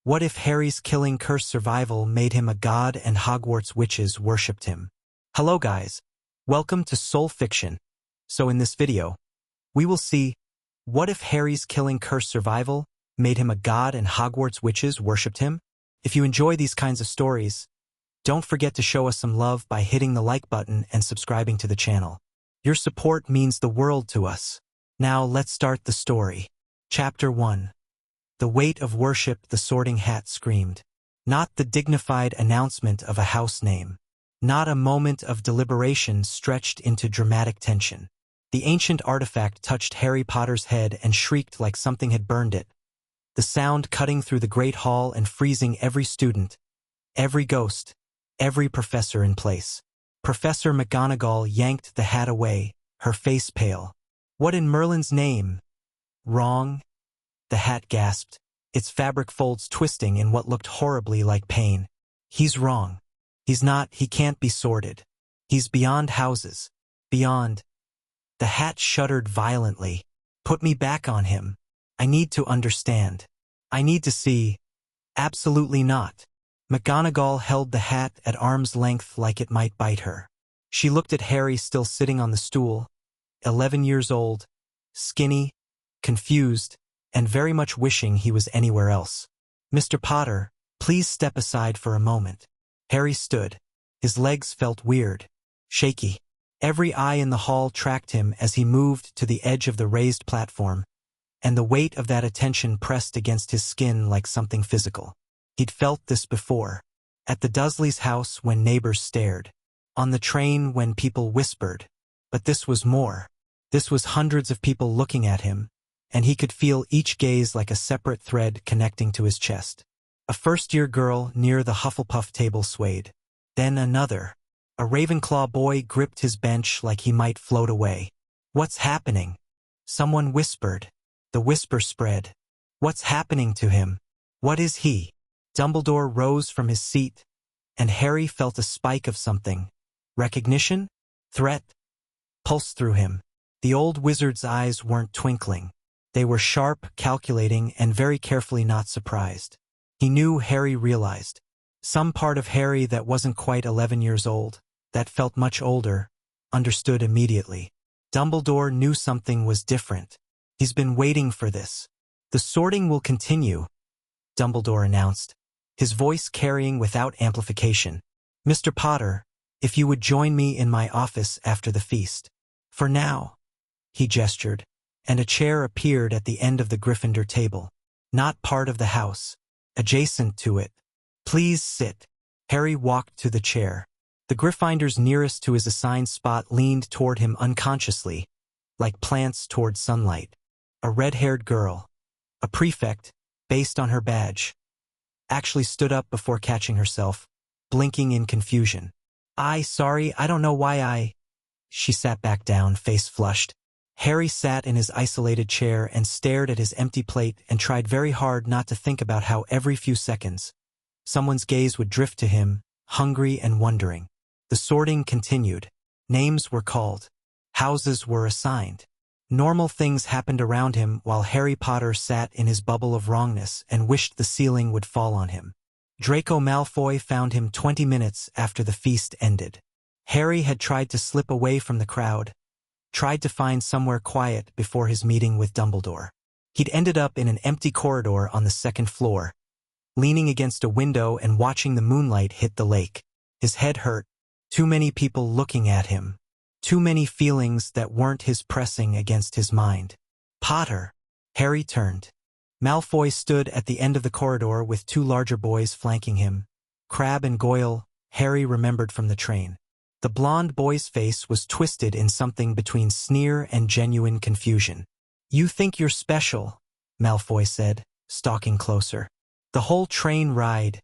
What if Harry's killing curse survival made him a god and Hogwarts witches worshipped him? Hello guys, welcome to Soul Fiction. So in this video, we will see, what if Harry's killing curse survival made him a god and Hogwarts witches worshipped him? If you enjoy these kinds of stories, don't forget to show us some love by hitting the like button and subscribing to the channel. Your support means the world to us. Now let's start the story. Chapter 1. The weight of worship, the Sorting Hat screamed. Not the dignified announcement of a house name. Not a moment of deliberation stretched into dramatic tension. The ancient artifact touched Harry Potter's head and shrieked like something had burned it. The sound cutting through the great hall and freezing every student, every ghost, every professor in place. Professor McGonagall yanked the hat away, her face pale. What in Merlin's name? Wrong? The hat gasped, its fabric folds twisting in what looked horribly like pain. He's wrong. He's not, he can't be sorted. He's beyond houses. Beyond. The hat shuddered violently. Put me back on him. I need to understand. I need to see. Absolutely not. McGonagall held the hat at arm's length like it might bite her. She looked at Harry still sitting on the stool, 11 years old, skinny, confused, and very much wishing he was anywhere else. Mr. Potter, please step aside for a moment. Harry stood. His legs felt weird, shaky. Every eye in the hall tracked him as he moved to the edge of the raised platform, and the weight of that attention pressed against his skin like something physical. He'd felt this before. At the Dursleys' house when neighbors stared. On the train when people whispered. But this was more. This was hundreds of people looking at him, and he could feel each gaze like a separate thread connecting to his chest. A first-year girl near the Hufflepuff table swayed. Then another. A Ravenclaw boy gripped his bench like he might float away. What's happening? Someone whispered. The whisper spread. What's happening to him? What is he? Dumbledore rose from his seat, and Harry felt a spike of something. Recognition? Threat? Pulse through him. The old wizard's eyes weren't twinkling. They were sharp, calculating, and very carefully not surprised. He knew Harry realized. Some part of Harry that wasn't quite 11 years old, that felt much older, understood immediately. Dumbledore knew something was different. He's been waiting for this. The sorting will continue, Dumbledore announced, his voice carrying without amplification. Mr. Potter, if you would join me in my office after the feast. For now, he gestured, and a chair appeared at the end of the Gryffindor table. Not part of the house. Adjacent to it. Please sit. Harry walked to the chair. The Gryffindors nearest to his assigned spot leaned toward him unconsciously, like plants toward sunlight. A red-haired girl, a prefect, based on her badge, actually stood up before catching herself, blinking in confusion. Sorry, I don't know why She sat back down, face flushed. Harry sat in his isolated chair and stared at his empty plate and tried very hard not to think about how every few seconds, someone's gaze would drift to him, hungry and wondering. The sorting continued. Names were called. Houses were assigned. Normal things happened around him while Harry Potter sat in his bubble of wrongness and wished the ceiling would fall on him. Draco Malfoy found him 20 minutes after the feast ended. Harry had tried to slip away from the crowd, tried to find somewhere quiet before his meeting with Dumbledore. He'd ended up in an empty corridor on the second floor, leaning against a window and watching the moonlight hit the lake. His head hurt. Too many people looking at him. Too many feelings that weren't his pressing against his mind. Potter. Harry turned. Malfoy stood at the end of the corridor with two larger boys flanking him. Crabbe and Goyle, Harry remembered from the train. The blonde boy's face was twisted in something between sneer and genuine confusion. You think you're special, Malfoy said, stalking closer. The whole train ride.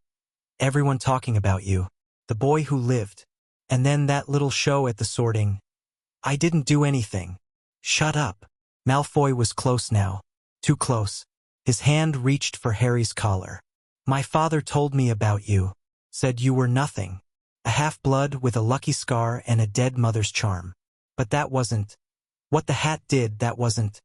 Everyone talking about you. The boy who lived. And then that little show at the sorting. I didn't do anything. Shut up. Malfoy was close now. Too close. His hand reached for Harry's collar. My father told me about you. Said you were nothing. A half-blood with a lucky scar and a dead mother's charm. But that wasn't. What the hat did, that wasn't.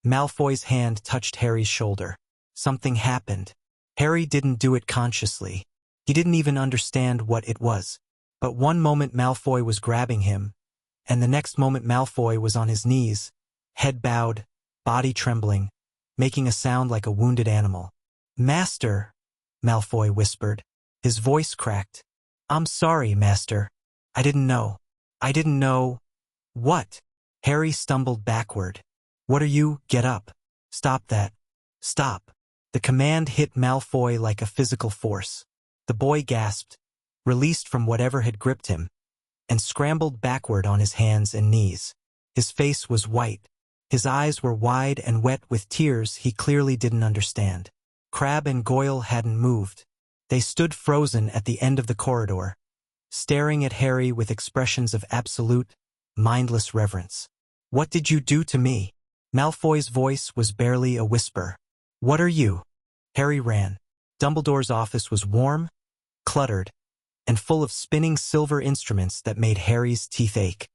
Malfoy's hand touched Harry's shoulder. Something happened. Harry didn't do it consciously. He didn't even understand what it was. But one moment Malfoy was grabbing him, and the next moment Malfoy was on his knees, head bowed, body trembling, making a sound like a wounded animal. "Master," Malfoy whispered. His voice cracked. "I'm sorry, Master. I didn't know. I didn't know." "What?" Harry stumbled backward. "What are you? Get up. Stop that. Stop." The command hit Malfoy like a physical force. The boy gasped, released from whatever had gripped him, and scrambled backward on his hands and knees. His face was white. His eyes were wide and wet with tears he clearly didn't understand. Crabbe and Goyle hadn't moved. They stood frozen at the end of the corridor, staring at Harry with expressions of absolute, mindless reverence. "What did you do to me?" Malfoy's voice was barely a whisper. "What are you?" Harry ran. Dumbledore's office was warm, cluttered, and full of spinning silver instruments that made Harry's teeth ache.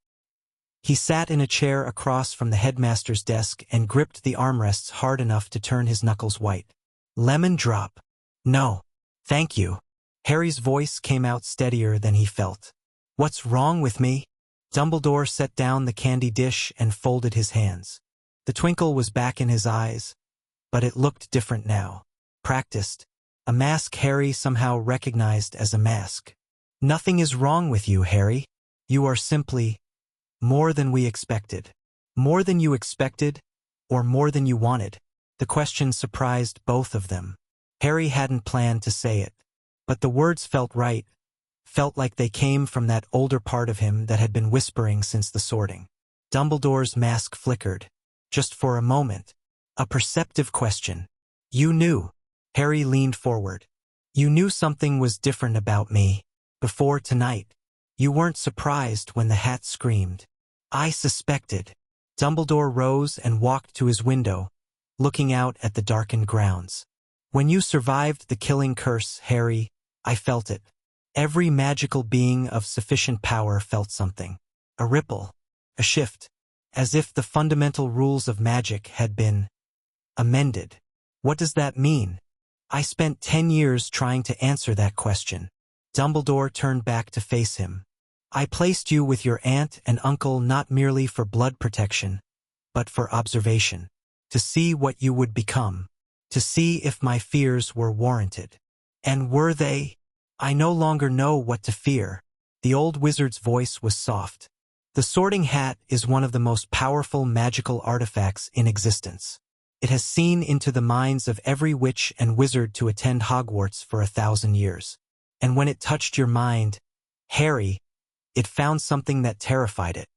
He sat in a chair across from the headmaster's desk and gripped the armrests hard enough to turn his knuckles white. "Lemon drop." "No, thank you." Harry's voice came out steadier than he felt. "What's wrong with me?" Dumbledore set down the candy dish and folded his hands. The twinkle was back in his eyes, but it looked different now. Practiced. A mask Harry somehow recognized as a mask. "Nothing is wrong with you, Harry. You are simply more than we expected." More than you expected, or more than you wanted? The question surprised both of them. Harry hadn't planned to say it, but the words felt right, felt like they came from that older part of him that had been whispering since the sorting. Dumbledore's mask flickered, just for a moment. A perceptive question. "You knew." Harry leaned forward. "You knew something was different about me, before tonight. You weren't surprised when the hat screamed." "I suspected." Dumbledore rose and walked to his window, looking out at the darkened grounds. "When you survived the killing curse, Harry, I felt it. Every magical being of sufficient power felt something. A ripple, a shift, as if the fundamental rules of magic had been amended." "What does that mean?" "I spent 10 years trying to answer that question." Dumbledore turned back to face him. "I placed you with your aunt and uncle not merely for blood protection, but for observation. To see what you would become. To see if my fears were warranted. And were they? I no longer know what to fear." The old wizard's voice was soft. "The Sorting Hat is one of the most powerful magical artifacts in existence. It has seen into the minds of every witch and wizard to attend Hogwarts for 1,000 years. And when it touched your mind, Harry, it found something that terrified it."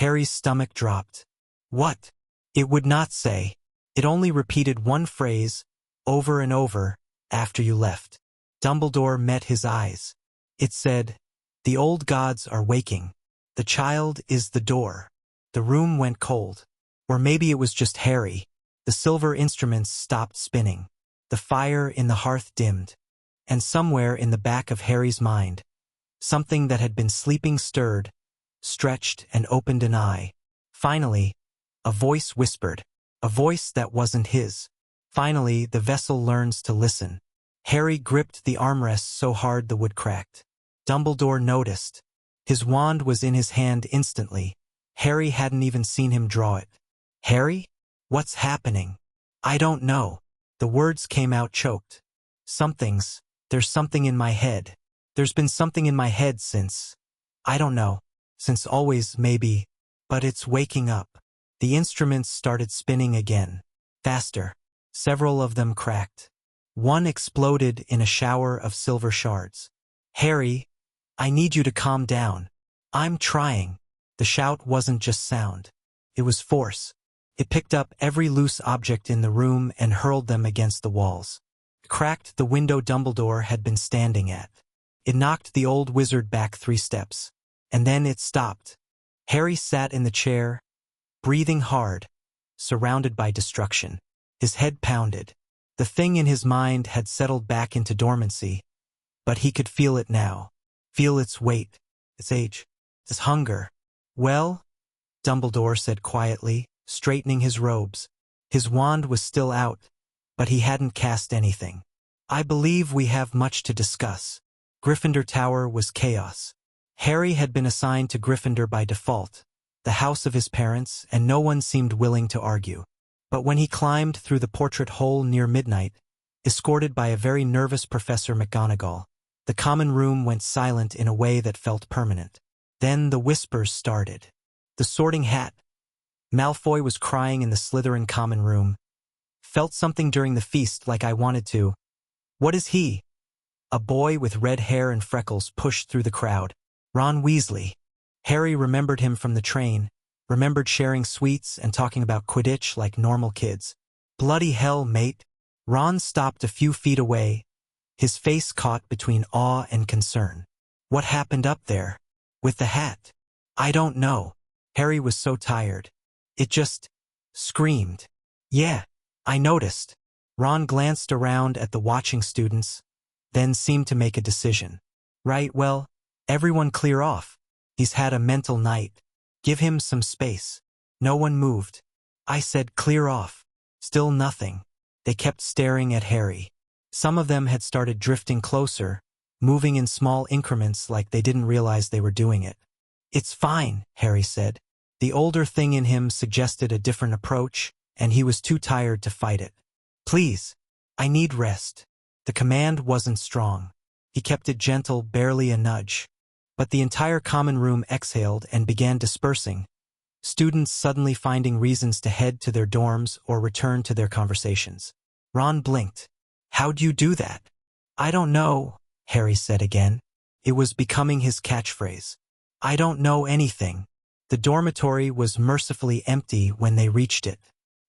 Harry's stomach dropped. "What?" "It would not say. It only repeated one phrase, over and over, after you left." Dumbledore met his eyes. It said, "The old gods are waking. The child is the door." The room went cold. Or maybe it was just Harry. The silver instruments stopped spinning. The fire in the hearth dimmed. And somewhere in the back of Harry's mind, something that had been sleeping stirred, stretched and opened an eye. Finally, a voice whispered. A voice that wasn't his. Finally, the vessel learns to listen. Harry gripped the armrest so hard the wood cracked. Dumbledore noticed. His wand was in his hand instantly. Harry hadn't even seen him draw it. "Harry? What's happening?" "I don't know." The words came out choked. There's something in my head. There's been something in my head since, I don't know, since always maybe, but it's waking up." The instruments started spinning again. Faster. Several of them cracked. One exploded in a shower of silver shards. "Harry, I need you to calm down." "I'm trying." The shout wasn't just sound. It was force. It picked up every loose object in the room and hurled them against the walls. It cracked the window Dumbledore had been standing at. It knocked the old wizard back 3 steps. And then it stopped. Harry sat in the chair, breathing hard, surrounded by destruction. His head pounded. The thing in his mind had settled back into dormancy, but he could feel it now. Feel its weight, its age, its hunger. "Well," Dumbledore said quietly, straightening his robes. His wand was still out, but he hadn't cast anything. I believe we have much to discuss. Gryffindor Tower was chaos. Harry had been assigned to Gryffindor by default, the house of his parents, and no one seemed willing to argue. But when he climbed through the portrait hole near midnight, escorted by a very nervous Professor McGonagall, the common room went silent in a way that felt permanent. Then the whispers started. The Sorting Hat. Malfoy was crying in the Slytherin common room. Felt something during the feast like I wanted to. What is he? A boy with red hair and freckles pushed through the crowd. Ron Weasley. Harry remembered him from the train, remembered sharing sweets and talking about Quidditch like normal kids. Bloody hell, mate. Ron stopped a few feet away, his face caught between awe and concern. What happened up there? With the hat? I don't know. Harry was so tired. It just screamed. Yeah, I noticed. Ron glanced around at the watching students, then seemed to make a decision. Right, well, everyone clear off. He's had a mental night. Give him some space. No one moved. I said clear off. Still nothing. They kept staring at Harry. Some of them had started drifting closer, moving in small increments like they didn't realize they were doing it. It's fine, Harry said. The older thing in him suggested a different approach, and he was too tired to fight it. Please, I need rest. The command wasn't strong. He kept it gentle, barely a nudge. But the entire common room exhaled and began dispersing, students suddenly finding reasons to head to their dorms or return to their conversations. Ron blinked. How'd you do that? I don't know, Harry said again. It was becoming his catchphrase. I don't know anything. The dormitory was mercifully empty when they reached it.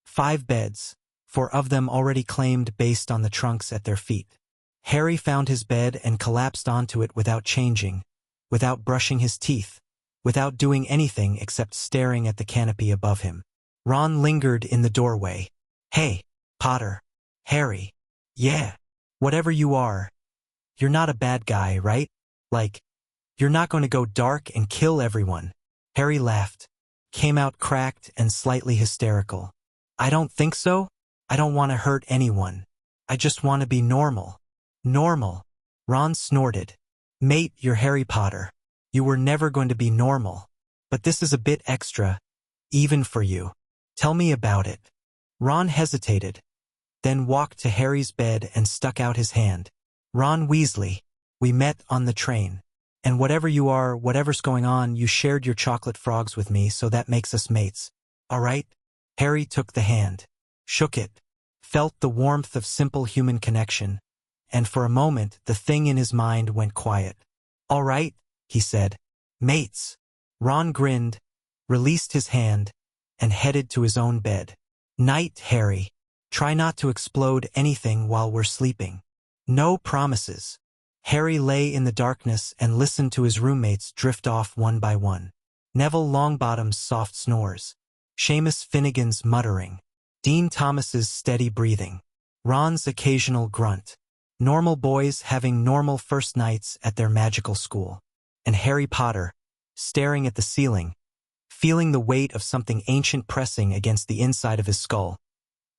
5 beds, 4 of them already claimed based on the trunks at their feet. Harry found his bed and collapsed onto it without changing, without brushing his teeth, without doing anything except staring at the canopy above him. Ron lingered in the doorway. Hey, Potter. Harry. Yeah. Whatever you are. You're not a bad guy, right? Like, you're not going to go dark and kill everyone. Harry laughed, came out cracked and slightly hysterical. I don't think so. I don't want to hurt anyone. I just want to be normal. Normal. Ron snorted. Mate, you're Harry Potter. You were never going to be normal. But this is a bit extra, even for you. Tell me about it. Ron hesitated, then walked to Harry's bed and stuck out his hand. Ron Weasley. We met on the train. And whatever you are, whatever's going on, you shared your chocolate frogs with me, so that makes us mates. All right? Harry took the hand, shook it, felt the warmth of simple human connection, and for a moment the thing in his mind went quiet. All right, he said. Mates. Ron grinned, released his hand, and headed to his own bed. Night, Harry. Try not to explode anything while we're sleeping. No promises. Harry lay in the darkness and listened to his roommates drift off one by one. Neville Longbottom's soft snores. Seamus Finnegan's muttering. Dean Thomas's steady breathing. Ron's occasional grunt. Normal boys having normal first nights at their magical school. And Harry Potter, staring at the ceiling, feeling the weight of something ancient pressing against the inside of his skull,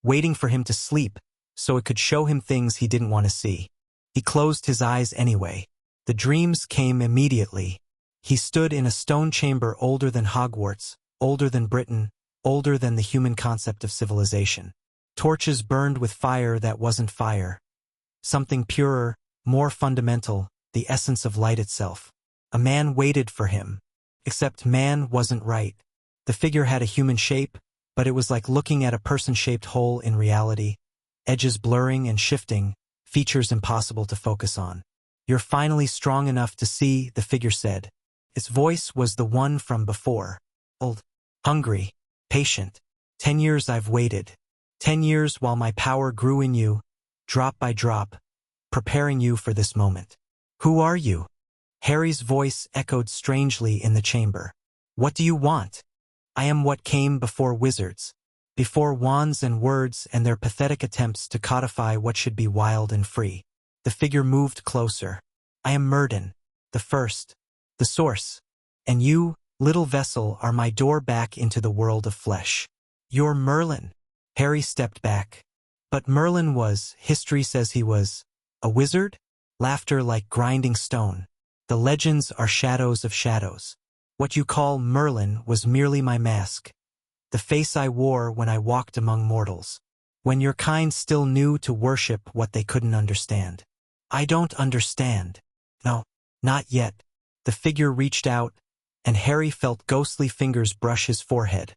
waiting for him to sleep so it could show him things he didn't want to see. He closed his eyes anyway. The dreams came immediately. He stood in a stone chamber older than Hogwarts, older than Britain, older than the human concept of civilization. Torches burned with fire that wasn't fire. Something purer, more fundamental, the essence of light itself. A man waited for him. Except man wasn't right. The figure had a human shape, but it was like looking at a person-shaped hole in reality, edges blurring and shifting, features impossible to focus on. You're finally strong enough to see, the figure said. Its voice was the one from before. Old, hungry, patient. 10 years I've waited. 10 years while my power grew in you, drop by drop, preparing you for this moment. Who are you? Harry's voice echoed strangely in the chamber. What do you want? I am what came before wizards, before wands and words and their pathetic attempts to codify what should be wild and free. The figure moved closer. I am Murden, the first, the source, and you, little vessel, are my door back into the world of flesh. You're Merlin. Harry stepped back. But Merlin was, history says he was. A wizard? Laughter like grinding stone. The legends are shadows of shadows. What you call Merlin was merely my mask. The face I wore when I walked among mortals. When your kind still knew to worship what they couldn't understand. I don't understand. No, not yet. The figure reached out, and Harry felt ghostly fingers brush his forehead,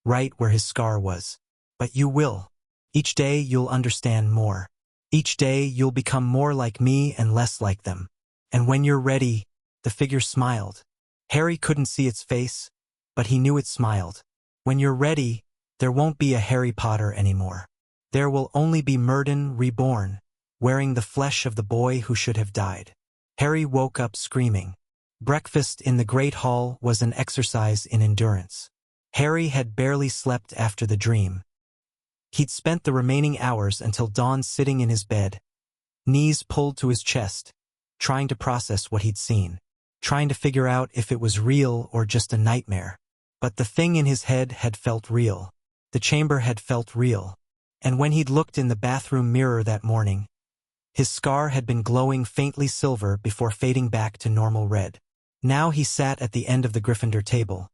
right where his scar was. But you will. Each day you'll understand more. Each day you'll become more like me and less like them. And when you're ready, the figure smiled. Harry couldn't see its face, but he knew it smiled. When you're ready, there won't be a Harry Potter anymore. There will only be Murden reborn, wearing the flesh of the boy who should have died. Harry woke up screaming. Breakfast in the Great Hall was an exercise in endurance. Harry had barely slept after the dream. He'd spent the remaining hours until dawn sitting in his bed, knees pulled to his chest, trying to process what he'd seen, trying to figure out if it was real or just a nightmare. But the thing in his head had felt real. The chamber had felt real. And when he'd looked in the bathroom mirror that morning, his scar had been glowing faintly silver before fading back to normal red. Now he sat at the end of the Gryffindor table.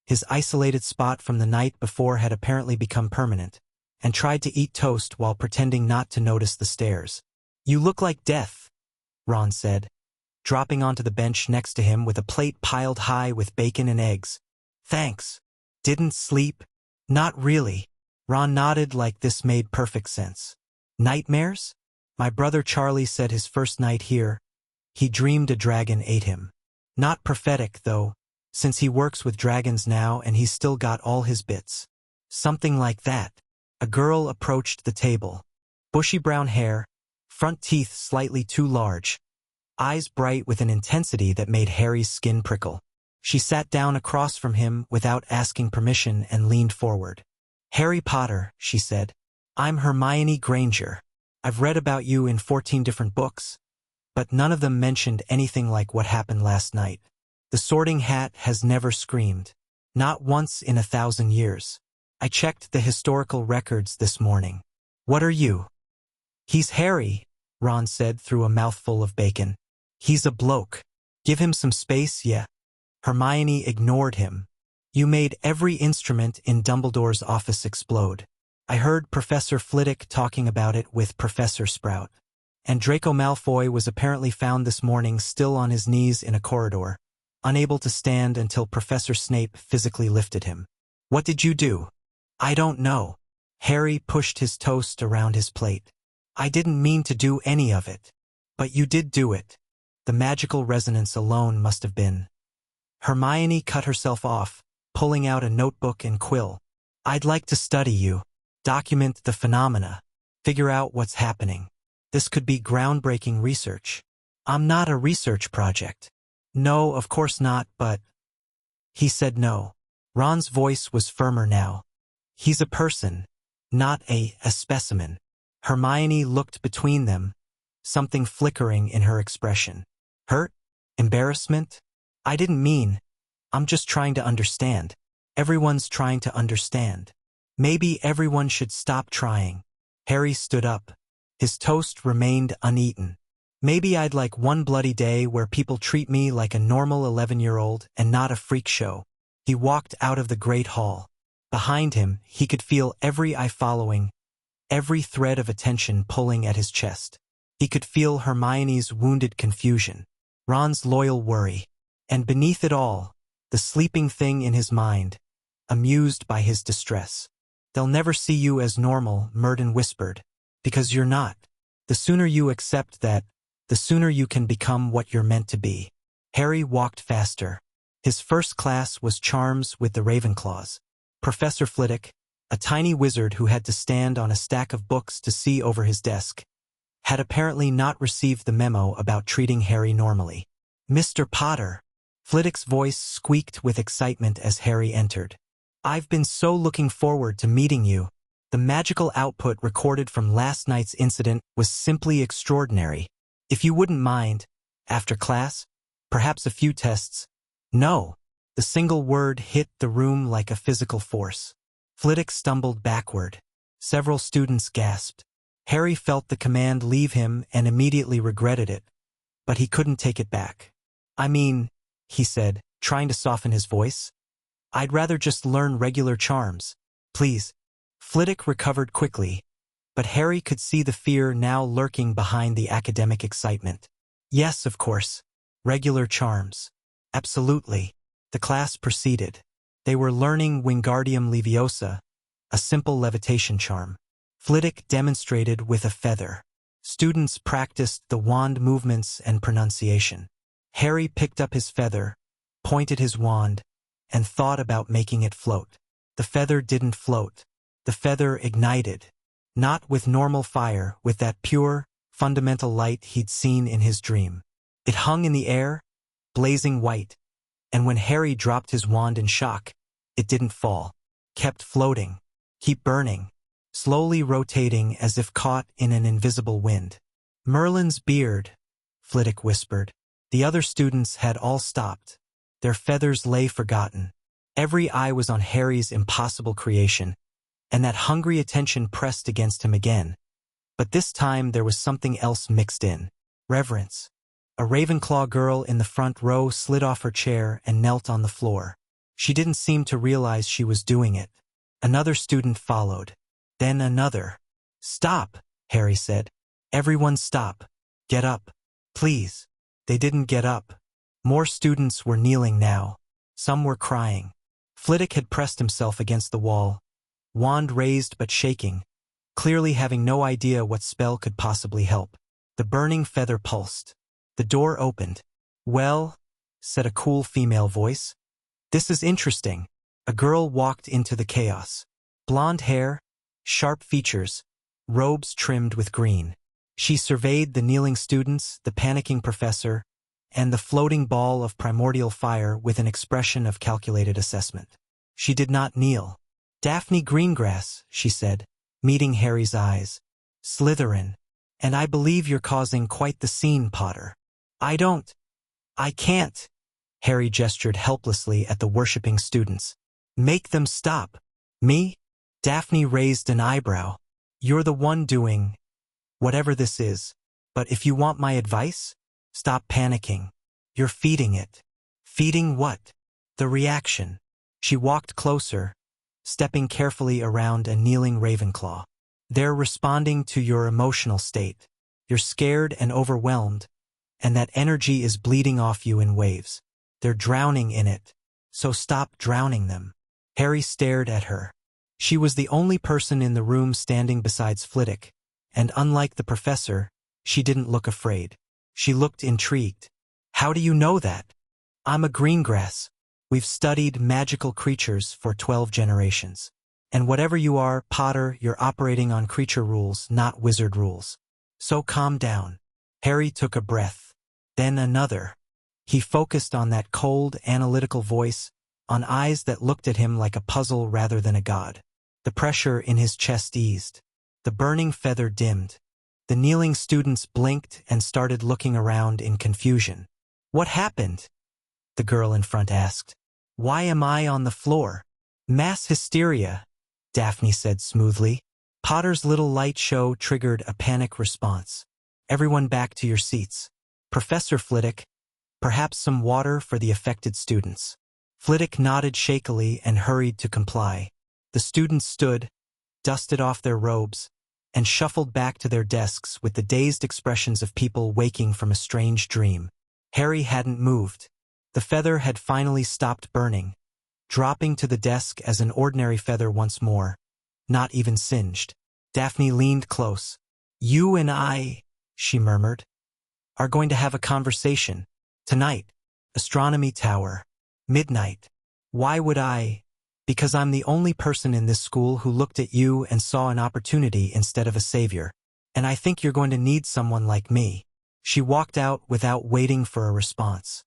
His isolated spot from the night before had apparently become permanent, and tried to eat toast while pretending not to notice the stares. "You look like death," Ron said, dropping onto the bench next to him with a plate piled high with bacon and eggs. "Thanks. Didn't sleep?" "Not really." Ron nodded like this made perfect sense. "Nightmares?" "My brother Charlie said his first night here, he dreamed a dragon ate him. Not prophetic, though, since he works with dragons now and he's still got all his bits." "Something like that." A girl approached the table. Bushy brown hair, front teeth slightly too large, eyes bright with an intensity that made Harry's skin prickle. She sat down across from him without asking permission and leaned forward. "Harry Potter," she said. "I'm Hermione Granger. I've read about you in 14 different books, but none of them mentioned anything like what happened last night. The Sorting Hat has never screamed. Not once in 1,000 years. I checked the historical records this morning." "What are you?" "He's Harry," Ron said through a mouthful of bacon. "He's a bloke. Give him some space, yeah." Hermione ignored him. "You made every instrument in Dumbledore's office explode. I heard Professor Flitwick talking about it with Professor Sprout. And Draco Malfoy was apparently found this morning still on his knees in a corridor, unable to stand until Professor Snape physically lifted him. What did you do?" "I don't know." Harry pushed his toast around his plate. "I didn't mean to do any of it. But you did do it. The magical resonance alone must have been." Hermione cut herself off, pulling out a notebook and quill. "I'd like to study you. Document the phenomena. Figure out what's happening. This could be groundbreaking research." "I'm not a research project." "No, of course not, but—" He said no. Ron's voice was firmer now. "He's a person, not a specimen." Hermione looked between them, something flickering in her expression. "Hurt? Embarrassment? I didn't mean. I'm just trying to understand. Everyone's trying to understand. Maybe everyone should stop trying." Harry stood up. His toast remained uneaten. "Maybe I'd like one bloody day where people treat me like a normal 11-year-old and not a freak show." He walked out of the Great Hall. Behind him, he could feel every eye following, every thread of attention pulling at his chest. He could feel Hermione's wounded confusion, Ron's loyal worry, and beneath it all, the sleeping thing in his mind, amused by his distress. "They'll never see you as normal," Murden whispered, "because you're not. The sooner you accept that, the sooner you can become what you're meant to be." Harry walked faster. His first class was Charms with the Ravenclaws. Professor Flitwick, a tiny wizard who had to stand on a stack of books to see over his desk, had apparently not received the memo about treating Harry normally. "Mr. Potter," Flitwick's voice squeaked with excitement as Harry entered. "I've been so looking forward to meeting you. The magical output recorded from last night's incident was simply extraordinary. If you wouldn't mind, after class, perhaps a few tests." "No." The single word hit the room like a physical force. Flitwick stumbled backward. Several students gasped. Harry felt the command leave him and immediately regretted it, but he couldn't take it back. I mean, he said, trying to soften his voice, I'd rather just learn regular charms. Please. Flitwick recovered quickly, but Harry could see the fear now lurking behind the academic excitement. Yes, of course. Regular charms. Absolutely. The class proceeded. They were learning Wingardium Leviosa, a simple levitation charm. Flitwick demonstrated with a feather. Students practiced the wand movements and pronunciation. Harry picked up his feather, pointed his wand, and thought about making it float. The feather didn't float. The feather ignited. Not with normal fire, with that pure, fundamental light he'd seen in his dream. It hung in the air, blazing white, and when Harry dropped his wand in shock, it didn't fall. Kept floating. Keep burning. Slowly rotating as if caught in an invisible wind. Merlin's beard, Flitwick whispered. The other students had all stopped. Their feathers lay forgotten. Every eye was on Harry's impossible creation, and that hungry attention pressed against him again. But this time there was something else mixed in. Reverence. A Ravenclaw girl in the front row slid off her chair and knelt on the floor. She didn't seem to realize she was doing it. Another student followed. Then another. Stop, Harry said. Everyone stop. Get up. Please. They didn't get up. More students were kneeling now. Some were crying. Flitwick had pressed himself against the wall, wand raised but shaking, clearly having no idea what spell could possibly help. The burning feather pulsed. The door opened. Well, said a cool female voice. This is interesting. A girl walked into the chaos. Blonde hair, sharp features, robes trimmed with green. She surveyed the kneeling students, the panicking professor, and the floating ball of primordial fire with an expression of calculated assessment. She did not kneel. Daphne Greengrass, she said, meeting Harry's eyes. Slytherin. And I believe you're causing quite the scene, Potter. I can't. Harry gestured helplessly at the worshipping students. Make them stop. Me? Daphne raised an eyebrow. You're the one doing whatever this is. But if you want my advice, stop panicking. You're feeding it. Feeding what? The reaction. She walked closer, stepping carefully around a kneeling Ravenclaw. They're responding to your emotional state. You're scared and overwhelmed, and that energy is bleeding off you in waves. They're drowning in it, so stop drowning them. Harry stared at her. She was the only person in the room standing besides Flitwick, and unlike the professor, she didn't look afraid. She looked intrigued. How do you know that? I'm a Greengrass. We've studied magical creatures for 12 generations. And whatever you are, Potter, you're operating on creature rules, not wizard rules. So calm down. Harry took a breath. Then another. He focused on that cold, analytical voice, on eyes that looked at him like a puzzle rather than a god. The pressure in his chest eased. The burning feather dimmed. The kneeling students blinked and started looking around in confusion. What happened? The girl in front asked. Why am I on the floor? Mass hysteria, Daphne said smoothly. Potter's little light show triggered a panic response. Everyone back to your seats. Professor Flitwick, perhaps some water for the affected students. Flitwick nodded shakily and hurried to comply. The students stood, dusted off their robes, and shuffled back to their desks with the dazed expressions of people waking from a strange dream. Harry hadn't moved. The feather had finally stopped burning, dropping to the desk as an ordinary feather once more, not even singed. Daphne leaned close. You and I, she murmured, are going to have a conversation. Tonight. Astronomy Tower. Midnight. Why would I? Because I'm the only person in this school who looked at you and saw an opportunity instead of a savior. And I think you're going to need someone like me. She walked out without waiting for a response.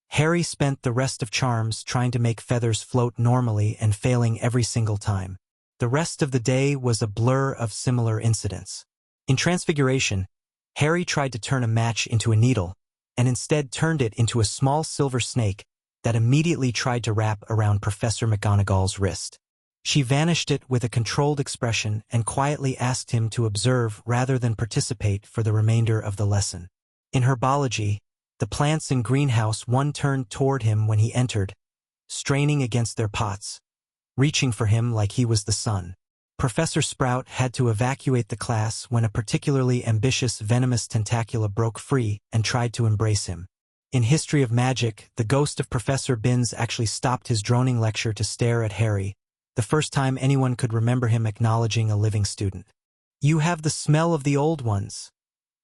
Harry spent the rest of charms trying to make feathers float normally and failing every single time. The rest of the day was a blur of similar incidents. In Transfiguration, Harry tried to turn a match into a needle, and instead turned it into a small silver snake that immediately tried to wrap around Professor McGonagall's wrist. She vanished it with a controlled expression and quietly asked him to observe rather than participate for the remainder of the lesson. In herbology, the plants in greenhouse 1 turned toward him when he entered, straining against their pots, reaching for him like he was the sun. Professor Sprout had to evacuate the class when a particularly ambitious venomous tentacula broke free and tried to embrace him. In History of Magic, the ghost of Professor Binns actually stopped his droning lecture to stare at Harry, the first time anyone could remember him acknowledging a living student. "You have the smell of the old ones,"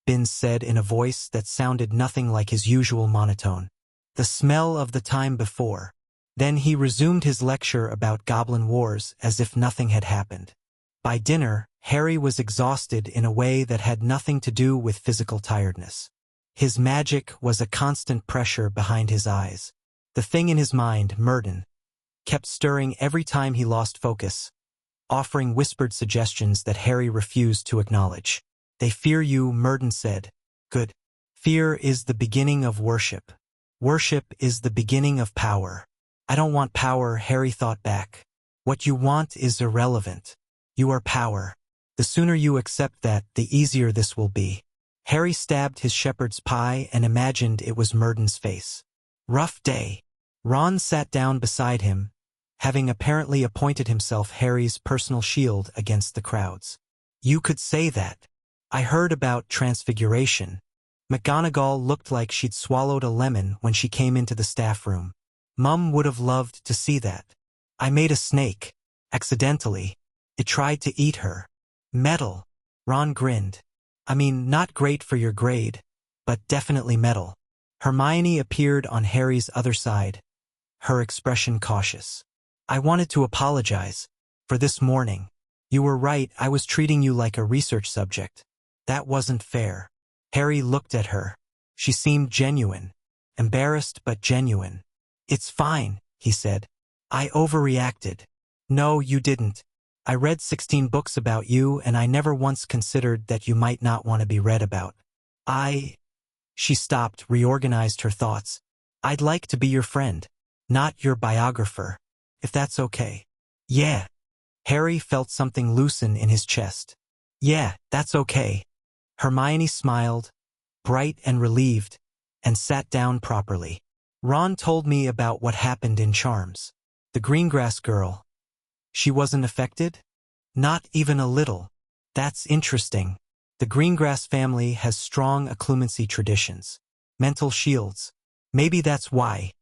Binns said in a voice that sounded nothing like his usual monotone. "The smell of the time before." Then he resumed his lecture about Goblin Wars as if nothing had happened. By dinner, Harry was exhausted in a way that had nothing to do with physical tiredness. His magic was a constant pressure behind his eyes. The thing in his mind, Murden, kept stirring every time he lost focus, offering whispered suggestions that Harry refused to acknowledge. "They fear you," Murden said. "Good. Fear is the beginning of worship. Worship is the beginning of power." "I don't want power," Harry thought back. "What you want is irrelevant. You are power. The sooner you accept that, the easier this will be." Harry stabbed his shepherd's pie and imagined it was Murden's face. "Rough day." Ron sat down beside him, having apparently appointed himself Harry's personal shield against the crowds. "You could say that. I heard about Transfiguration." McGonagall looked like she'd swallowed a lemon when she came into the staff room. "Mum would have loved to see that. I made a snake. Accidentally. It tried to eat her." "Metal." Ron grinned. "I mean, not great for your grade, but definitely metal." Hermione appeared on Harry's other side, her expression cautious. "I wanted to apologize for this morning. You were right, I was treating you like a research subject. That wasn't fair." Harry looked at her. She seemed genuine. Embarrassed but genuine. "It's fine," he said. "I overreacted." "No, you didn't. I read 16 books about you and I never once considered that you might not want to be read about. She stopped, reorganized her thoughts. "I'd like to be your friend, not your biographer, if that's okay." "Yeah." Harry felt something loosen in his chest. "Yeah, that's okay." Hermione smiled, bright and relieved, and sat down properly. "Ron told me about what happened in Charms. The Greengrass girl. She wasn't affected?" "Not even a little." "That's interesting. The Greengrass family has strong occlumency traditions. Mental shields. Maybe that's why."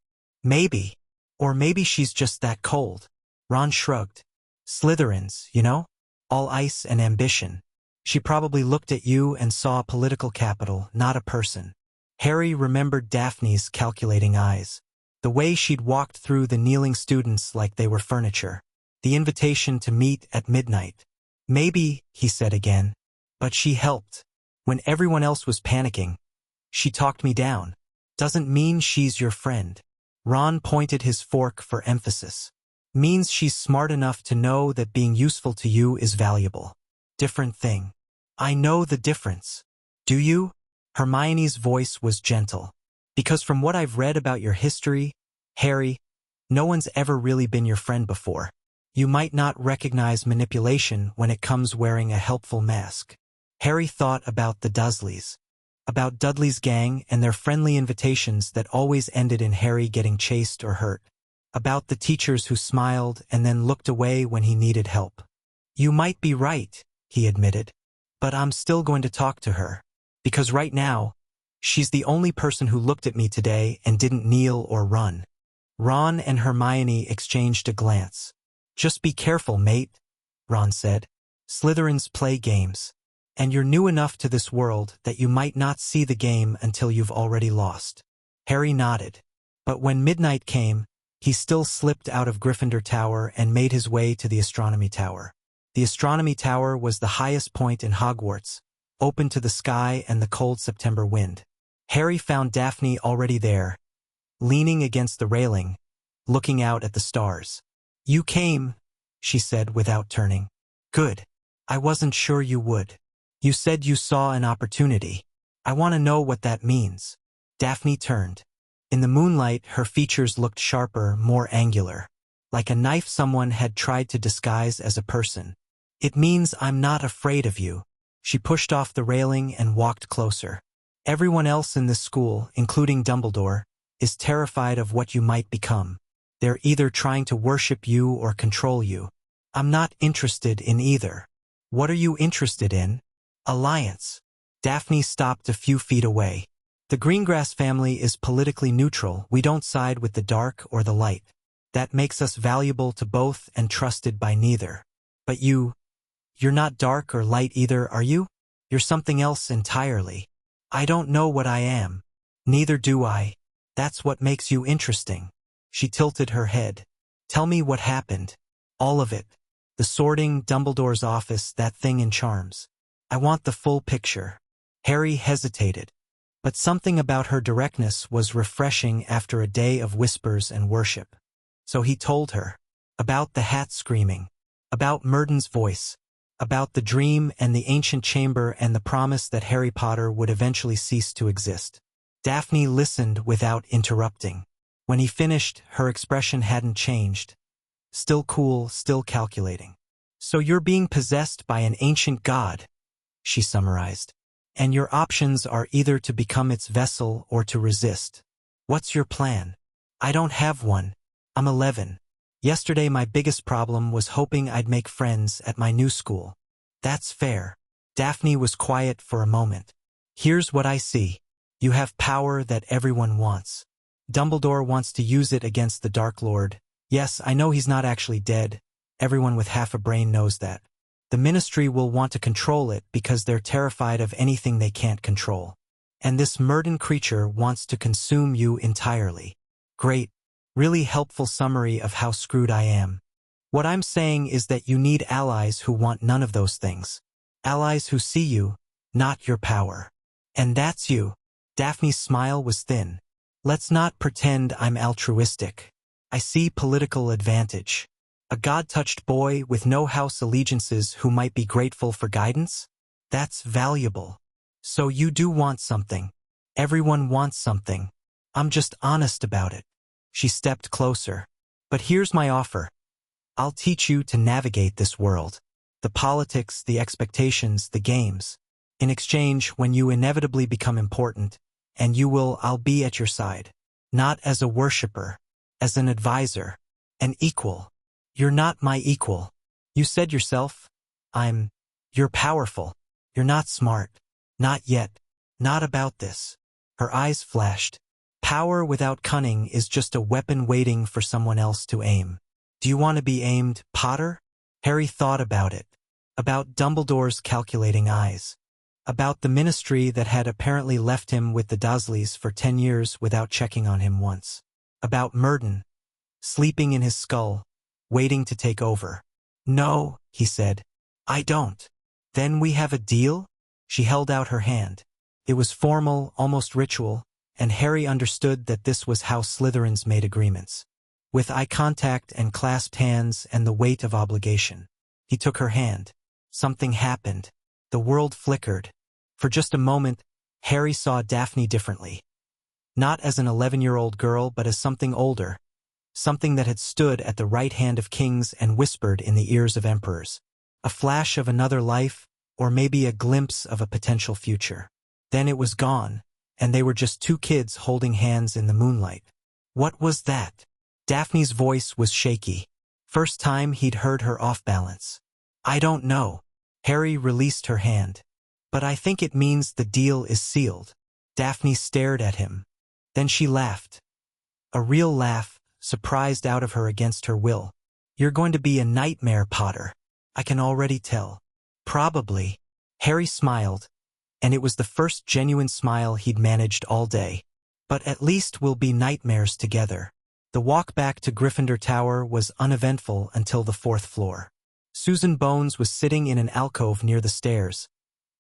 "Maybe. Or maybe she's just that cold." Ron shrugged. "Slytherins, you know? All ice and ambition. She probably looked at you and saw a political capital, not a person." Harry remembered Daphne's calculating eyes. The way she'd walked through the kneeling students like they were furniture. The invitation to meet at midnight. "Maybe," he said again. "But she helped. When everyone else was panicking. She talked me down. Doesn't mean she's your friend." Ron pointed his fork for emphasis. "Means she's smart enough to know that being useful to you is valuable." "Different thing." "I know the difference." "Do you?" Hermione's voice was gentle. "Because from what I've read about your history, Harry, no one's ever really been your friend before. You might not recognize manipulation when it comes wearing a helpful mask." Harry thought about the Dursleys. About Dudley's gang and their friendly invitations that always ended in Harry getting chased or hurt. About the teachers who smiled and then looked away when he needed help. "You might be right," he admitted. "But I'm still going to talk to her. Because right now, she's the only person who looked at me today and didn't kneel or run." Ron and Hermione exchanged a glance. "Just be careful, mate," Ron said. "Slytherins play games. And you're new enough to this world that you might not see the game until you've already lost." Harry nodded. But when midnight came, he still slipped out of Gryffindor Tower and made his way to the Astronomy Tower. The Astronomy Tower was the highest point in Hogwarts, open to the sky and the cold September wind. Harry found Daphne already there, leaning against the railing, looking out at the stars. "You came," she said without turning. "Good. I wasn't sure you would. You said you saw an opportunity. I want to know what that means." Daphne turned. In the moonlight, her features looked sharper, more angular. like a knife someone had tried to disguise as a person. It means I'm not afraid of you. She pushed off the railing and walked closer. Everyone else in this school, including Dumbledore, is terrified of what you might become. They're either trying to worship you or control you. I'm not interested in either. What are you interested in? Alliance. Daphne stopped a few feet away. The Greengrass family is politically neutral. We don't side with the dark or the light. That makes us valuable to both and trusted by neither. But you're not dark or light either, are you? You're something else entirely. I don't know what I am. Neither do I. That's what makes you interesting. She tilted her head. Tell me what happened. All of it. The sorting, Dumbledore's office, that thing in charms. I want the full picture. Harry hesitated. But something about her directness was refreshing after a day of whispers and worship. So he told her. About the hat screaming. About Murden's voice. About the dream and the ancient chamber and the promise that Harry Potter would eventually cease to exist. Daphne listened without interrupting. When he finished, her expression hadn't changed. Still cool, still calculating. So you're being possessed by an ancient god, she summarized. And your options are either to become its vessel or to resist. What's your plan? I don't have one. I'm 11. Yesterday my biggest problem was hoping I'd make friends at my new school. That's fair. Daphne was quiet for a moment. Here's what I see. You have power that everyone wants. Dumbledore wants to use it against the Dark Lord. Yes, I know he's not actually dead. Everyone with half a brain knows that. The Ministry will want to control it because they're terrified of anything they can't control. And this Murden creature wants to consume you entirely. Great. Really helpful summary of how screwed I am. What I'm saying is that you need allies who want none of those things. Allies who see you, not your power. And that's you. Daphne's smile was thin. Let's not pretend I'm altruistic. I see political advantage. A god-touched boy with no house allegiances who might be grateful for guidance? That's valuable. So you do want something. Everyone wants something. I'm just honest about it. She stepped closer. But here's my offer. I'll teach you to navigate this world. The politics, the expectations, the games. In exchange, when you inevitably become important, and I'll be at your side. Not as a worshipper, as an advisor, an equal. You're not my equal. You said yourself, you're powerful. You're not smart. Not yet. Not about this. Her eyes flashed. Power without cunning is just a weapon waiting for someone else to aim. Do you want to be aimed, Potter? Harry thought about it. About Dumbledore's calculating eyes. About the Ministry that had apparently left him with the Dursleys for 10 years without checking on him once. About Murden, sleeping in his skull, waiting to take over. No, he said. I don't. Then we have a deal? She held out her hand. It was formal, almost ritual, and Harry understood that this was how Slytherins made agreements. With eye contact and clasped hands and the weight of obligation. He took her hand. Something happened. The world flickered. For just a moment, Harry saw Daphne differently. Not as an 11-year-old girl, but as something older. Something that had stood at the right hand of kings and whispered in the ears of emperors. A flash of another life, or maybe a glimpse of a potential future. Then it was gone, and they were just two kids holding hands in the moonlight. What was that? Daphne's voice was shaky. First time he'd heard her off balance. I don't know. Harry released her hand. But I think it means the deal is sealed. Daphne stared at him. Then she laughed. A real laugh, surprised out of her against her will. You're going to be a nightmare, Potter. I can already tell. Probably. Harry smiled, and it was the first genuine smile he'd managed all day. But at least we'll be nightmares together. The walk back to Gryffindor Tower was uneventful until the 4th floor. Susan Bones was sitting in an alcove near the stairs,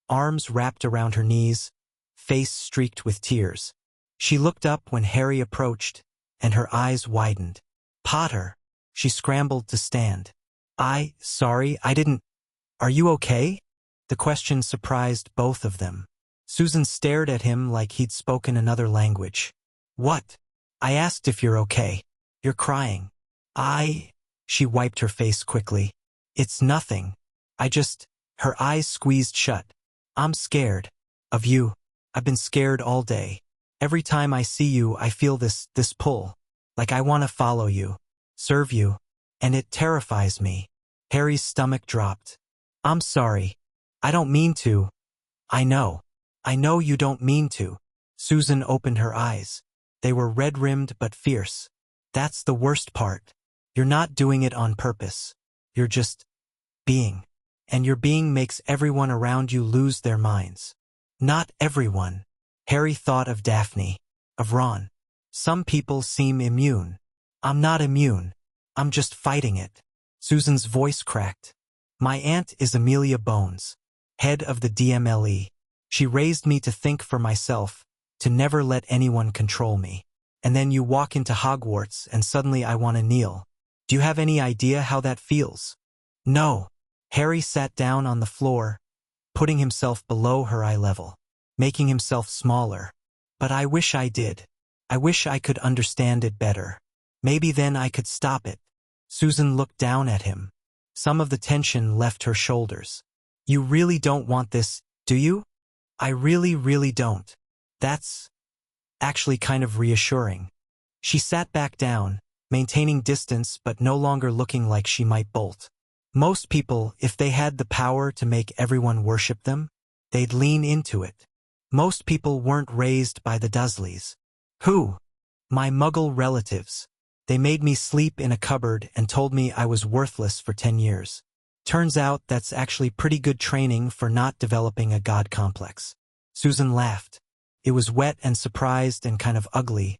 arms wrapped around her knees, face streaked with tears. She looked up when Harry approached, and her eyes widened. Potter. She scrambled to stand. Sorry, I didn't. Are you okay? The question surprised both of them. Susan stared at him like he'd spoken another language. What? I asked if you're okay. You're crying. She wiped her face quickly. It's nothing. Her eyes squeezed shut. I'm scared. Of you. I've been scared all day. Every time I see you, I feel this pull. Like I want to follow you. Serve you. And it terrifies me. Harry's stomach dropped. I'm sorry. I don't mean to. I know. I know you don't mean to. Susan opened her eyes. They were red-rimmed but fierce. That's the worst part. You're not doing it on purpose. You're just being. And your being makes everyone around you lose their minds. Not everyone. Harry thought of Daphne. Of Ron. Some people seem immune. I'm not immune. I'm just fighting it. Susan's voice cracked. My aunt is Amelia Bones, head of the DMLE. She raised me to think for myself, to never let anyone control me. And then you walk into Hogwarts and suddenly I want to kneel. Do you have any idea how that feels? No. Harry sat down on the floor, putting himself below her eye level, making himself smaller. But I wish I did. I wish I could understand it better. Maybe then I could stop it. Susan looked down at him. Some of the tension left her shoulders. You really don't want this, do you? I really don't. That's actually kind of reassuring. She sat back down, maintaining distance but no longer looking like she might bolt. Most people, if they had the power to make everyone worship them, they'd lean into it. Most people weren't raised by the Dursleys. Who? My Muggle relatives. They made me sleep in a cupboard and told me I was worthless for 10 years. Turns out that's actually pretty good training for not developing a god complex. Susan laughed. It was wet and surprised and kind of ugly,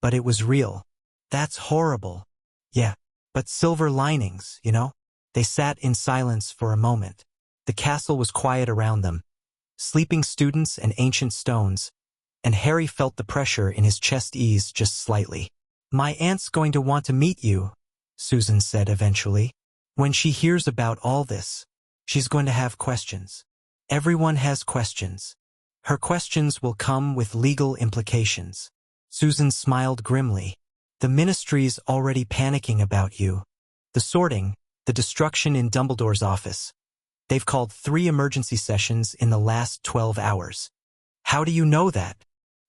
but it was real. That's horrible. Yeah, but silver linings, you know? They sat in silence for a moment. The castle was quiet around them. Sleeping students and ancient stones, and Harry felt the pressure in his chest ease just slightly. My aunt's going to want to meet you, Susan said eventually. When she hears about all this, she's going to have questions. Everyone has questions. Her questions will come with legal implications. Susan smiled grimly. The Ministry's already panicking about you. The sorting, the destruction in Dumbledore's office. They've called 3 emergency sessions in the last 12 hours. How do you know that?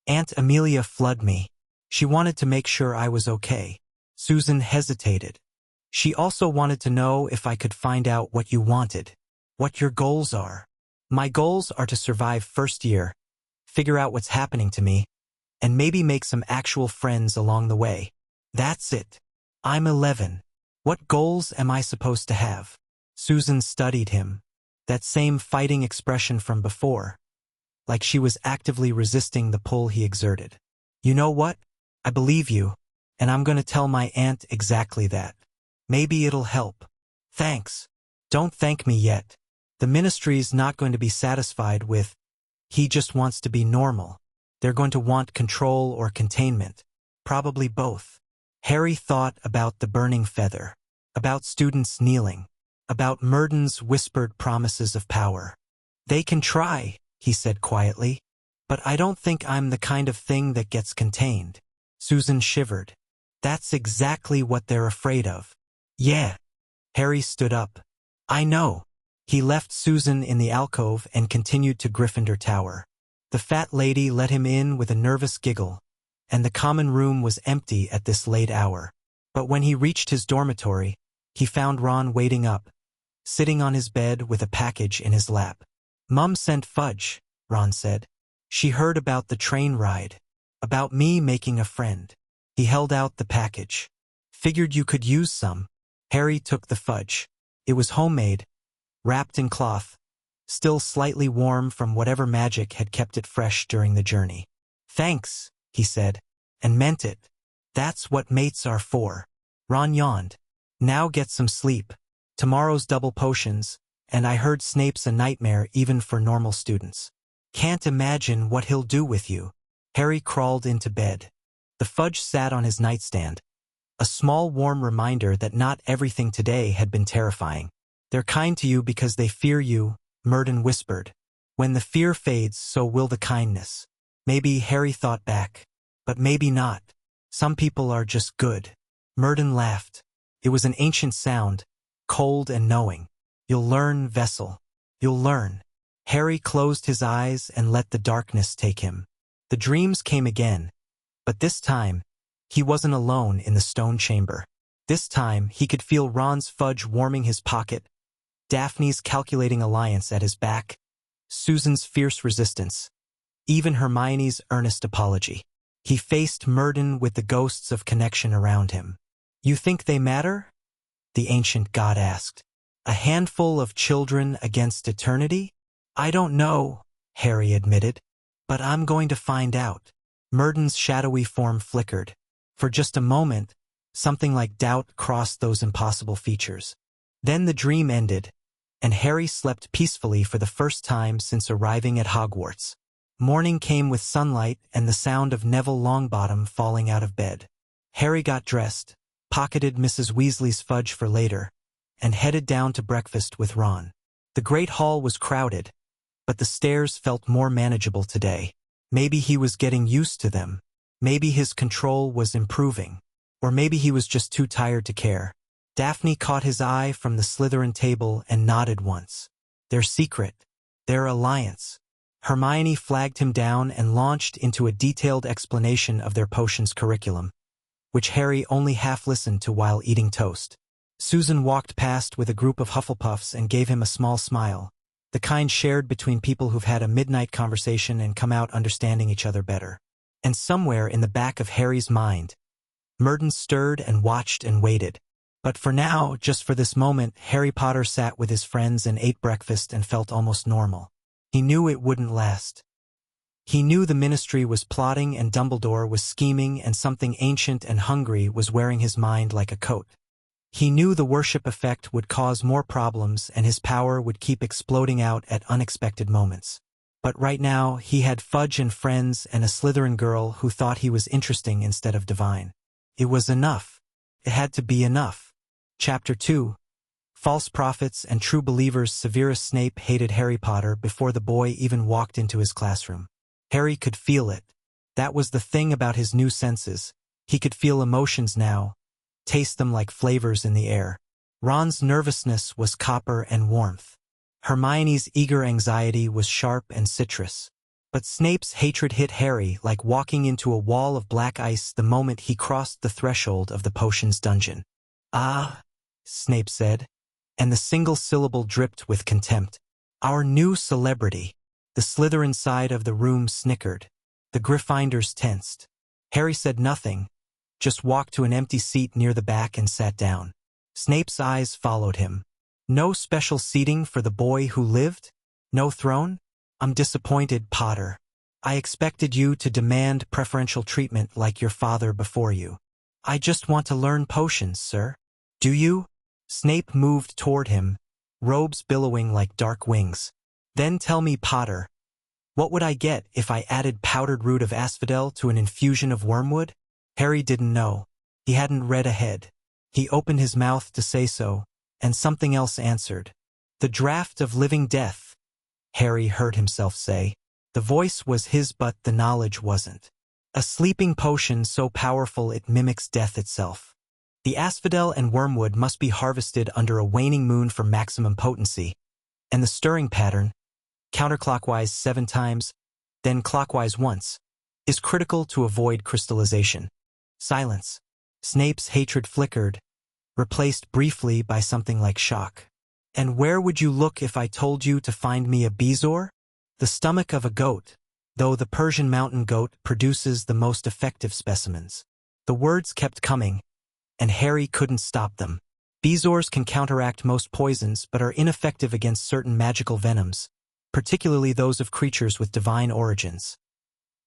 Aunt Amelia flooded me. She wanted to make sure I was okay. Susan hesitated. She also wanted to know if I could find out what you wanted. What your goals are. My goals are to survive first year, figure out what's happening to me, and maybe make some actual friends along the way. That's it. I'm 11. What goals am I supposed to have? Susan studied him. That same fighting expression from before. Like she was actively resisting the pull he exerted. You know what? I believe you, and I'm going to tell my aunt exactly that. Maybe it'll help. Thanks. Don't thank me yet. The Ministry's not going to be satisfied with, he just wants to be normal. They're going to want control or containment. Probably both. Harry thought about the burning feather, about students kneeling, about Murden's whispered promises of power. They can try, he said quietly, but I don't think I'm the kind of thing that gets contained. Susan shivered. That's exactly what they're afraid of. Yeah. Harry stood up. I know. He left Susan in the alcove and continued to Gryffindor Tower. The fat lady let him in with a nervous giggle, and the common room was empty at this late hour. But when he reached his dormitory, he found Ron waiting up, sitting on his bed with a package in his lap. Mum sent fudge, Ron said. She heard about the train ride, about me making a friend. He held out the package. Figured you could use some. Harry took the fudge. It was homemade, wrapped in cloth, still slightly warm from whatever magic had kept it fresh during the journey. Thanks, he said, and meant it. That's what mates are for. Ron yawned. Now get some sleep. Tomorrow's double potions, and I heard Snape's a nightmare even for normal students. Can't imagine what he'll do with you. Harry crawled into bed. The fudge sat on his nightstand. A small warm reminder that not everything today had been terrifying. They're kind to you because they fear you, Murden whispered. When the fear fades, so will the kindness. Maybe, Harry thought back. But maybe not. Some people are just good. Murden laughed. It was an ancient sound, cold and knowing. You'll learn, vessel. You'll learn. Harry closed his eyes and let the darkness take him. The dreams came again, but this time, he wasn't alone in the stone chamber. This time, he could feel Ron's fudge warming his pocket, Daphne's calculating alliance at his back, Susan's fierce resistance, even Hermione's earnest apology. He faced Murden with the ghosts of connection around him. "You think they matter?" the ancient god asked. "A handful of children against eternity?" "I don't know," Harry admitted, "but I'm going to find out." Murden's shadowy form flickered. For just a moment, something like doubt crossed those impossible features. Then the dream ended, and Harry slept peacefully for the first time since arriving at Hogwarts. Morning came with sunlight and the sound of Neville Longbottom falling out of bed. Harry got dressed, pocketed Mrs. Weasley's fudge for later, and headed down to breakfast with Ron. The Great Hall was crowded, but the stairs felt more manageable today. Maybe he was getting used to them. Maybe his control was improving. Or maybe he was just too tired to care. Daphne caught his eye from the Slytherin table and nodded once. Their secret. Their alliance. Hermione flagged him down and launched into a detailed explanation of their potions curriculum, which Harry only half listened to while eating toast. Susan walked past with a group of Hufflepuffs and gave him a small smile, the kind shared between people who've had a midnight conversation and come out understanding each other better. And somewhere in the back of Harry's mind, Murden stirred and watched and waited. But for now, just for this moment, Harry Potter sat with his friends and ate breakfast and felt almost normal. He knew it wouldn't last. He knew the Ministry was plotting and Dumbledore was scheming and something ancient and hungry was wearing his mind like a coat. He knew the worship effect would cause more problems and his power would keep exploding out at unexpected moments. But right now, he had fudge and friends and a Slytherin girl who thought he was interesting instead of divine. It was enough. It had to be enough. Chapter 2. False Prophets and True Believers. Severus Snape hated Harry Potter before the boy even walked into his classroom. Harry could feel it. That was the thing about his new senses. He could feel emotions now, taste them like flavors in the air. Ron's nervousness was copper and warmth. Hermione's eager anxiety was sharp and citrus. But Snape's hatred hit Harry like walking into a wall of black ice the moment he crossed the threshold of the potions dungeon. "Ah," Snape said, and the single syllable dripped with contempt. "Our new celebrity." The Slytherin side of the room snickered. The Gryffindors tensed. Harry said nothing, just walked to an empty seat near the back and sat down. Snape's eyes followed him. "No special seating for the boy who lived? No throne? I'm disappointed, Potter. I expected you to demand preferential treatment like your father before you." "I just want to learn potions, sir." "Do you?" Snape moved toward him, robes billowing like dark wings. "Then tell me, Potter, what would I get if I added powdered root of asphodel to an infusion of wormwood?" Harry didn't know. He hadn't read ahead. He opened his mouth to say so, and something else answered. "The draught of living death," Harry heard himself say. The voice was his but the knowledge wasn't. "A sleeping potion so powerful it mimics death itself. The asphodel and wormwood must be harvested under a waning moon for maximum potency, and the stirring pattern, counterclockwise 7 times, then clockwise once, is critical to avoid crystallization." Silence. Snape's hatred flickered, replaced briefly by something like shock. "And where would you look if I told you to find me a bezoar?" "The stomach of a goat, though the Persian mountain goat produces the most effective specimens." The words kept coming, and Harry couldn't stop them. Bezoars can counteract most poisons but are ineffective against certain magical venoms, particularly those of creatures with divine origins.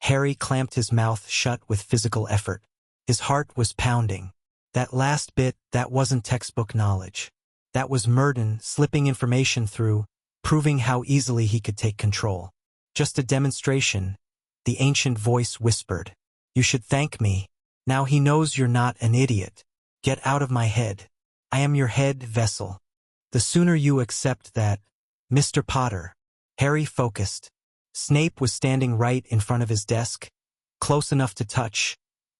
Harry clamped his mouth shut with physical effort. His heart was pounding. That last bit, that wasn't textbook knowledge. That was Murden slipping information through, proving how easily he could take control. "Just a demonstration," the ancient voice whispered. "You should thank me. Now he knows you're not an idiot. Get out of my head. I am your head vessel. The sooner you accept that, Mr. Potter." Harry focused. Snape was standing right in front of his desk, close enough to touch,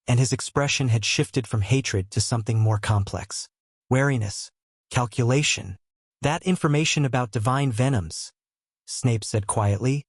and his expression had shifted from hatred to something more complex. wariness, calculation. That information about divine venoms, Snape said quietly,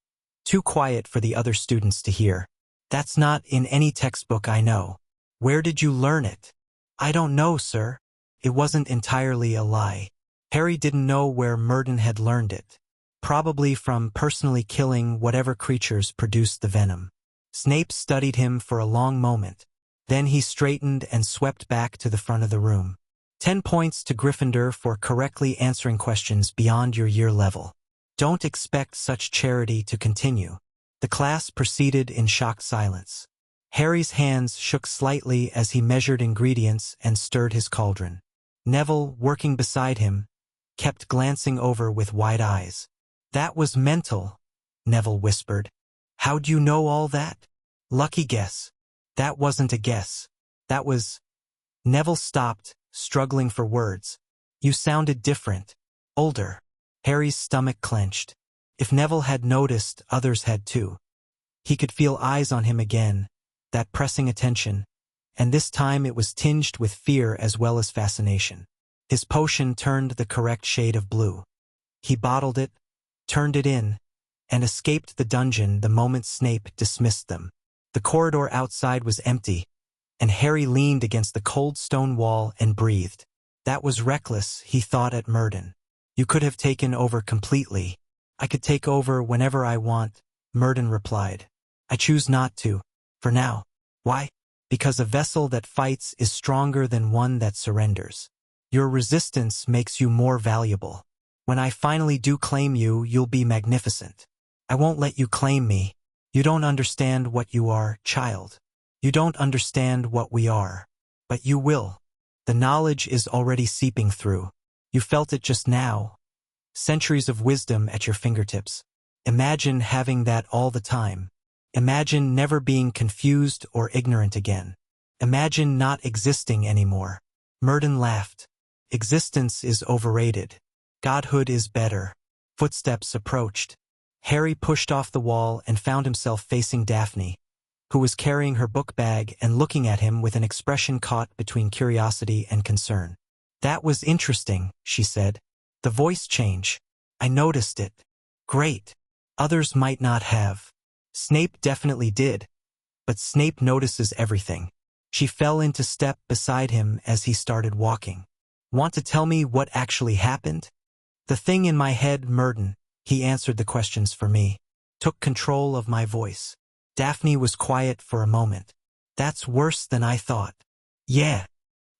too quiet for the other students to hear. That's not in any textbook I know. Where did you learn it? I don't know, sir. It wasn't entirely a lie. Harry didn't know where Murden had learned it. Probably from personally killing whatever creatures produced the venom. Snape studied him for a long moment. Then he straightened and swept back to the front of the room. 10 points to Gryffindor for correctly answering questions beyond your year level. Don't expect such charity to continue. The class proceeded in shocked silence. Harry's hands shook slightly as he measured ingredients and stirred his cauldron. Neville, working beside him, kept glancing over with wide eyes. That was mental, Neville whispered. How'd you know all that? Lucky guess. That wasn't a guess. That was... Neville stopped, struggling for words. You sounded different. Older. Harry's stomach clenched. If Neville had noticed, others had too. He could feel eyes on him again, that pressing attention, and this time it was tinged with fear as well as fascination. His potion turned the correct shade of blue. He bottled it, turned it in, and escaped the dungeon the moment Snape dismissed them. The corridor outside was empty, and Harry leaned against the cold stone wall and breathed. That was reckless, he thought at Murden. You could have taken over completely. I could take over whenever I want, Murden replied. I choose not to, for now. Why? Because a vessel that fights is stronger than one that surrenders. Your resistance makes you more valuable. When I finally do claim you, you'll be magnificent. I won't let you claim me. You don't understand what you are, child. You don't understand what we are. But you will. The knowledge is already seeping through. You felt it just now. Centuries of wisdom at your fingertips. Imagine having that all the time. Imagine never being confused or ignorant again. Imagine not existing anymore. Murden laughed. Existence is overrated. Godhood is better. Footsteps approached. Harry pushed off the wall and found himself facing Daphne, who was carrying her book bag and looking at him with an expression caught between curiosity and concern. That was interesting, she said. The voice change. I noticed it. Great. Others might not have. Snape definitely did. But Snape notices everything. She fell into step beside him as he started walking. Want to tell me what actually happened? The thing in my head, Murden, he answered the questions for me, took control of my voice. Daphne was quiet for a moment. That's worse than I thought. Yeah.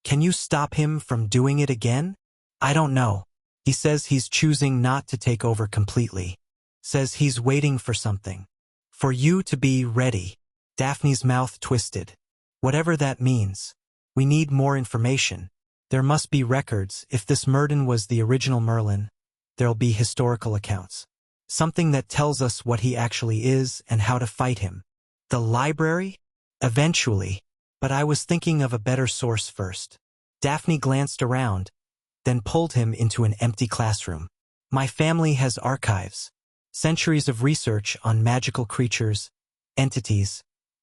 Can you stop him from doing it again? I don't know. He says he's choosing not to take over completely. Says he's waiting for something. For you to be ready. Daphne's mouth twisted. Whatever that means. We need more information. There must be records. If this Murden was the original Merlin, there'll be historical accounts. Something that tells us what he actually is and how to fight him. The library? Eventually. But I was thinking of a better source first. Daphne glanced around, then pulled him into an empty classroom. My family has archives. Centuries of research on magical creatures, entities,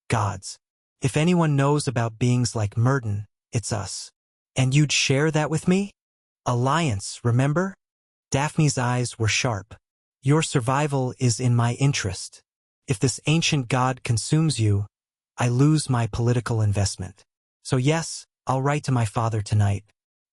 gods. If anyone knows about beings like Murden, it's us. And you'd share that with me? Alliance, remember? Daphne's eyes were sharp. Your survival is in my interest. If this ancient god consumes you, I lose my political investment. So yes, I'll write to my father tonight.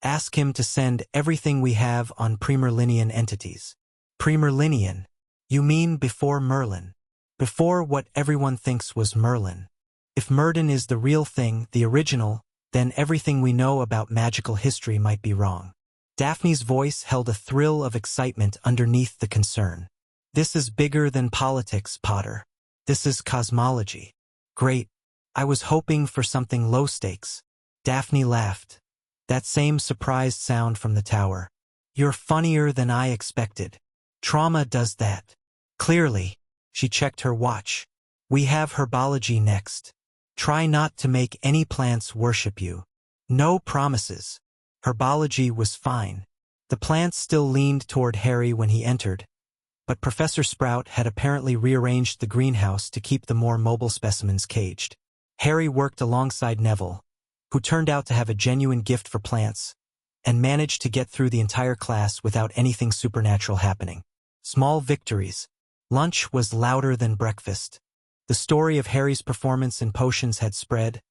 Ask him to send everything we have on Premerlinian entities. Premerlinian? You mean before Merlin? Before what everyone thinks was Merlin. If Murden is the real thing, the original, then everything we know about magical history might be wrong. Daphne's voice held a thrill of excitement underneath the concern. This is bigger than politics, Potter. This is cosmology. Great. I was hoping for something low stakes. Daphne laughed. That same surprised sound from the tower. You're funnier than I expected. Trauma does that. Clearly. She checked her watch. We have herbology next. Try not to make any plants worship you. No promises. Herbology was fine. The plants still leaned toward Harry when he entered, but Professor Sprout had apparently rearranged the greenhouse to keep the more mobile specimens caged. Harry worked alongside Neville, who turned out to have a genuine gift for plants, and managed to get through the entire class without anything supernatural happening. Small victories. Lunch was louder than breakfast. The story of Harry's performance in potions had spread,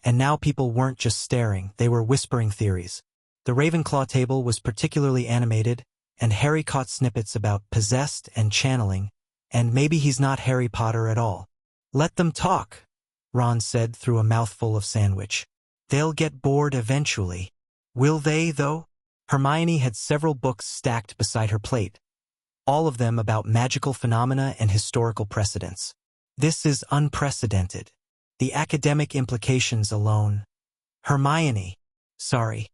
and now people weren't just staring, they were whispering theories. The Ravenclaw table was particularly animated, and Harry caught snippets about possessed and channeling, and maybe he's not Harry Potter at all. "Let them talk," Ron said through a mouthful of sandwich. "They'll get bored eventually." "Will they, though?" Hermione had several books stacked beside her plate, all of them about magical phenomena and historical precedents. "This is unprecedented. The academic implications alone." "Hermione." Sorry.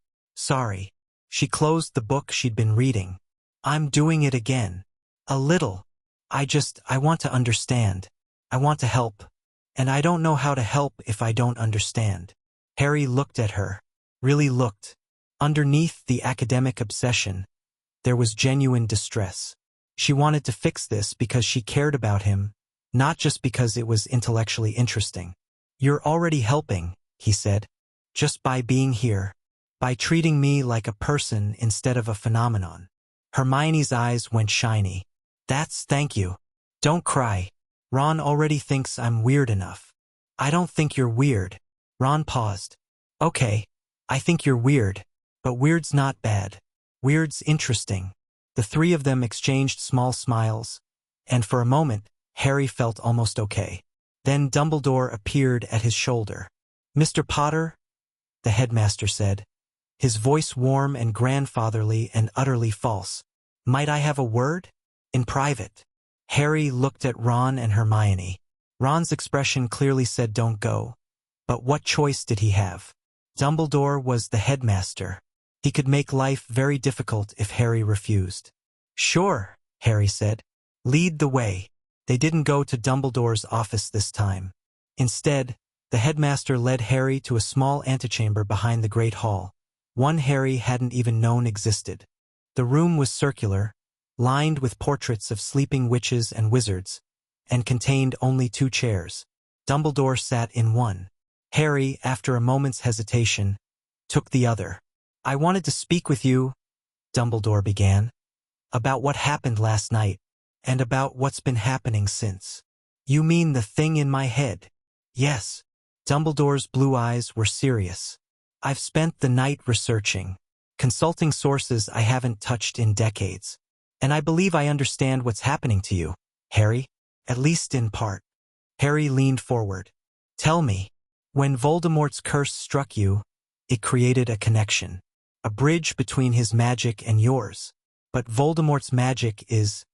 She closed the book she'd been reading. "I'm doing it again. A little. I want to understand. I want to help. And I don't know how to help if I don't understand." Harry looked at her. Really looked. Underneath the academic obsession, there was genuine distress. She wanted to fix this because she cared about him, not just because it was intellectually interesting. "You're already helping," he said. "Just by being here. By treating me like a person instead of a phenomenon." Hermione's eyes went shiny. Thank you. Don't cry. Ron already thinks I'm weird enough." "I don't think you're weird." Ron paused. "Okay, I think you're weird, but weird's not bad. Weird's interesting." The three of them exchanged small smiles, and for a moment, Harry felt almost okay. Then Dumbledore appeared at his shoulder. "Mr. Potter," the headmaster said, his voice warm and grandfatherly and utterly false. "Might I have a word? In private." Harry looked at Ron and Hermione. Ron's expression clearly said don't go. But what choice did he have? Dumbledore was the headmaster. He could make life very difficult if Harry refused. "Sure," Harry said. "Lead the way." They didn't go to Dumbledore's office this time. Instead, the headmaster led Harry to a small antechamber behind the Great Hall, one Harry hadn't even known existed. The room was circular, lined with portraits of sleeping witches and wizards, and contained only 2 chairs. Dumbledore sat in one. Harry, after a moment's hesitation, took the other. "I wanted to speak with you," Dumbledore began, "about what happened last night, and about what's been happening since." "You mean the thing in my head?" "Yes." Dumbledore's blue eyes were serious. "I've spent the night researching, consulting sources I haven't touched in decades. And I believe I understand what's happening to you, Harry, at least in part." Harry leaned forward. "Tell me." "When Voldemort's curse struck you, it created a connection, a bridge between his magic and yours. But Voldemort's magic is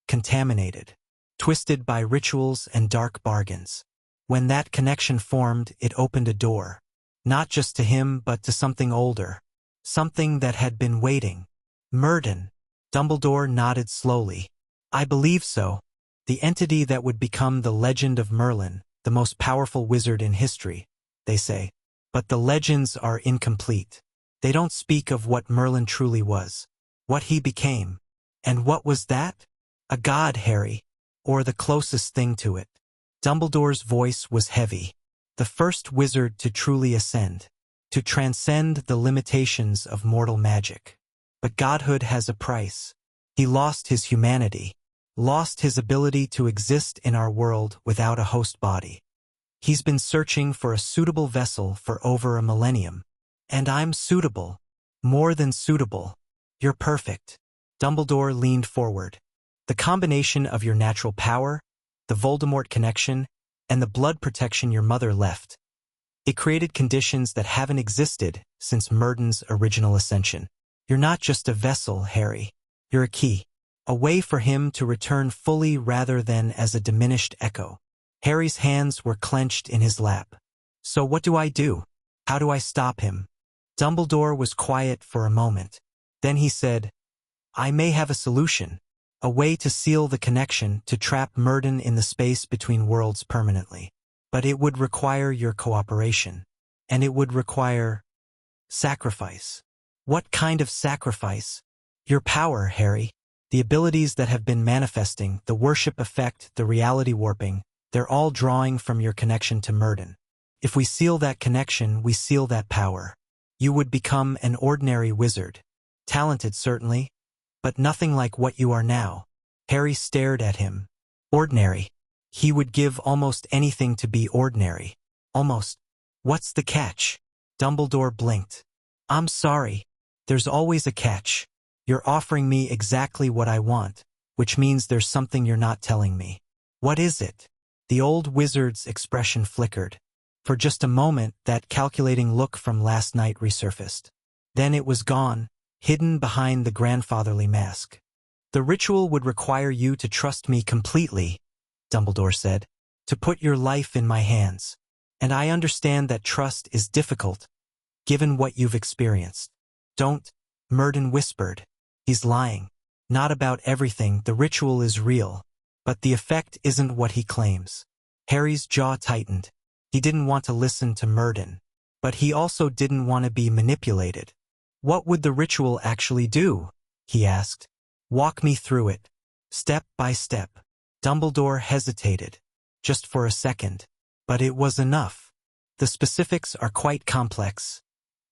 contaminated, twisted by rituals and dark bargains. When that connection formed, it opened a door, not just to him but to something older, something that had been waiting." "Murden." Dumbledore nodded slowly. "I believe so. The entity that would become the legend of Merlin, the most powerful wizard in history, they say. But the legends are incomplete. They don't speak of what Merlin truly was, what he became. And what was that? A god, Harry, or the closest thing to it." Dumbledore's voice was heavy. "The first wizard to truly ascend, to transcend the limitations of mortal magic. But godhood has a price. He lost his humanity, lost his ability to exist in our world without a host body. He's been searching for a suitable vessel for over a millennium. And I'm suitable. More than suitable. You're perfect." Dumbledore leaned forward. "The combination of your natural power, the Voldemort connection, and the blood protection your mother left. It created conditions that haven't existed since Murden's original ascension. You're not just a vessel, Harry. You're a key. A way for him to return fully rather than as a diminished echo." Harry's hands were clenched in his lap. "So what do I do? How do I stop him?" Dumbledore was quiet for a moment. Then he said, "I may have a solution. A way to seal the connection, to trap Murden in the space between worlds permanently. But it would require your cooperation. And it would require sacrifice." "What kind of sacrifice?" "Your power, Harry. The abilities that have been manifesting, the worship effect, the reality warping, they're all drawing from your connection to Murden. If we seal that connection, we seal that power. You would become an ordinary wizard. Talented, certainly, but nothing like what you are now. Harry stared at him. Ordinary. He would give almost anything to be ordinary. Almost. What's the catch? Dumbledore blinked. I'm sorry. There's always a catch. You're offering me exactly what I want, which means there's something you're not telling me. What is it? The old wizard's expression flickered. For just a moment, that calculating look from last night resurfaced. Then it was gone, hidden behind the grandfatherly mask. The ritual would require you to trust me completely, Dumbledore said, to put your life in my hands. And I understand that trust is difficult, given what you've experienced. Don't, Murden whispered. He's lying. Not about everything, the ritual is real. But the effect isn't what he claims. Harry's jaw tightened. He didn't want to listen to Murden. But he also didn't want to be manipulated. What would the ritual actually do? He asked. Walk me through it. Step by step. Dumbledore hesitated. Just for a second. But it was enough. The specifics are quite complex.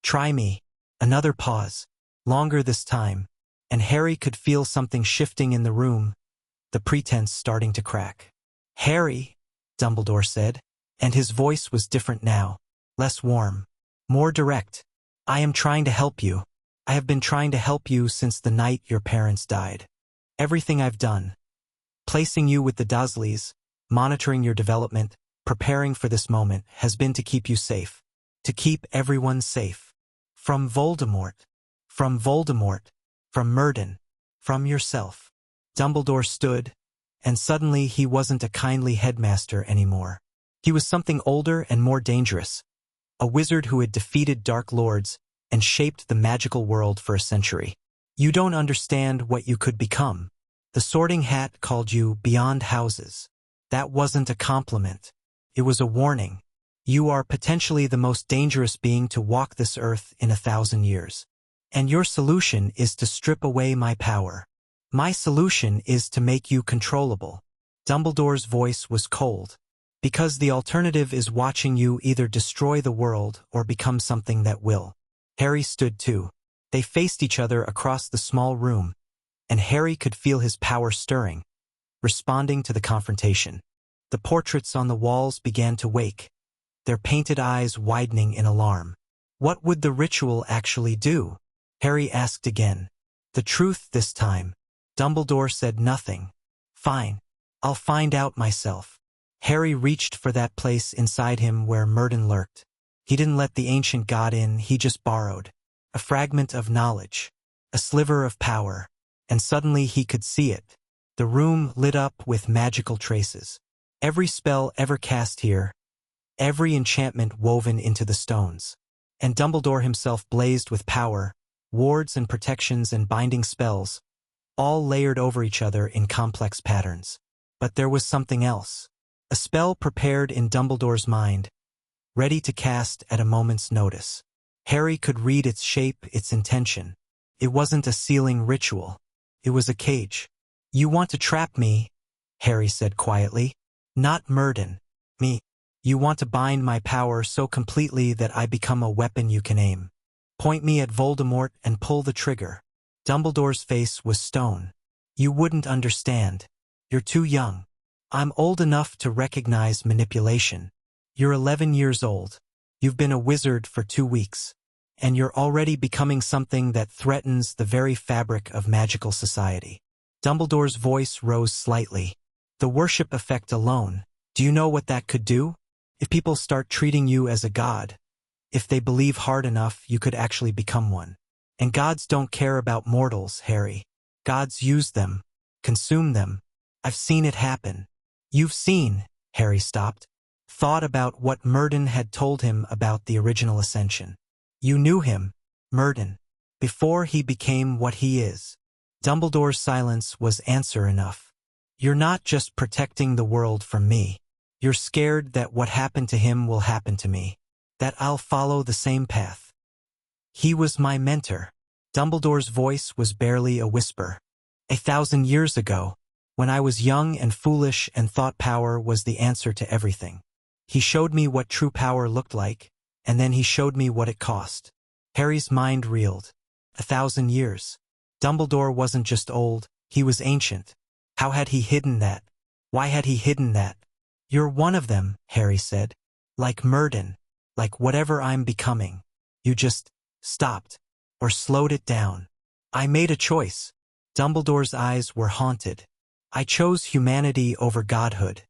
Try me. Another pause. Longer this time. And Harry could feel something shifting in the room, the pretense starting to crack. Harry, Dumbledore said, and his voice was different now, less warm, more direct. I am trying to help you. I have been trying to help you since the night your parents died. Everything I've done, placing you with the Dursleys, monitoring your development, preparing for this moment, has been to keep you safe, to keep everyone safe. From Voldemort, from Murden, from yourself. Dumbledore stood, and suddenly he wasn't a kindly headmaster anymore. He was something older and more dangerous, a wizard who had defeated Dark Lords and shaped the magical world for a century. You don't understand what you could become. The Sorting Hat called you beyond houses. That wasn't a compliment. It was a warning. You are potentially the most dangerous being to walk this earth in 1,000 years. And your solution is to strip away my power. My solution is to make you controllable. Dumbledore's voice was cold. Because the alternative is watching you either destroy the world or become something that will. Harry stood too. They faced each other across the small room, and Harry could feel his power stirring, responding to the confrontation. The portraits on the walls began to wake, their painted eyes widening in alarm. What would the ritual actually do? Harry asked again. The truth this time. Dumbledore said nothing. Fine. I'll find out myself. Harry reached for that place inside him where Murden lurked. He didn't let the ancient god in, he just borrowed. A fragment of knowledge. A sliver of power. And suddenly he could see it. The room lit up with magical traces. Every spell ever cast here. Every enchantment woven into the stones. And Dumbledore himself blazed with power, wards and protections and binding spells, all layered over each other in complex patterns. But there was something else. A spell prepared in Dumbledore's mind, ready to cast at a moment's notice. Harry could read its shape, its intention. It wasn't a sealing ritual. It was a cage. You want to trap me, Harry said quietly. Not Murden. Me. You want to bind my power so completely that I become a weapon you can aim. Point me at Voldemort and pull the trigger. Dumbledore's face was stone. You wouldn't understand. You're too young. I'm old enough to recognize manipulation. You're 11 years old. You've been a wizard for 2 weeks. And you're already becoming something that threatens the very fabric of magical society. Dumbledore's voice rose slightly. The worship effect alone. Do you know what that could do? If people start treating you as a god, if they believe hard enough, you could actually become one. And gods don't care about mortals, Harry. Gods use them, consume them. I've seen it happen. You've seen, Harry stopped. Thought about what Murden had told him about the original ascension. You knew him, Murden, before he became what he is. Dumbledore's silence was answer enough. You're not just protecting the world from me. You're scared that what happened to him will happen to me. That I'll follow the same path. He was my mentor. Dumbledore's voice was barely a whisper. 1,000 years ago, when I was young and foolish and thought power was the answer to everything. He showed me what true power looked like, and then he showed me what it cost. Harry's mind reeled. 1,000 years. Dumbledore wasn't just old, he was ancient. How had he hidden that? Why had he hidden that? You're one of them, Harry said. Like Murden. Like whatever I'm becoming. You just stopped. Or slowed it down. I made a choice. Dumbledore's eyes were haunted. I chose humanity over godhood.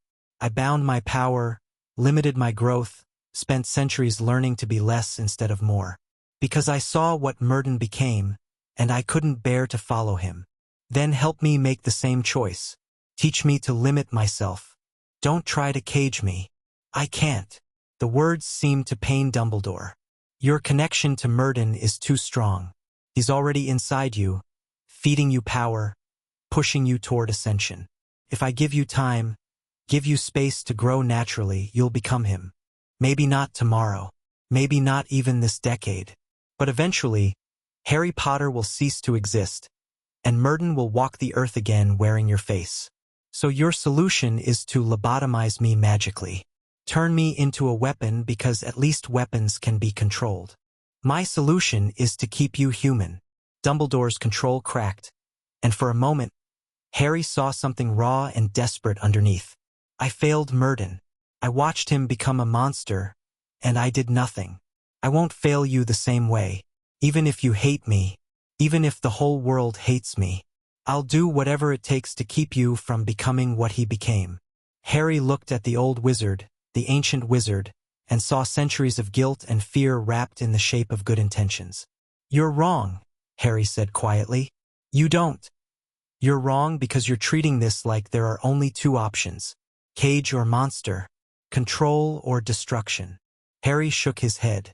I bound my power, limited my growth, spent centuries learning to be less instead of more. Because I saw what Murden became, and I couldn't bear to follow him. Then help me make the same choice. Teach me to limit myself. Don't try to cage me. I can't. The words seemed to pain Dumbledore. Your connection to Murden is too strong. He's already inside you, feeding you power, pushing you toward ascension. If I give you time, give you space to grow naturally, you'll become him. Maybe not tomorrow. Maybe not even this decade. But eventually, Harry Potter will cease to exist, and Murden will walk the earth again wearing your face. So your solution is to lobotomize me magically. Turn me into a weapon because at least weapons can be controlled. My solution is to keep you human. Dumbledore's control cracked, and for a moment, Harry saw something raw and desperate underneath. I failed Murden. I watched him become a monster, and I did nothing. I won't fail you the same way. Even if you hate me, even if the whole world hates me, I'll do whatever it takes to keep you from becoming what he became. Harry looked at the old wizard, the ancient wizard, and saw centuries of guilt and fear wrapped in the shape of good intentions. You're wrong, Harry said quietly. You don't. You're wrong because you're treating this like there are only two options. Cage or monster. Control or destruction. Harry shook his head.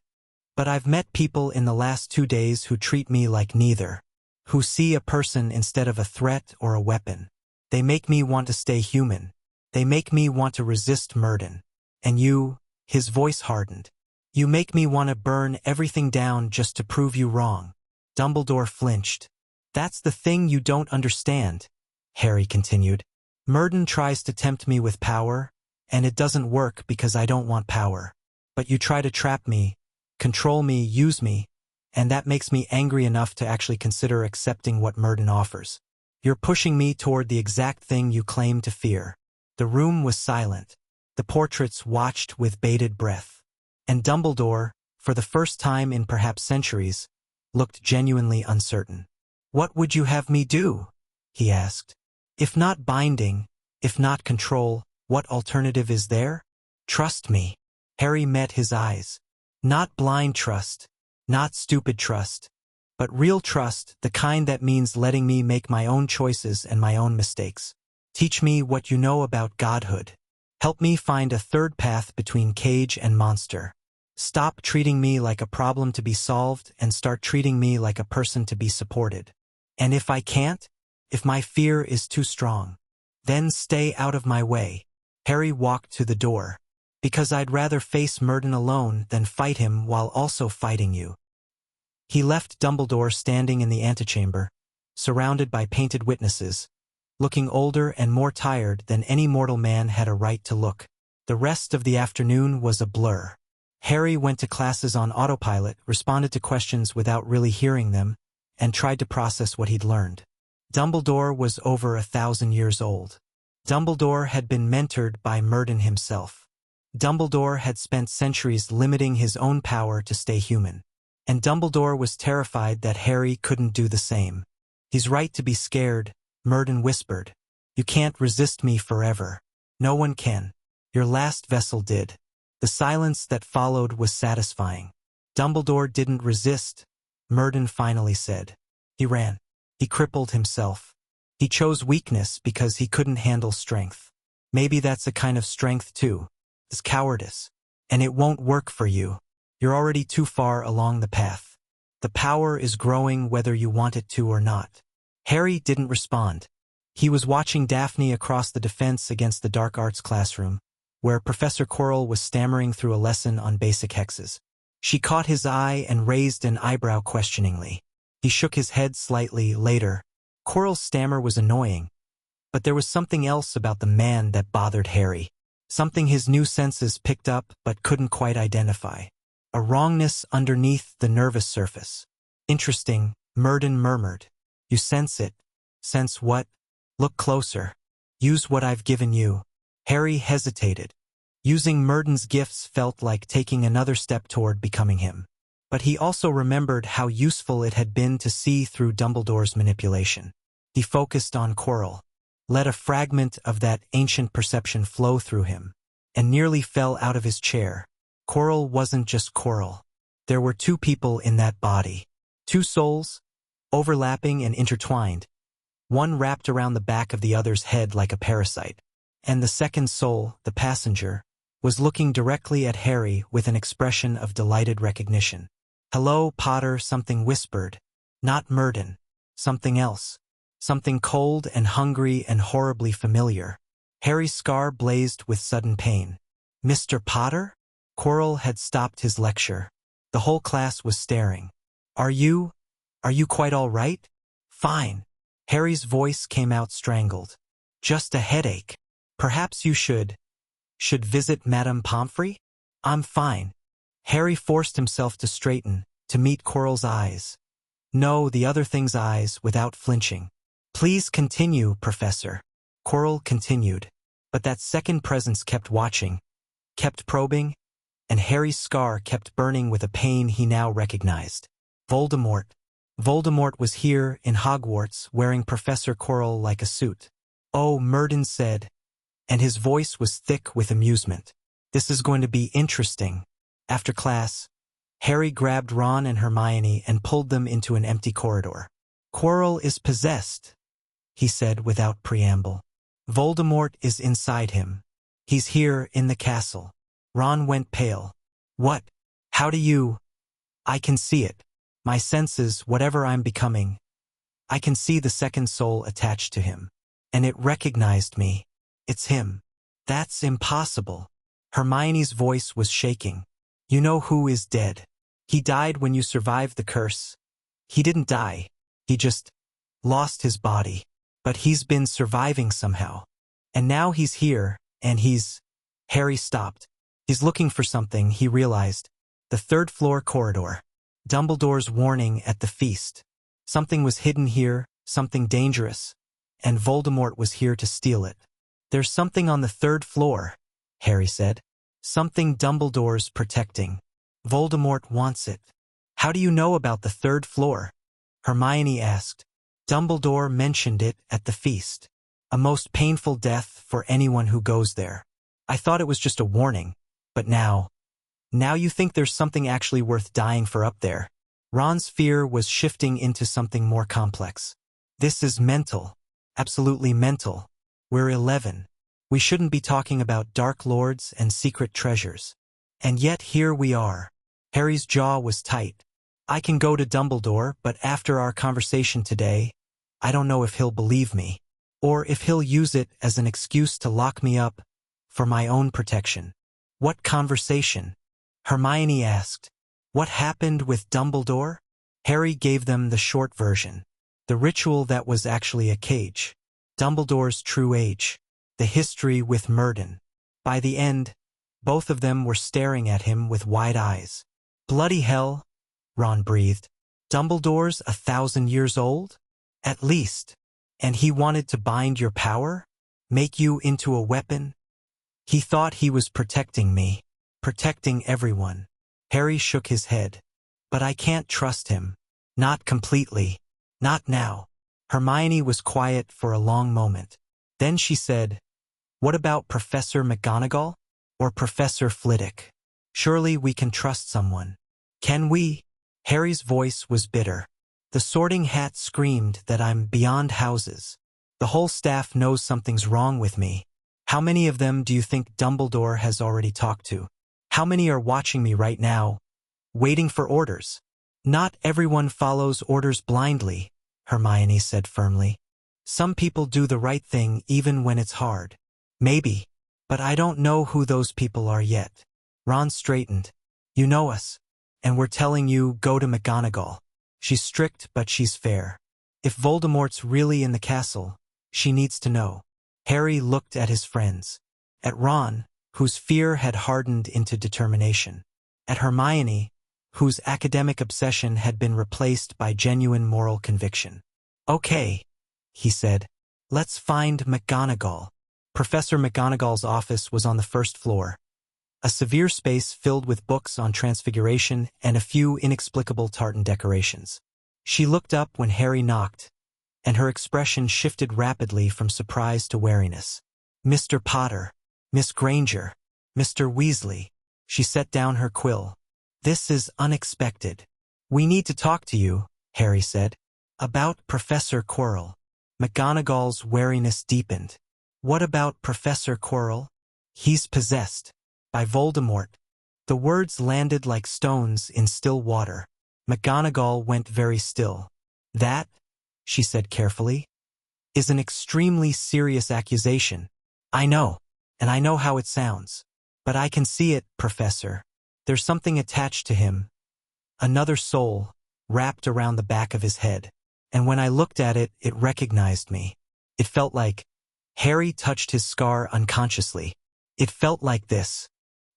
But I've met people in the last 2 days who treat me like neither. Who see a person instead of a threat or a weapon. They make me want to stay human. They make me want to resist Murden. And you, his voice hardened. You make me want to burn everything down just to prove you wrong. Dumbledore flinched. That's the thing you don't understand, Harry continued. Murden tries to tempt me with power, and it doesn't work because I don't want power. But you try to trap me, control me, use me, and that makes me angry enough to actually consider accepting what Murden offers. You're pushing me toward the exact thing you claim to fear. The room was silent. The portraits watched with bated breath. And Dumbledore, for the first time in perhaps centuries, looked genuinely uncertain. What would you have me do? He asked. If not binding, if not control, what alternative is there? Trust me. Harry met his eyes. Not blind trust, not stupid trust, but real trust, the kind that means letting me make my own choices and my own mistakes. Teach me what you know about godhood. Help me find a third path between cage and monster. Stop treating me like a problem to be solved and start treating me like a person to be supported. And if I can't, if my fear is too strong, then stay out of my way. Harry walked to the door. Because I'd rather face Murden alone than fight him while also fighting you. He left Dumbledore standing in the antechamber, surrounded by painted witnesses, looking older and more tired than any mortal man had a right to look. The rest of the afternoon was a blur. Harry went to classes on autopilot, responded to questions without really hearing them, and tried to process what he'd learned. Dumbledore was over 1,000 years old. Dumbledore had been mentored by Murden himself. Dumbledore had spent centuries limiting his own power to stay human. And Dumbledore was terrified that Harry couldn't do the same. He's right to be scared, Murden whispered. You can't resist me forever. No one can. Your last vessel did. The silence that followed was satisfying. Dumbledore didn't resist, Murden finally said. He ran. He crippled himself. He chose weakness because he couldn't handle strength. Maybe that's a kind of strength too. It's cowardice. And it won't work for you. You're already too far along the path. The power is growing whether you want it to or not. Harry didn't respond. He was watching Daphne across the defense against the dark arts classroom, where Professor Quirrell was stammering through a lesson on basic hexes. She caught his eye and raised an eyebrow questioningly. He shook his head slightly later. Quirrell's stammer was annoying, but there was something else about the man that bothered Harry. Something his new senses picked up but couldn't quite identify. a wrongness underneath the nervous surface. Interesting, Murden murmured. You sense it. Sense what? Look closer. Use what I've given you. Harry hesitated. Using Murden's gifts felt like taking another step toward becoming him. But he also remembered how useful it had been to see through Dumbledore's manipulation. He focused on Quirrell, let a fragment of that ancient perception flow through him, and nearly fell out of his chair. Quirrell wasn't just Quirrell. There were two people in that body. Two souls, overlapping and intertwined. One wrapped around the back of the other's head like a parasite. And the second soul, the passenger, was looking directly at Harry with an expression of delighted recognition. Hello, Potter, something whispered. Not Murden. Something else. Something cold and hungry and horribly familiar. Harry's scar blazed with sudden pain. Mr. Potter? Quirrell had stopped his lecture. The whole class was staring. Are you quite all right? Fine. Harry's voice came out strangled. Just a headache. Perhaps you should visit Madame Pomfrey? I'm fine. Harry forced himself to straighten, to meet Quirrell's eyes. No, the other thing's eyes, without flinching. Please continue, Professor. Quirrell continued. But that second presence kept watching, kept probing, and Harry's scar kept burning with a pain he now recognized. Voldemort. Voldemort was here, in Hogwarts, wearing Professor Quirrell like a suit. Oh, Murden said, and his voice was thick with amusement. This is going to be interesting. After class, Harry grabbed Ron and Hermione and pulled them into an empty corridor. Quirrell is possessed, he said without preamble. Voldemort is inside him. He's here in the castle. Ron went pale. What? How do you? I can see it. My senses, whatever I'm becoming. I can see the second soul attached to him. And it recognized me. It's him. That's impossible. Hermione's voice was shaking. You know who is dead. He died when you survived the curse. He didn't die. He just lost his body. But he's been surviving somehow. And now he's here, and Harry stopped. He's looking for something, he realized. The third-floor corridor. Dumbledore's warning at the feast. Something was hidden here, something dangerous, and Voldemort was here to steal it. There's something on the third floor, Harry said. Something Dumbledore's protecting. Voldemort wants it. How do you know about the third floor? Hermione asked. Dumbledore mentioned it at the feast. A most painful death for anyone who goes there. I thought it was just a warning, but now you think there's something actually worth dying for up there. Ron's fear was shifting into something more complex. This is mental. Absolutely mental. We're 11. We shouldn't be talking about Dark Lords and secret treasures. And yet here we are. Harry's jaw was tight. I can go to Dumbledore, but after our conversation today, I don't know if he'll believe me, or if he'll use it as an excuse to lock me up for my own protection. What conversation? Hermione asked. What happened with Dumbledore? Harry gave them the short version. The ritual that was actually a cage. Dumbledore's true age. The history with Murden. By the end, both of them were staring at him with wide eyes. Bloody hell, Ron breathed. Dumbledore's 1,000 years old? At least. And he wanted to bind your power? Make you into a weapon? He thought he was protecting me. Protecting everyone. Harry shook his head. But I can't trust him. Not completely. Not now. Hermione was quiet for a long moment. Then she said, what about Professor McGonagall? Or Professor Flitwick? Surely we can trust someone. Can we? Harry's voice was bitter. The Sorting Hat screamed that I'm beyond houses. The whole staff knows something's wrong with me. How many of them do you think Dumbledore has already talked to? How many are watching me right now, waiting for orders? Not everyone follows orders blindly, Hermione said firmly. Some people do the right thing even when it's hard. Maybe, but I don't know who those people are yet. Ron straightened. You know us, and we're telling you go to McGonagall. She's strict, but she's fair. If Voldemort's really in the castle, she needs to know. Harry looked at his friends. At Ron, whose fear had hardened into determination. at Hermione, whose academic obsession had been replaced by genuine moral conviction. "Okay," he said. "Let's find McGonagall." Professor McGonagall's office was on the first floor, a severe space filled with books on transfiguration and a few inexplicable tartan decorations. She looked up when Harry knocked, and her expression shifted rapidly from surprise to wariness. "Mr. Potter, Miss Granger, Mr. Weasley." She set down her quill. "This is unexpected. We need to talk to you," Harry said. "About Professor Quirrell." McGonagall's wariness deepened. "What about Professor Quirrell?" "He's possessed by Voldemort." The words landed like stones in still water. McGonagall went very still. "That," she said carefully, "is an extremely serious accusation. I know, and I know how it sounds. But I can see it, Professor. There's something attached to him. Another soul, wrapped around the back of his head. And when I looked at it, it recognized me. It felt like..." Harry touched his scar unconsciously. "It felt like this.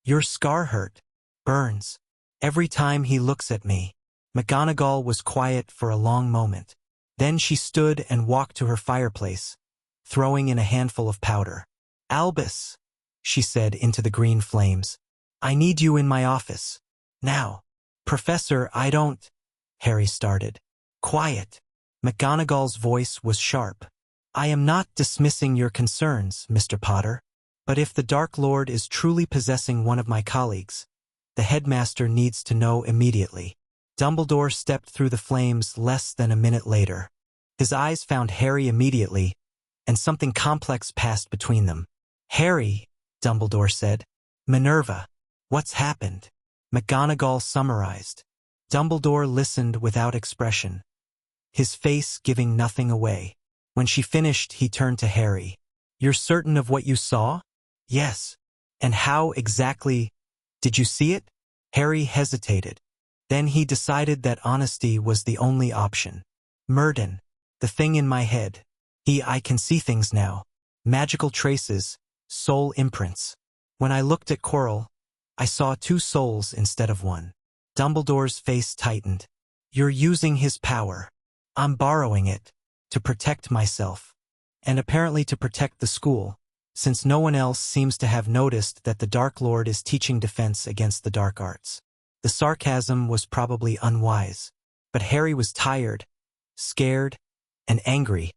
Your scar hurt, burns, every time he looks at me." McGonagall was quiet for a long moment. Then she stood and walked to her fireplace, throwing in a handful of powder. "Albus," she said into the green flames, "I need you in my office. Now." "Professor, I don't..." Harry started. "Quiet." McGonagall's voice was sharp. "I am not dismissing your concerns, Mr. Potter. But if the Dark Lord is truly possessing one of my colleagues, the headmaster needs to know immediately." Dumbledore stepped through the flames less than a minute later. His eyes found Harry immediately, and something complex passed between them. "Harry," Dumbledore said. "Minerva, what's happened?" McGonagall summarized. Dumbledore listened without expression, his face giving nothing away. When she finished, he turned to Harry. "You're certain of what you saw?" "Yes." "And how exactly did you see it?" Harry hesitated. Then he decided that honesty was the only option. "Murden, the thing in my head. I can see things now. Magical traces, soul imprints. When I looked at Quirrell, I saw two souls instead of one." Dumbledore's face tightened. "You're using his power. I'm borrowing it to protect myself. And apparently to protect the school, since no one else seems to have noticed that the Dark Lord is teaching defense against the dark arts." The sarcasm was probably unwise, but Harry was tired, scared, and angry,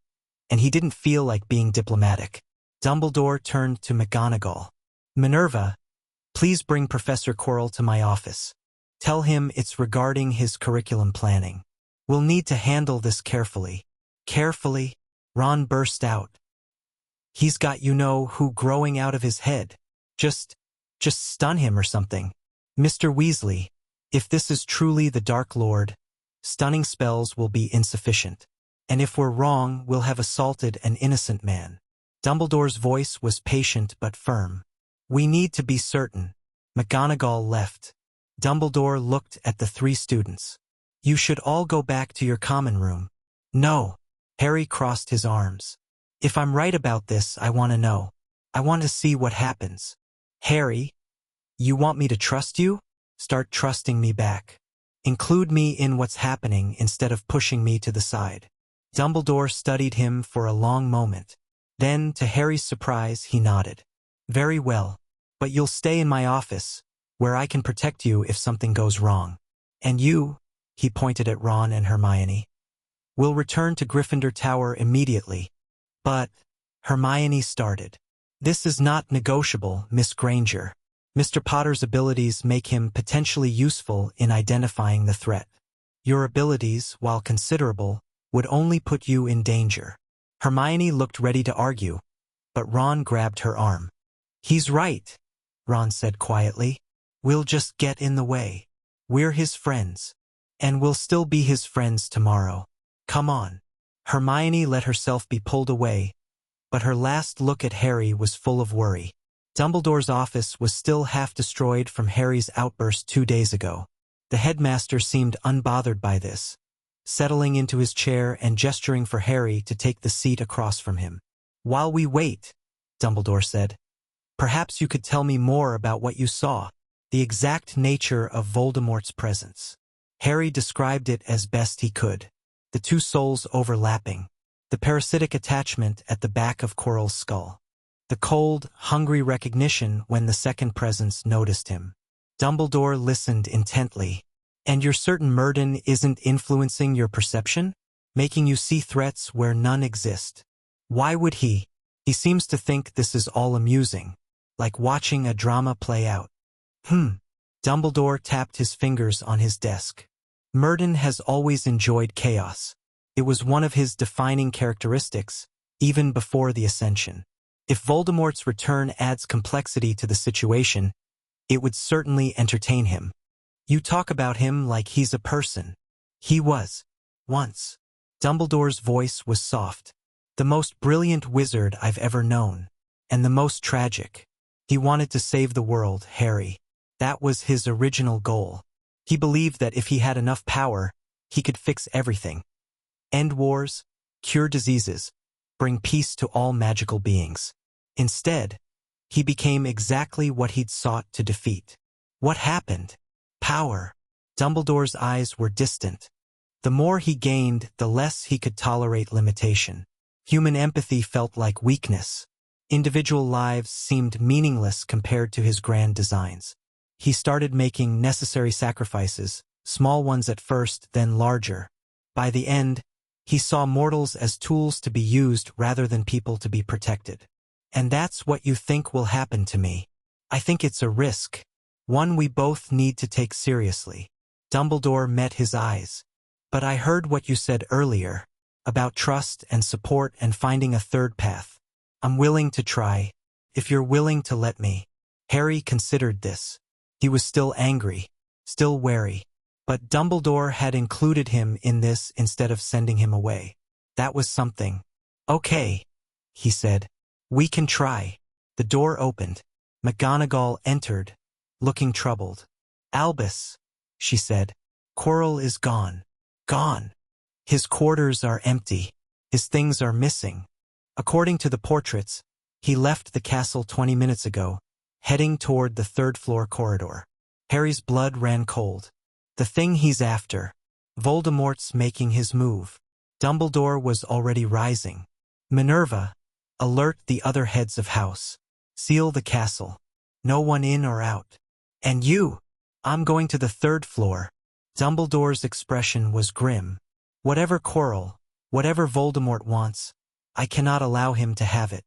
and he didn't feel like being diplomatic. Dumbledore turned to McGonagall. "Minerva, please bring Professor Quirrell to my office. Tell him it's regarding his curriculum planning. We'll need to handle this carefully." "Carefully?" Ron burst out. "He's got you-know-who growing out of his head. Just stun him or something. Mr. Weasley, if this is truly the Dark Lord, stunning spells will be insufficient. And if we're wrong, we'll have assaulted an innocent man." Dumbledore's voice was patient but firm. "We need to be certain." McGonagall left. Dumbledore looked at the three students. "You should all go back to your common room." "No." Harry crossed his arms. "If I'm right about this, I want to know. I want to see what happens." "Harry, you want me to trust you? Start trusting me back. Include me in what's happening instead of pushing me to the side." Dumbledore studied him for a long moment. Then, to Harry's surprise, he nodded. "Very well. But you'll stay in my office, where I can protect you if something goes wrong. And you," he pointed at Ron and Hermione, "will return to Gryffindor Tower immediately." "But," Hermione started. "This is not negotiable, Miss Granger. Mr. Potter's abilities make him potentially useful in identifying the threat. Your abilities, while considerable, would only put you in danger." Hermione looked ready to argue, but Ron grabbed her arm. "He's right," Ron said quietly. "We'll just get in the way. We're his friends. And we'll still be his friends tomorrow. Come on." Hermione let herself be pulled away, but her last look at Harry was full of worry. Dumbledore's office was still half destroyed from Harry's outburst 2 days ago. The headmaster seemed unbothered by this, settling into his chair and gesturing for Harry to take the seat across from him. "While we wait," Dumbledore said, "perhaps you could tell me more about what you saw." the exact nature of Voldemort's presence. Harry described it as best he could. The two souls overlapping. The parasitic attachment at the back of Quirrell's skull. The cold, hungry recognition when the second presence noticed him. Dumbledore listened intently. And you're certain Murden isn't influencing your perception? Making you see threats where none exist? Why would he? He seems to think this is all amusing. Like watching a drama play out. Dumbledore tapped his fingers on his desk. Murden has always enjoyed chaos. It was one of his defining characteristics, even before the Ascension. If Voldemort's return adds complexity to the situation, it would certainly entertain him. You talk about him like he's a person. He was. Once. Dumbledore's voice was soft. The most brilliant wizard I've ever known. And the most tragic. He wanted to save the world, Harry. That was his original goal. He believed that if he had enough power, he could fix everything. End wars, cure diseases, bring peace to all magical beings. Instead, he became exactly what he'd sought to defeat. What happened? Power. Dumbledore's eyes were distant. The more he gained, the less he could tolerate limitation. Human empathy felt like weakness. Individual lives seemed meaningless compared to his grand designs. He started making necessary sacrifices, small ones at first, then larger. By the end, he saw mortals as tools to be used rather than people to be protected. And that's what you think will happen to me. I think it's a risk. One we both need to take seriously. Dumbledore met his eyes. But I heard what you said earlier, about trust and support and finding a third path. I'm willing to try, if you're willing to let me. Harry considered this. He was still angry, still wary. But Dumbledore had included him in this instead of sending him away. That was something. Okay, he said. We can try. The door opened. McGonagall entered, looking troubled. Albus, she said. Quirrell is gone. Gone. His quarters are empty. His things are missing. According to the portraits, he left the castle 20 minutes ago, heading toward the third-floor corridor. Harry's blood ran cold. The thing he's after. Voldemort's making his move. Dumbledore was already rising. Minerva, alert the other heads of house. Seal the castle. No one in or out. And you? I'm going to the third floor. Dumbledore's expression was grim. Whatever Quirrell, whatever Voldemort wants, I cannot allow him to have it.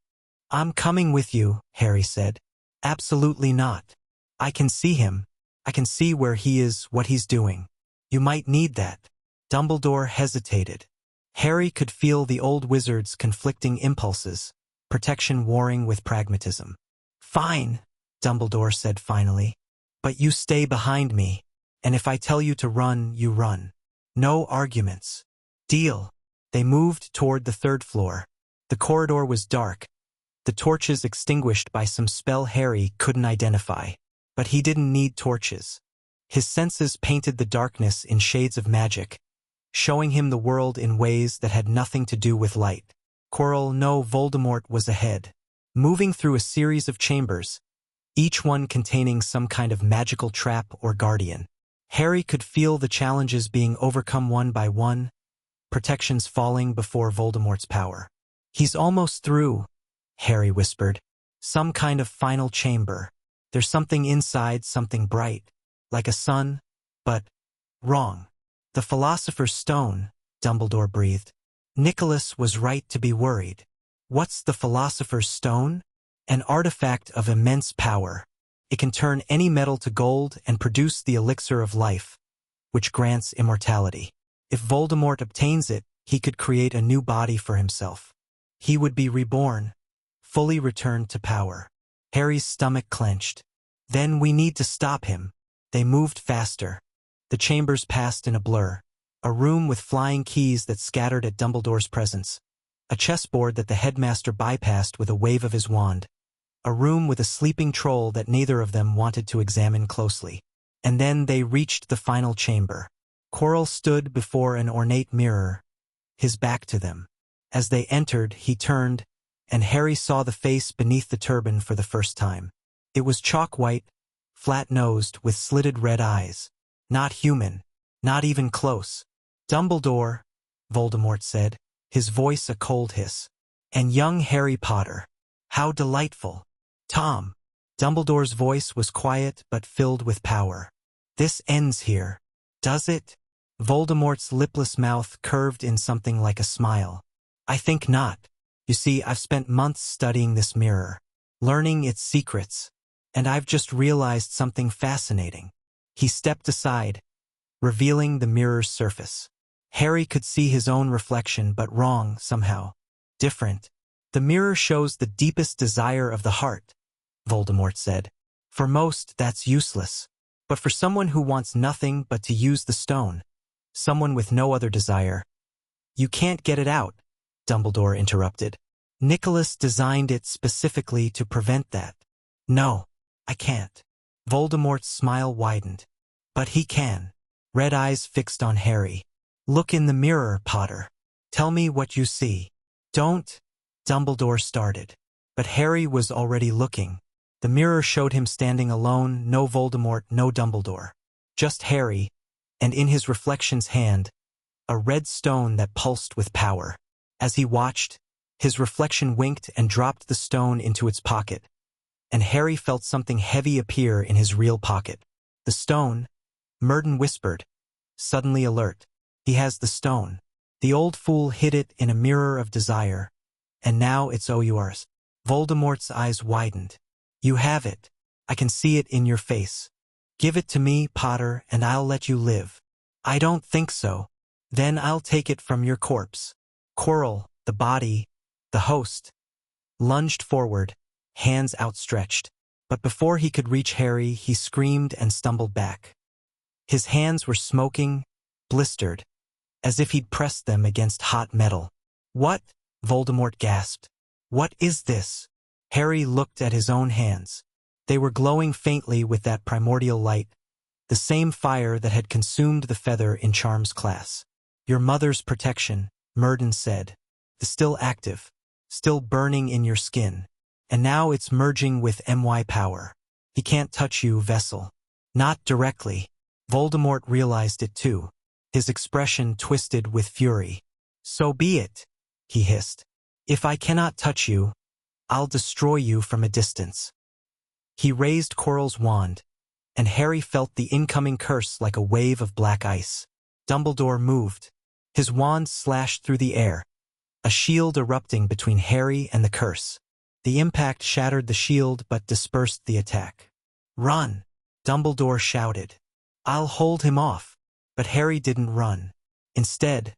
I'm coming with you, Harry said. Absolutely not. I can see him. I can see where he is, what he's doing. You might need that. Dumbledore hesitated. Harry could feel the old wizard's conflicting impulses, protection warring with pragmatism. Fine, Dumbledore said finally. But you stay behind me, and if I tell you to run, you run. No arguments. Deal. They moved toward the third floor. The corridor was dark, the torches extinguished by some spell Harry couldn't identify. But he didn't need torches. His senses painted the darkness in shades of magic, showing him the world in ways that had nothing to do with light. Quirrell, no, Voldemort was ahead, moving through a series of chambers, each one containing some kind of magical trap or guardian. Harry could feel the challenges being overcome one by one, protections falling before Voldemort's power. He's almost through, Harry whispered. Some kind of final chamber. There's something inside, something bright, like a sun, but wrong. The Philosopher's Stone, Dumbledore breathed. Nicholas was right to be worried. What's the Philosopher's Stone? An artifact of immense power. It can turn any metal to gold and produce the elixir of life, which grants immortality. If Voldemort obtains it, he could create a new body for himself. He would be reborn, fully returned to power. Harry's stomach clenched. Then we need to stop him. They moved faster. The chambers passed in a blur. A room with flying keys that scattered at Dumbledore's presence. A chessboard that the headmaster bypassed with a wave of his wand. A room with a sleeping troll that neither of them wanted to examine closely. And then they reached the final chamber. Quirrell stood before an ornate mirror, his back to them. As they entered, he turned, and Harry saw the face beneath the turban for the first time. It was chalk white, flat-nosed with slitted red eyes. Not human, not even close. Dumbledore, Voldemort said, his voice a cold hiss. And young Harry Potter. How delightful. Tom. Dumbledore's voice was quiet but filled with power. This ends here. Does it? Voldemort's lipless mouth curved in something like a smile. I think not. You see, I've spent months studying this mirror, learning its secrets, and I've just realized something fascinating. He stepped aside, revealing the mirror's surface. Harry could see his own reflection, but wrong somehow. Different. The mirror shows the deepest desire of the heart, Voldemort said. For most, that's useless. But for someone who wants nothing but to use the stone, someone with no other desire, you can't get it out, Dumbledore interrupted. Nicholas designed it specifically to prevent that. No, I can't. Voldemort's smile widened. But he can. Red eyes fixed on Harry. Look in the mirror, Potter. Tell me what you see. Don't. Dumbledore started. But Harry was already looking. The mirror showed him standing alone, no Voldemort, no Dumbledore. Just Harry, and in his reflection's hand, a red stone that pulsed with power. As he watched, his reflection winked and dropped the stone into its pocket, and Harry felt something heavy appear in his real pocket. The stone, Murden whispered, suddenly alert. He has the stone. The old fool hid it in a mirror of desire, and now it's all yours. Voldemort's eyes widened. You have it. I can see it in your face. Give it to me, Potter, and I'll let you live. I don't think so. Then I'll take it from your corpse. Quirrell, the body, the host, lunged forward, hands outstretched. But before he could reach Harry, he screamed and stumbled back. His hands were smoking, blistered, as if he'd pressed them against hot metal. What? Voldemort gasped. What is this? Harry looked at his own hands. They were glowing faintly with that primordial light, the same fire that had consumed the feather in Charms class. Your mother's protection, Murden said, is still active, still burning in your skin, and now it's merging with my power. He can't touch you, Vessel. Not directly. Voldemort realized it too. His expression twisted with fury. So be it, he hissed. If I cannot touch you, I'll destroy you from a distance. He raised Quirrell's wand, and Harry felt the incoming curse like a wave of black ice. Dumbledore moved. His wand slashed through the air, a shield erupting between Harry and the curse. The impact shattered the shield but dispersed the attack. Run! Dumbledore shouted. I'll hold him off. But Harry didn't run. Instead,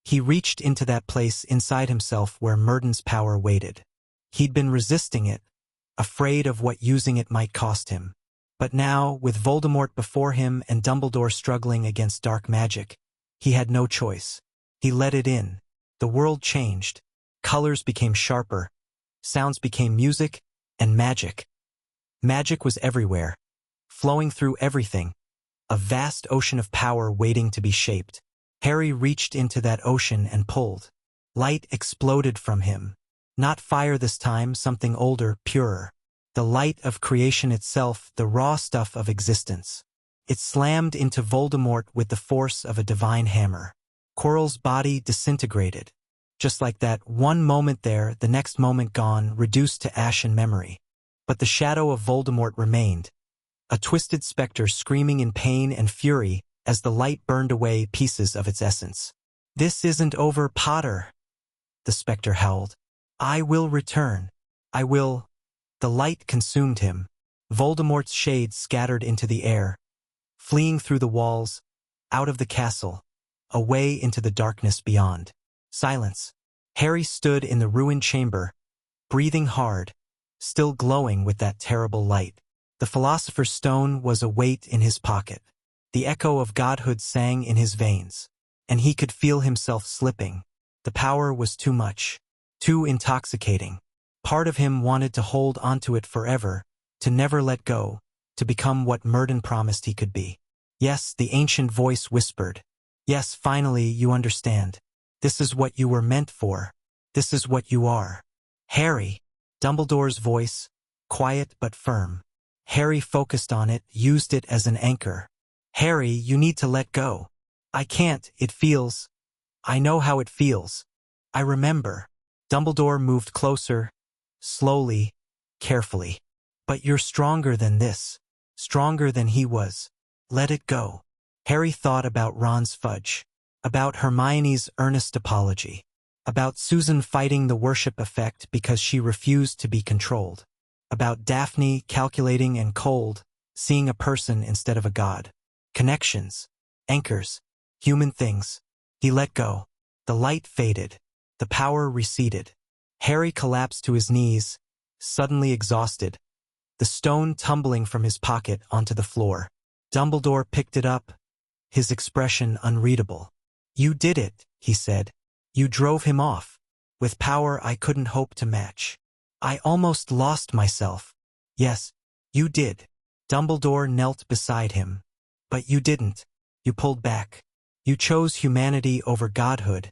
he reached into that place inside himself where Murden's power waited. He'd been resisting it, afraid of what using it might cost him. But now, with Voldemort before him and Dumbledore struggling against dark magic, he had no choice. He let it in. The world changed. Colors became sharper. Sounds became music and magic. Magic was everywhere, flowing through everything. A vast ocean of power waiting to be shaped. Harry reached into that ocean and pulled. Light exploded from him. Not fire this time, something older, purer. The light of creation itself, the raw stuff of existence. It slammed into Voldemort with the force of a divine hammer. Quirrell's body disintegrated. Just like that, one moment there, the next moment gone, reduced to ash and memory. But the shadow of Voldemort remained, a twisted specter screaming in pain and fury as the light burned away pieces of its essence. This isn't over, Potter, the specter howled. I will return. I will. The light consumed him. Voldemort's shades scattered into the air, fleeing through the walls, out of the castle, away into the darkness beyond. Silence. Harry stood in the ruined chamber, breathing hard, still glowing with that terrible light. The Philosopher's Stone was a weight in his pocket. The echo of godhood sang in his veins, and he could feel himself slipping. The power was too much, too intoxicating. Part of him wanted to hold onto it forever, to never let go, to become what Murden promised he could be. Yes, the ancient voice whispered. Yes, finally you understand. This is what you were meant for. This is what you are. Harry. Dumbledore's voice, quiet but firm. Harry focused on it, used it as an anchor. Harry, you need to let go. I can't, it feels. I know how it feels. I remember. Dumbledore moved closer, slowly, carefully. But you're stronger than this. Stronger than he was. Let it go. Harry thought about Ron's fudge. About Hermione's earnest apology. About Susan fighting the worship effect because she refused to be controlled. About Daphne, calculating and cold, seeing a person instead of a god. Connections. Anchors. Human things. He let go. The light faded. The power receded. Harry collapsed to his knees, suddenly exhausted. The stone tumbling from his pocket onto the floor. Dumbledore picked it up, his expression unreadable. You did it, he said. You drove him off. With power I couldn't hope to match. I almost lost myself. Yes, you did. Dumbledore knelt beside him. But you didn't. You pulled back. You chose humanity over godhood,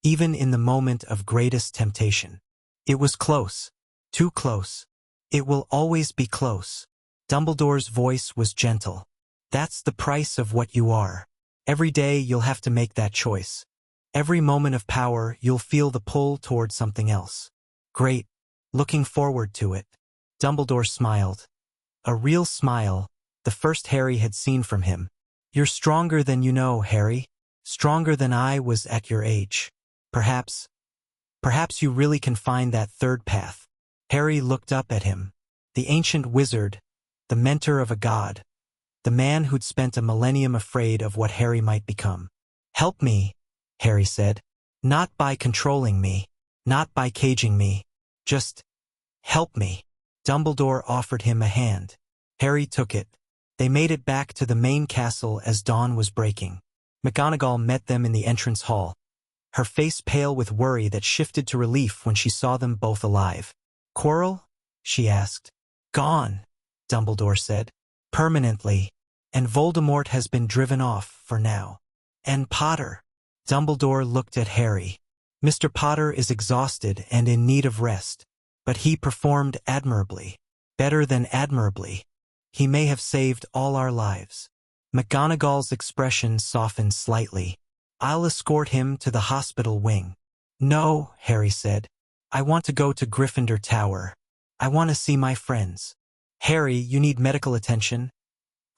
even in the moment of greatest temptation. It was close. Too close. It will always be close. Dumbledore's voice was gentle. That's the price of what you are. Every day you'll have to make that choice. Every moment of power you'll feel the pull toward something else. Great. Looking forward to it. Dumbledore smiled. A real smile, the first Harry had seen from him. You're stronger than you know, Harry. Stronger than I was at your age. Perhaps you really can find that third path. Harry looked up at him. The ancient wizard, the mentor of a god. The man who'd spent a millennium afraid of what Harry might become. Help me, Harry said. Not by controlling me. Not by caging me. Just help me. Dumbledore offered him a hand. Harry took it. They made it back to the main castle as dawn was breaking. McGonagall met them in the entrance hall, her face pale with worry that shifted to relief when she saw them both alive. Quirrell? She asked. Gone, Dumbledore said. Permanently. And Voldemort has been driven off for now. And Potter? Dumbledore looked at Harry. Mr. Potter is exhausted and in need of rest. But he performed admirably. Better than admirably. He may have saved all our lives. McGonagall's expression softened slightly. I'll escort him to the hospital wing. No, Harry said. I want to go to Gryffindor Tower. I want to see my friends. Harry, you need medical attention.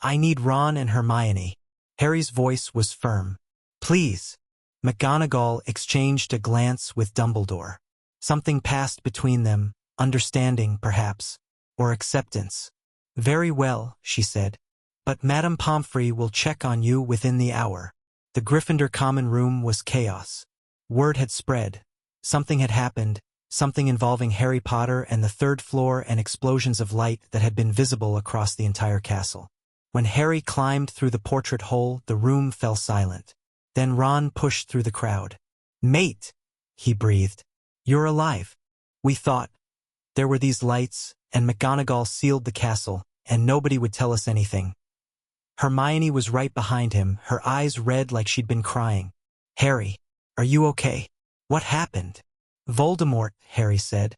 I need Ron and Hermione. Harry's voice was firm. Please. McGonagall exchanged a glance with Dumbledore. Something passed between them, understanding, perhaps, or acceptance. Very well, she said. But Madame Pomfrey will check on you within the hour. The Gryffindor common room was chaos. Word had spread. Something had happened, something involving Harry Potter and the third floor and explosions of light that had been visible across the entire castle. When Harry climbed through the portrait hole, the room fell silent. Then Ron pushed through the crowd. Mate, he breathed. You're alive. We thought. There were these lights, and McGonagall sealed the castle, and nobody would tell us anything. Hermione was right behind him, her eyes red like she'd been crying. Harry, are you okay? What happened? Voldemort, Harry said.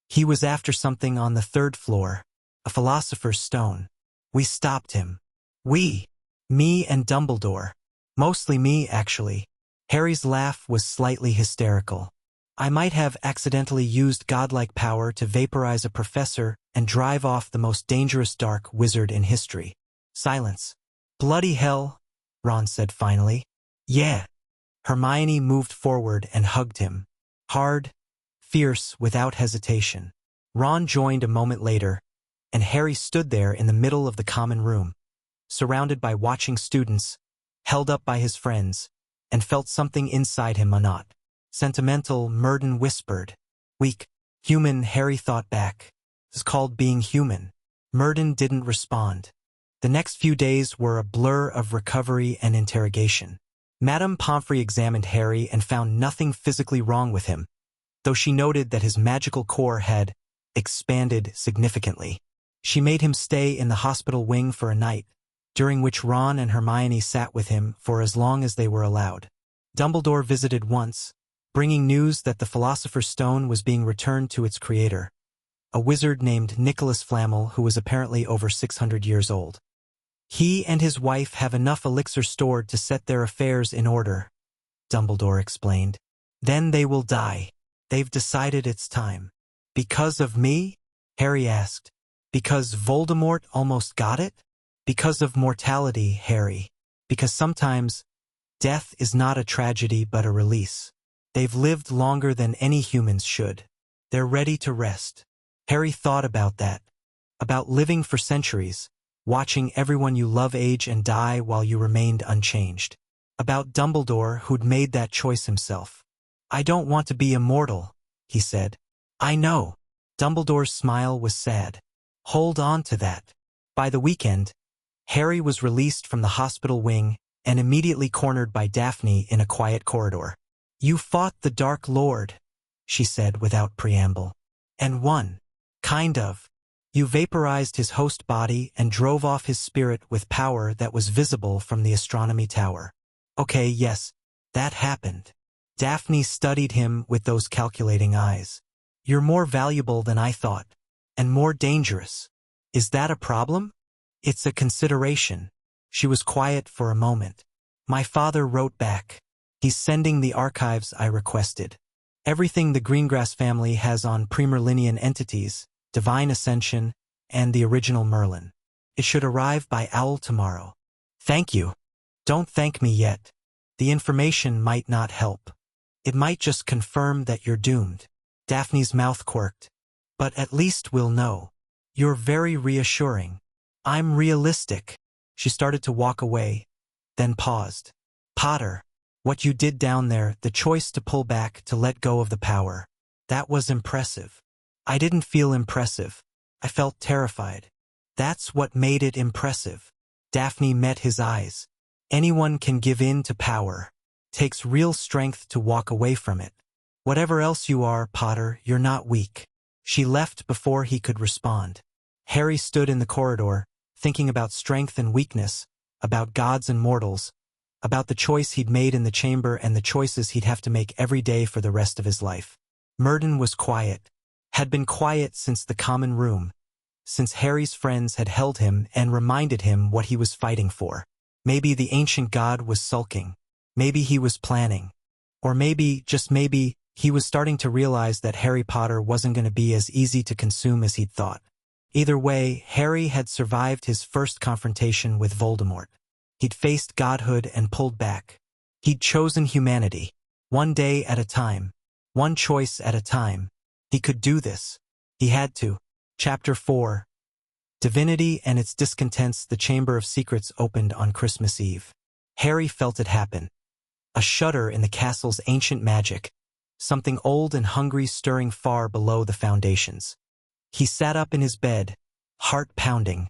He was after something on the third floor, a philosopher's stone. We stopped him. We. Me and Dumbledore. Mostly me, actually. Harry's laugh was slightly hysterical. I might have accidentally used godlike power to vaporize a professor and drive off the most dangerous dark wizard in history. Silence. Bloody hell, Ron said finally. Yeah. Hermione moved forward and hugged him. Hard, fierce, without hesitation. Ron joined a moment later, and Harry stood there in the middle of the common room, surrounded by watching students, held up by his friends, and felt something inside him not. Sentimental, Murden whispered. Weak, human, Harry thought back. It's called being human. Murden didn't respond. The next few days were a blur of recovery and interrogation. Madame Pomfrey examined Harry and found nothing physically wrong with him, though she noted that his magical core had expanded significantly. She made him stay in the hospital wing for a night, during which Ron and Hermione sat with him for as long as they were allowed. Dumbledore visited once, bringing news that the Philosopher's Stone was being returned to its creator. a wizard named Nicholas Flamel who was apparently over 600 years old. He and his wife have enough elixir stored to set their affairs in order, Dumbledore explained. Then they will die. They've decided it's time. Because of me? Harry asked. Because Voldemort almost got it? Because of mortality, Harry. Because sometimes, death is not a tragedy but a release. They've lived longer than any humans should. They're ready to rest. Harry thought about that. About living for centuries, watching everyone you love age and die while you remained unchanged. About Dumbledore who'd made that choice himself. I don't want to be immortal, he said. I know. Dumbledore's smile was sad. Hold on to that. By the weekend, Harry was released from the hospital wing and immediately cornered by Daphne in a quiet corridor. You fought the Dark Lord, she said without preamble. And won. Kind of. You vaporized his host body and drove off his spirit with power that was visible from the astronomy tower. Okay, yes, that happened. Daphne studied him with those calculating eyes. You're more valuable than I thought. And more dangerous. Is that a problem? It's a consideration. She was quiet for a moment. My father wrote back. He's sending the archives I requested. Everything the Greengrass family has on Primerlinian entities, Divine Ascension, and the original Merlin. It should arrive by owl tomorrow. Thank you. Don't thank me yet. The information might not help. It might just confirm that you're doomed. Daphne's mouth quirked. But at least we'll know. You're very reassuring. I'm realistic. She started to walk away, then paused. Potter, what you did down there, the choice to pull back, to let go of the power, that was impressive. I didn't feel impressive. I felt terrified. That's what made it impressive. Daphne met his eyes. Anyone can give in to power. Takes real strength to walk away from it. Whatever else you are, Potter, you're not weak. She left before he could respond. Harry stood in the corridor, thinking about strength and weakness, about gods and mortals, about the choice he'd made in the chamber and the choices he'd have to make every day for the rest of his life. Murden was quiet, had been quiet since the common room, since Harry's friends had held him and reminded him what he was fighting for. Maybe the ancient god was sulking. Maybe he was planning. Or maybe, just maybe, he was starting to realize that Harry Potter wasn't going to be as easy to consume as he'd thought. Either way, Harry had survived his first confrontation with Voldemort. He'd faced godhood and pulled back. He'd chosen humanity. One day at a time. One choice at a time. He could do this. He had to. Chapter 4. Divinity and its discontents. The Chamber of Secrets opened on Christmas Eve. Harry felt it happen. A shudder in the castle's ancient magic. Something old and hungry stirring far below the foundations. He sat up in his bed, heart pounding,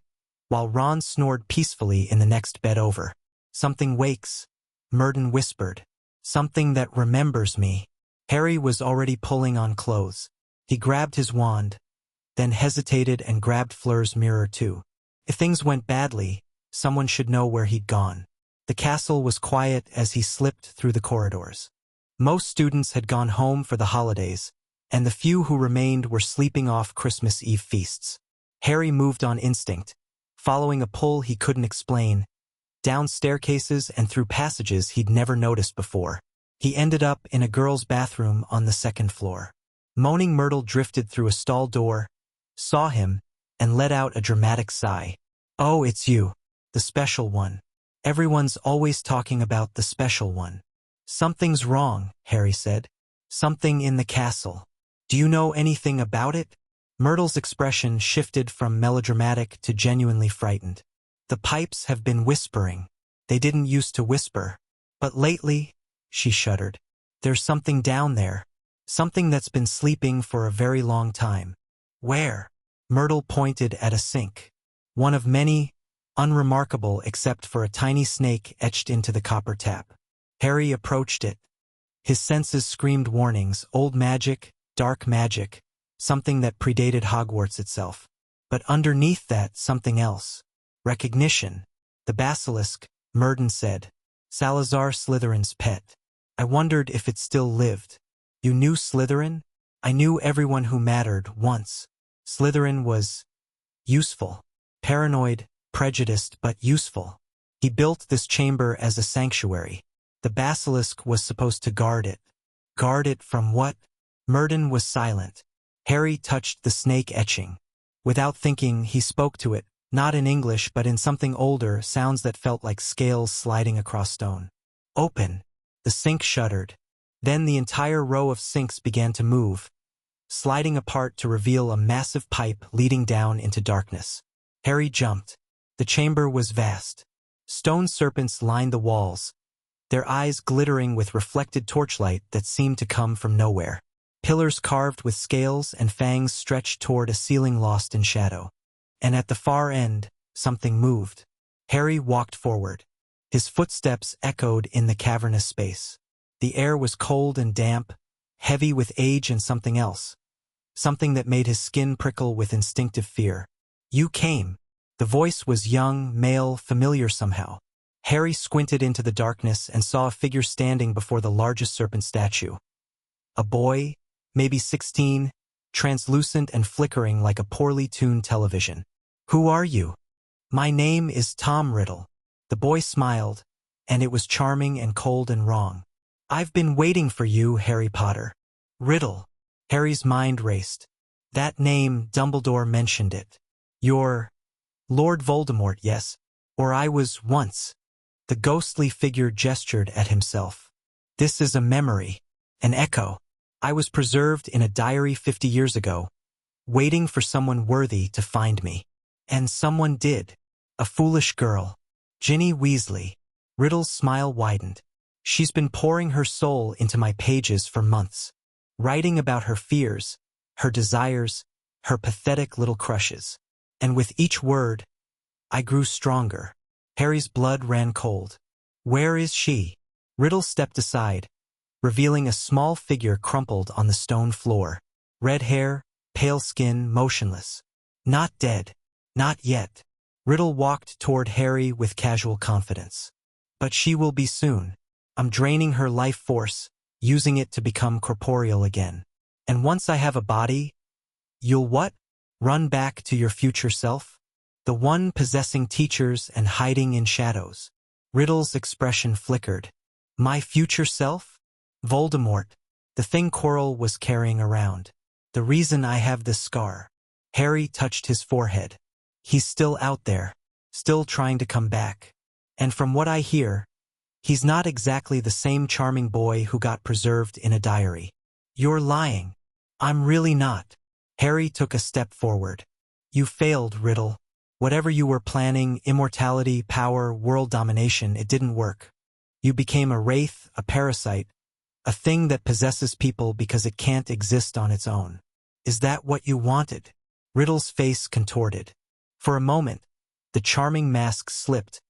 while Ron snored peacefully in the next bed over. Something wakes, Murden whispered. Something that remembers me. Harry was already pulling on clothes. He grabbed his wand, then hesitated and grabbed Fleur's mirror too. If things went badly, someone should know where he'd gone. The castle was quiet as he slipped through the corridors. Most students had gone home for the holidays, and the few who remained were sleeping off Christmas Eve feasts. Harry moved on instinct, following a pull he couldn't explain, down staircases and through passages he'd never noticed before. He ended up in a girl's bathroom on the second floor. Moaning Myrtle drifted through a stall door, saw him, and let out a dramatic sigh. Oh, it's you, the special one. Everyone's always talking about the special one. Something's wrong, Harry said. Something in the castle. Do you know anything about it? Myrtle's expression shifted from melodramatic to genuinely frightened. The pipes have been whispering. They didn't used to whisper. But lately, she shuddered. There's something down there. Something that's been sleeping for a very long time. Where? Myrtle pointed at a sink. One of many, unremarkable except for a tiny snake etched into the copper tap. Harry approached it. His senses screamed warnings, old magic, dark magic, something that predated Hogwarts itself. But underneath that, something else. Recognition. The basilisk, Murden said. Salazar Slytherin's pet. I wondered if it still lived. You knew Slytherin? I knew everyone who mattered once. Slytherin was useful. Paranoid, prejudiced, but useful. He built this chamber as a sanctuary. The basilisk was supposed to guard it. Guard it from what? Murden was silent. Harry touched the snake etching. Without thinking, he spoke to it, not in English but in something older, sounds that felt like scales sliding across stone. Open. The sink shuddered. Then the entire row of sinks began to move, sliding apart to reveal a massive pipe leading down into darkness. Harry jumped. The chamber was vast. Stone serpents lined the walls, their eyes glittering with reflected torchlight that seemed to come from nowhere. Pillars carved with scales and fangs stretched toward a ceiling lost in shadow. And at the far end, something moved. Harry walked forward. His footsteps echoed in the cavernous space. The air was cold and damp, heavy with age and something else. Something that made his skin prickle with instinctive fear. You came. The voice was young, male, familiar somehow. Harry squinted into the darkness and saw a figure standing before the largest serpent statue. A boy, maybe 16, translucent and flickering like a poorly tuned television. Who are you? My name is Tom Riddle. The boy smiled, and it was charming and cold and wrong. I've been waiting for you, Harry Potter. Riddle. Harry's mind raced. That name, Dumbledore mentioned it. You're Lord Voldemort, yes? Or I was once. The ghostly figure gestured at himself. This is a memory, an echo. I was preserved in a diary 50 years ago, waiting for someone worthy to find me. And someone did. A foolish girl. Ginny Weasley. Riddle's smile widened. She's been pouring her soul into my pages for months, writing about her fears, her desires, her pathetic little crushes. And with each word, I grew stronger. Harry's blood ran cold. Where is she? Riddle stepped aside, revealing a small figure crumpled on the stone floor. Red hair, pale skin, motionless. Not dead. Not yet. Riddle walked toward Harry with casual confidence. But she will be soon. I'm draining her life force, using it to become corporeal again. And once I have a body, you'll what? Run back to your future self? The one possessing teachers and hiding in shadows. Riddle's expression flickered. My future self? Voldemort. The thing Quirrell was carrying around. The reason I have this scar. Harry touched his forehead. He's still out there, still trying to come back. And from what I hear, he's not exactly the same charming boy who got preserved in a diary. You're lying. I'm really not. Harry took a step forward. You failed, Riddle. Whatever you were planning, immortality, power, world domination, it didn't work. You became a wraith, a parasite, a thing that possesses people because it can't exist on its own. Is that what you wanted? Riddle's face contorted. For a moment, the charming mask slipped,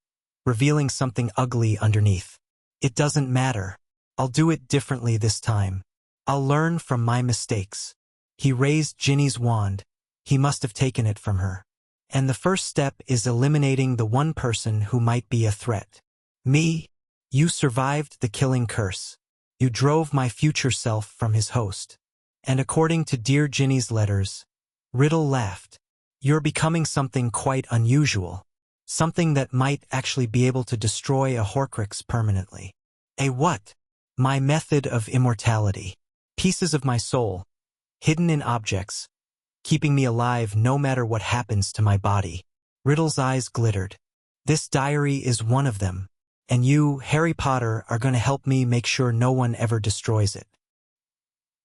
revealing something ugly underneath. It doesn't matter. I'll do it differently this time. I'll learn from my mistakes. He raised Ginny's wand. He must have taken it from her. And the first step is eliminating the one person who might be a threat. Me? You survived the killing curse. You drove my future self from his host. And according to Dear Ginny's letters, Riddle laughed. You're becoming something quite unusual. Something that might actually be able to destroy a Horcrux permanently. A what? My method of immortality. Pieces of my soul, hidden in objects, keeping me alive no matter what happens to my body. Riddle's eyes glittered. This diary is one of them. And you, Harry Potter, are going to help me make sure no one ever destroys it.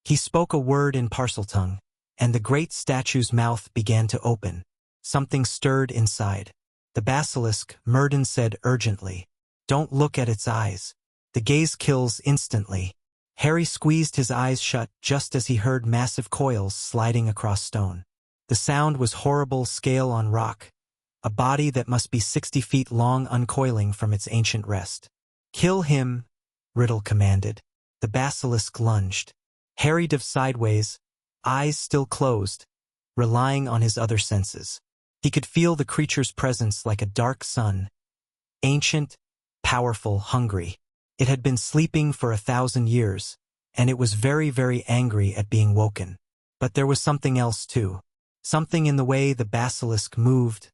He spoke a word in Parseltongue, and the great statue's mouth began to open. Something stirred inside. The basilisk, Murden said urgently. Don't look at its eyes. The gaze kills instantly. Harry squeezed his eyes shut just as he heard massive coils sliding across stone. The sound was horrible, scale on rock. A body that must be 60 feet long uncoiling from its ancient rest. Kill him, Riddle commanded. The basilisk lunged. Harry dove sideways, eyes still closed, relying on his other senses. He could feel the creature's presence like a dark sun. Ancient, powerful, hungry. It had been sleeping for 1,000 years, and it was very, very angry at being woken. But there was something else too. Something in the way the basilisk moved,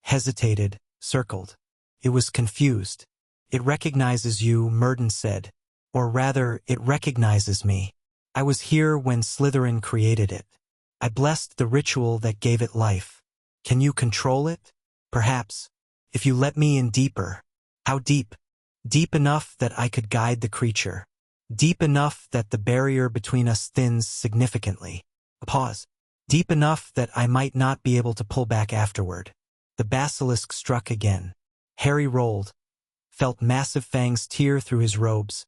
hesitated, circled. It was confused. It recognizes you, Murden said. Or rather, it recognizes me. I was here when Slytherin created it. I blessed the ritual that gave it life. Can you control it? Perhaps. If you let me in deeper. How deep? Deep enough that I could guide the creature. Deep enough that the barrier between us thins significantly. A pause. Deep enough that I might not be able to pull back afterward. The basilisk struck again. Harry rolled, felt massive fangs tear through his robes,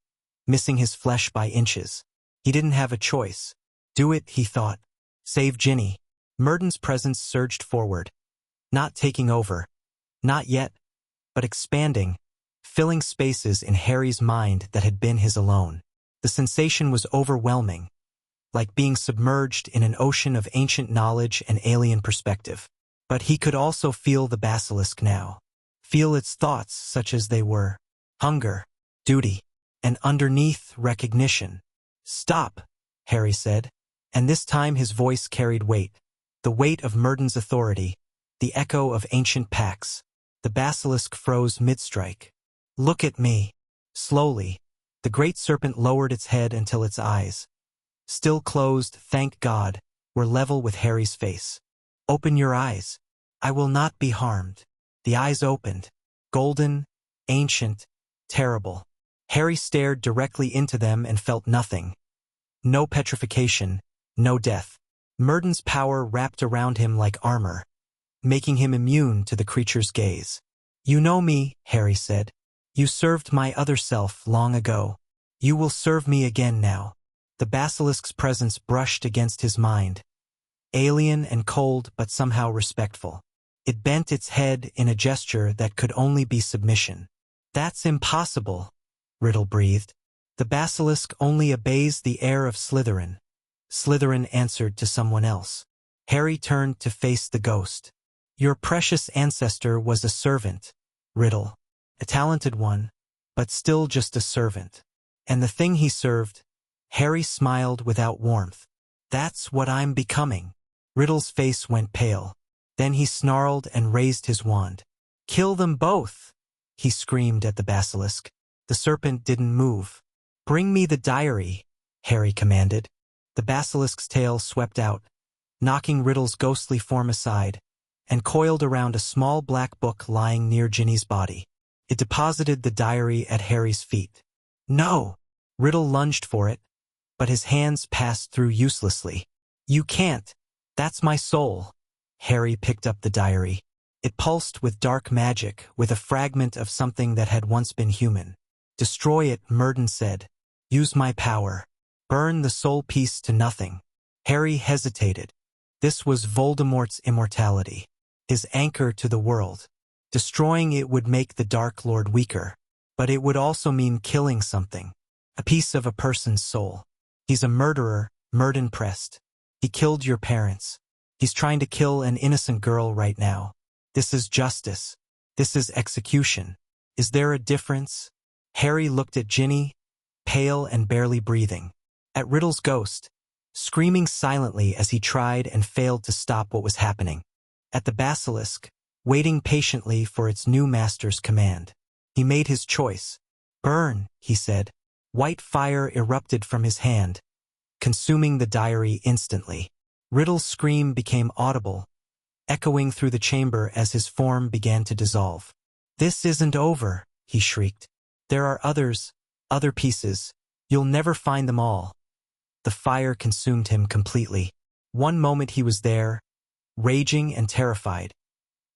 missing his flesh by inches. He didn't have a choice. Do it, he thought. Save Ginny. Murden's presence surged forward. Not taking over. Not yet. But expanding, filling spaces in Harry's mind that had been his alone. The sensation was overwhelming, like being submerged in an ocean of ancient knowledge and alien perspective. But he could also feel the basilisk now. Feel its thoughts such as they were. Hunger, duty, and underneath recognition. Stop, Harry said, and this time his voice carried weight. The weight of Murden's authority, the echo of ancient pacts. The basilisk froze mid-strike. Look at me. Slowly, the great serpent lowered its head until its eyes, still closed, thank God, were level with Harry's face. Open your eyes. I will not be harmed. The eyes opened. Golden, ancient, terrible. Harry stared directly into them and felt nothing. No petrification, no death. Murden's power wrapped around him like armor, making him immune to the creature's gaze. You know me, Harry said. You served my other self long ago. You will serve me again now. The basilisk's presence brushed against his mind. Alien and cold, but somehow respectful. It bent its head in a gesture that could only be submission. That's impossible, Riddle breathed. The basilisk only obeys the heir of Slytherin. Slytherin answered to someone else. Harry turned to face the ghost. Your precious ancestor was a servant, Riddle. A talented one, but still just a servant. And the thing he served, Harry smiled without warmth. That's what I'm becoming. Riddle's face went pale. Then he snarled and raised his wand. Kill them both, he screamed at the basilisk. The serpent didn't move. Bring me the diary, Harry commanded. The basilisk's tail swept out, knocking Riddle's ghostly form aside, and coiled around a small black book lying near Ginny's body. It deposited the diary at Harry's feet. No! Riddle lunged for it, but his hands passed through uselessly. You can't. That's my soul. Harry picked up the diary. It pulsed with dark magic, with a fragment of something that had once been human. Destroy it, Murden said. Use my power. Burn the soul piece to nothing. Harry hesitated. This was Voldemort's immortality, his anchor to the world. Destroying it would make the Dark Lord weaker, but it would also mean killing something, a piece of a person's soul. He's a murderer, Murden pressed. He killed your parents. He's trying to kill an innocent girl right now. This is justice. This is execution. Is there a difference? Harry looked at Ginny, pale and barely breathing. At Riddle's ghost, screaming silently as he tried and failed to stop what was happening. At the basilisk, waiting patiently for its new master's command. He made his choice. Burn, he said. White fire erupted from his hand, consuming the diary instantly. Riddle's scream became audible, echoing through the chamber as his form began to dissolve. This isn't over, he shrieked. There are others, other pieces. You'll never find them all. The fire consumed him completely. One moment he was there, raging and terrified.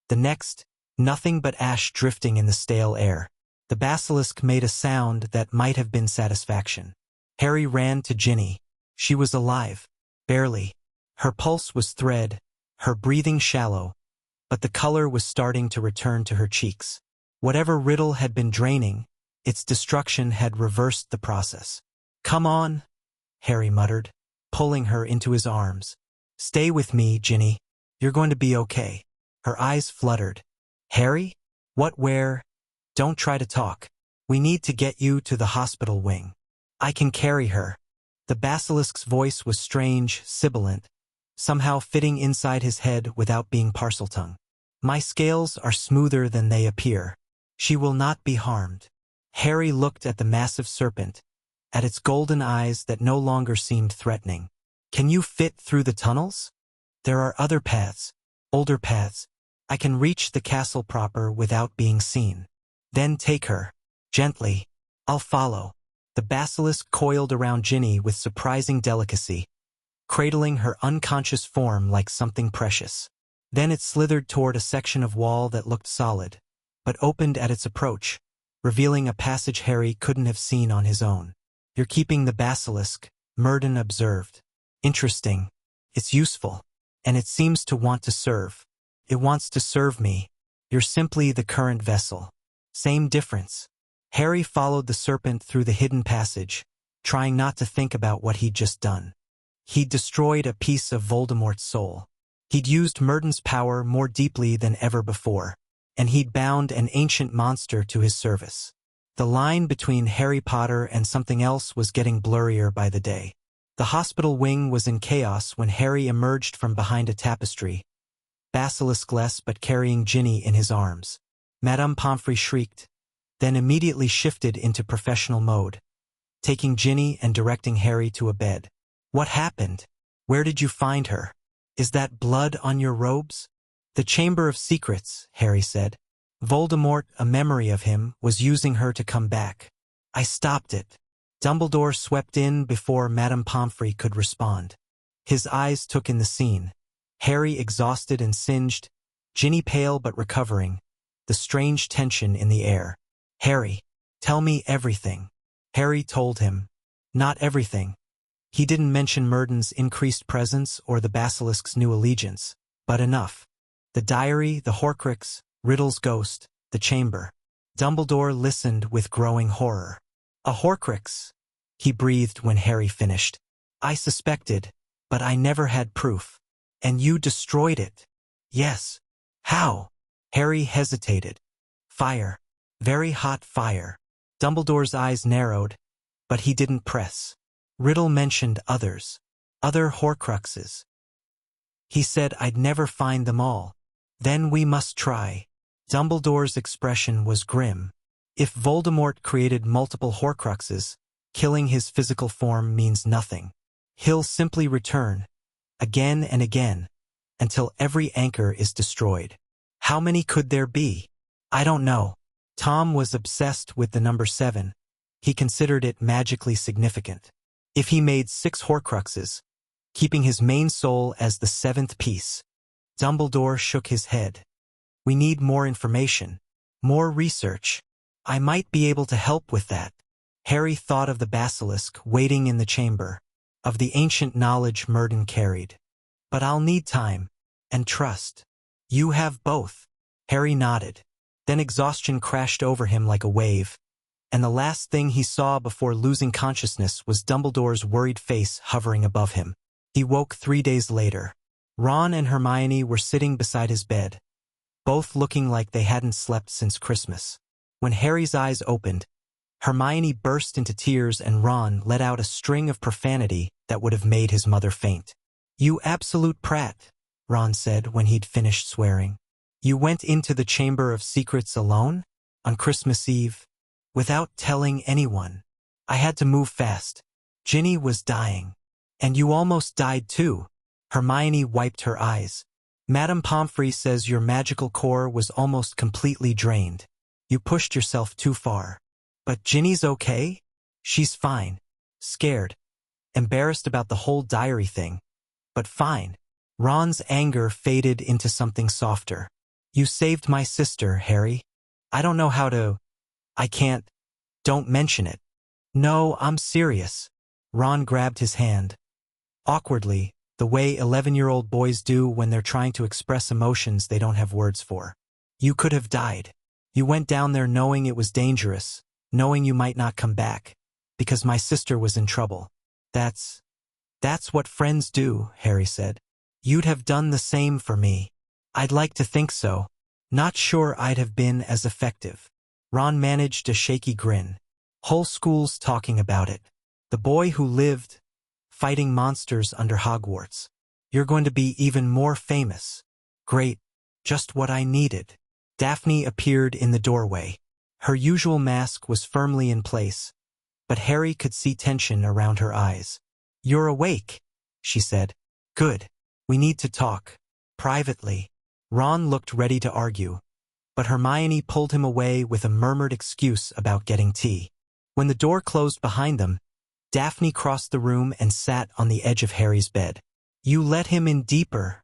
The next, nothing but ash drifting in the stale air. The basilisk made a sound that might have been satisfaction. Harry ran to Ginny. She was alive. Barely. Her pulse was thread, her breathing shallow, but the color was starting to return to her cheeks. Whatever Riddle had been draining, its destruction had reversed the process. Come on, Harry muttered, pulling her into his arms. Stay with me, Ginny. You're going to be okay. Her eyes fluttered. Harry? What, where? Don't try to talk. We need to get you to the hospital wing. I can carry her. The basilisk's voice was strange, sibilant, somehow fitting inside his head without being Parseltongue. My scales are smoother than they appear. She will not be harmed. Harry looked at the massive serpent, at its golden eyes that no longer seemed threatening. Can you fit through the tunnels? There are other paths, older paths. I can reach the castle proper without being seen. Then take her. Gently. I'll follow. The basilisk coiled around Ginny with surprising delicacy, cradling her unconscious form like something precious. Then it slithered toward a section of wall that looked solid, but opened at its approach, revealing a passage Harry couldn't have seen on his own. You're keeping the basilisk, Murden observed. Interesting. It's useful. And it seems to want to serve. It wants to serve me. You're simply the current vessel. Same difference. Harry followed the serpent through the hidden passage, trying not to think about what he'd just done. He'd destroyed a piece of Voldemort's soul. He'd used Murden's power more deeply than ever before, and he'd bound an ancient monster to his service. The line between Harry Potter and something else was getting blurrier by the day. The hospital wing was in chaos when Harry emerged from behind a tapestry, basilisk-less but carrying Ginny in his arms. Madame Pomfrey shrieked, then immediately shifted into professional mode, taking Ginny and directing Harry to a bed. What happened? Where did you find her? Is that blood on your robes? The Chamber of Secrets, Harry said. Voldemort, a memory of him, was using her to come back. I stopped it. Dumbledore swept in before Madame Pomfrey could respond. His eyes took in the scene. Harry exhausted and singed, Ginny pale but recovering, the strange tension in the air. Harry, tell me everything. Harry told him. Not everything. He didn't mention Murden's increased presence or the basilisk's new allegiance, but enough. The diary, the Horcrux, Riddle's ghost, the chamber. Dumbledore listened with growing horror. A Horcrux, he breathed when Harry finished. I suspected, but I never had proof. And you destroyed it. Yes. How? Harry hesitated. Fire. Very hot fire. Dumbledore's eyes narrowed, but he didn't press. Riddle mentioned others. Other Horcruxes. He said I'd never find them all. Then we must try. Dumbledore's expression was grim. If Voldemort created multiple Horcruxes, killing his physical form means nothing. He'll simply return, again and again, until every anchor is destroyed. How many could there be? I don't know. Tom was obsessed with the number 7. He considered it magically significant. If he made 6 Horcruxes, keeping his main soul as the 7th piece. Dumbledore shook his head. We need more information, more research. I might be able to help with that. Harry thought of the basilisk waiting in the chamber, of the ancient knowledge Murden carried. But I'll need time, and trust. You have both. Harry nodded. Then exhaustion crashed over him like a wave, and the last thing he saw before losing consciousness was Dumbledore's worried face hovering above him. He woke 3 days later. Ron and Hermione were sitting beside his bed, both looking like they hadn't slept since Christmas. When Harry's eyes opened, Hermione burst into tears and Ron let out a string of profanity that would have made his mother faint. You absolute prat, Ron said when he'd finished swearing. You went into the Chamber of Secrets alone? On Christmas Eve? Without telling anyone? I had to move fast. Ginny was dying. And you almost died too. Hermione wiped her eyes. Madame Pomfrey says your magical core was almost completely drained. You pushed yourself too far. But Ginny's okay? She's fine. Scared. Embarrassed about the whole diary thing. But fine. Ron's anger faded into something softer. You saved my sister, Harry. I don't know how to... I can't... Don't mention it. No, I'm serious. Ron grabbed his hand. Awkwardly, the way 11-year-old boys do when they're trying to express emotions they don't have words for. You could have died. You went down there knowing it was dangerous, knowing you might not come back, because my sister was in trouble. That's what friends do, Harry said. You'd have done the same for me. I'd like to think so. Not sure I'd have been as effective. Ron managed a shaky grin. Whole school's talking about it. The boy who lived, fighting monsters under Hogwarts. You're going to be even more famous. Great. Just what I needed. Daphne appeared in the doorway. Her usual mask was firmly in place, but Harry could see tension around her eyes. You're awake, she said. Good. We need to talk. Privately. Ron looked ready to argue, but Hermione pulled him away with a murmured excuse about getting tea. When the door closed behind them, Daphne crossed the room and sat on the edge of Harry's bed. You let him in deeper,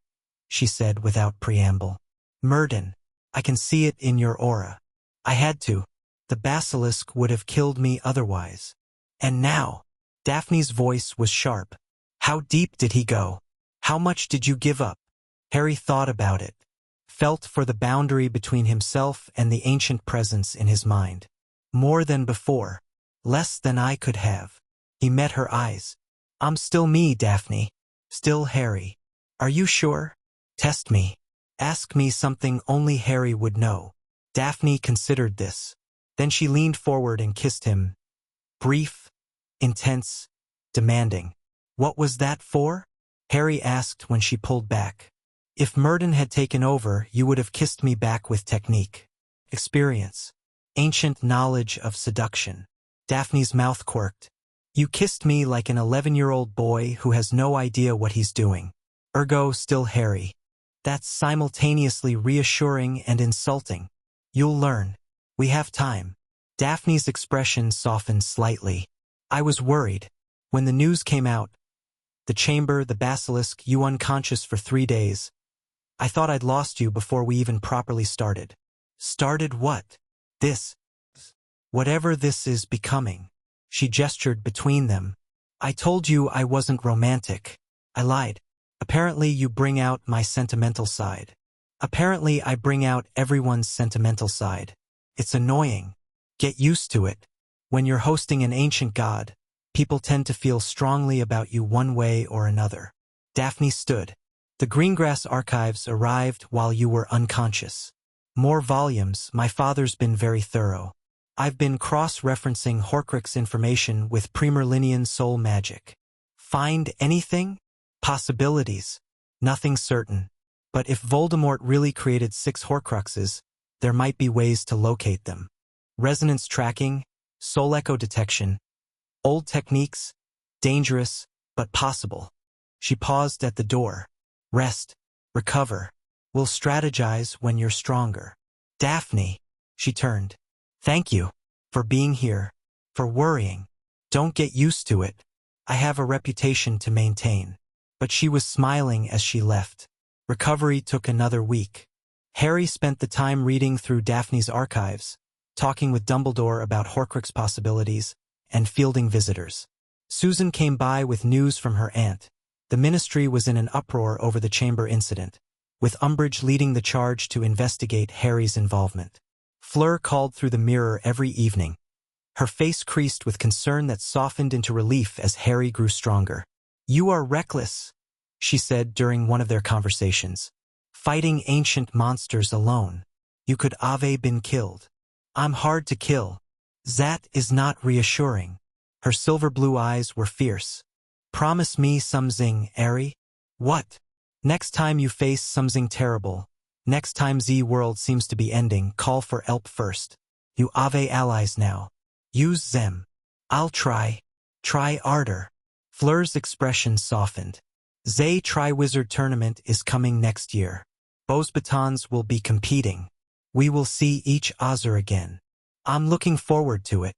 she said without preamble. Murden, I can see it in your aura. I had to. The basilisk would have killed me otherwise. And now, Daphne's voice was sharp. How deep did he go? How much did you give up? Harry thought about it, felt for the boundary between himself and the ancient presence in his mind. More than before. Less than I could have. He met her eyes. I'm still me, Daphne. Still Harry. Are you sure? Test me. Ask me something only Harry would know. Daphne considered this. Then she leaned forward and kissed him. Brief, intense, demanding. What was that for? Harry asked when she pulled back. If Murden had taken over, you would have kissed me back with technique. Experience. Ancient knowledge of seduction. Daphne's mouth quirked. You kissed me like an 11-year-old boy who has no idea what he's doing. Ergo still Harry. That's simultaneously reassuring and insulting. You'll learn. We have time. Daphne's expression softened slightly. I was worried. When the news came out, the chamber, the basilisk, you unconscious for 3 days. I thought I'd lost you before we even properly started. Started what? This. Whatever this is becoming. She gestured between them. I told you I wasn't romantic. I lied. Apparently you bring out my sentimental side. Apparently I bring out everyone's sentimental side. It's annoying. Get used to it. When you're hosting an ancient god, people tend to feel strongly about you one way or another. Daphne stood. The Greengrass archives arrived while you were unconscious. More volumes. My father's been very thorough. I've been cross-referencing Horcrux information with Primerlinian soul magic. Find anything? Possibilities. Nothing certain. But if Voldemort really created 6 Horcruxes, there might be ways to locate them. Resonance tracking, soul echo detection. Old techniques, dangerous, but possible. She paused at the door. Rest. Recover. We'll strategize when you're stronger. Daphne. She turned. Thank you. For being here. For worrying. Don't get used to it. I have a reputation to maintain. But she was smiling as she left. Recovery took another week. Harry spent the time reading through Daphne's archives, talking with Dumbledore about Horcrux possibilities, and fielding visitors. Susan came by with news from her aunt. The ministry was in an uproar over the chamber incident, with Umbridge leading the charge to investigate Harry's involvement. Fleur called through the mirror every evening. Her face creased with concern that softened into relief as Harry grew stronger. You are reckless, she said during one of their conversations. Fighting ancient monsters alone. You could have been killed. I'm hard to kill. That is not reassuring. Her silver blue eyes were fierce. Promise me something, Harry. What? Next time you face something terrible, next time Z world seems to be ending, call for help first. You have allies now. Use them. I'll try. Try harder. Fleur's expression softened. Zay Triwizard Tournament is coming next year. Both batons will be competing. We will see each other again. I'm looking forward to it.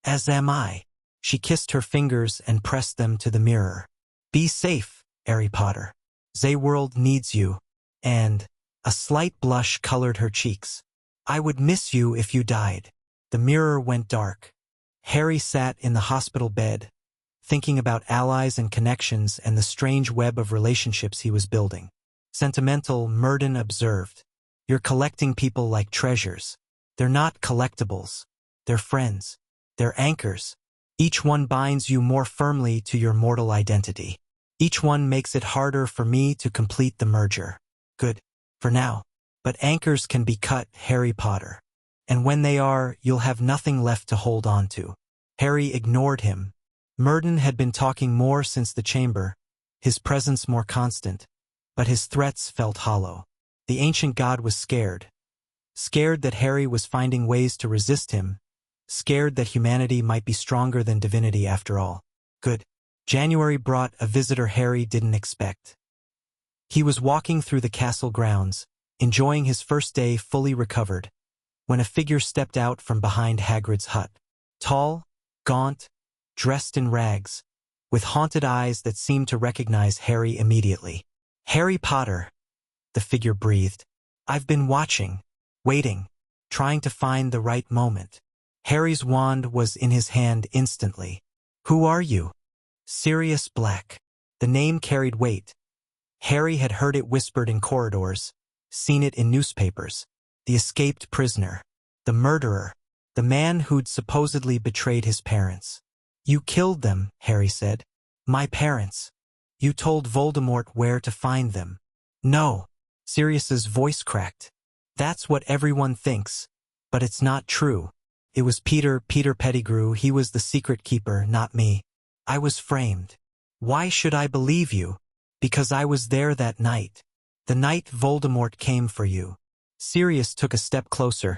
As am I. She kissed her fingers and pressed them to the mirror. Be safe, Harry Potter. Zay world needs you. And a slight blush colored her cheeks. I would miss you if you died. The mirror went dark. Harry sat in the hospital bed, thinking about allies and connections and the strange web of relationships he was building. Sentimental, Murden observed. You're collecting people like treasures. They're not collectibles. They're friends. They're anchors. Each one binds you more firmly to your mortal identity. Each one makes it harder for me to complete the merger. Good. For now. But anchors can be cut, Harry Potter. And when they are, you'll have nothing left to hold on to. Harry ignored him. Murden had been talking more since the chamber, his presence more constant, but his threats felt hollow. The ancient god was scared. Scared that Harry was finding ways to resist him. Scared that humanity might be stronger than divinity after all. Good. January brought a visitor Harry didn't expect. He was walking through the castle grounds, enjoying his first day fully recovered, when a figure stepped out from behind Hagrid's hut. Tall, gaunt, dressed in rags, with haunted eyes that seemed to recognize Harry immediately. "Harry Potter," the figure breathed. "I've been watching, waiting, trying to find the right moment." Harry's wand was in his hand instantly. "Who are you?" "Sirius Black." The name carried weight. Harry had heard it whispered in corridors, seen it in newspapers. The escaped prisoner. The murderer. The man who'd supposedly betrayed his parents. "You killed them," Harry said. "My parents. You told Voldemort where to find them." "No." Sirius's voice cracked. "That's what everyone thinks. But it's not true. It was Peter Pettigrew. He was the secret keeper, not me. I was framed." "Why should I believe you?" "Because I was there that night. The night Voldemort came for you." Sirius took a step closer,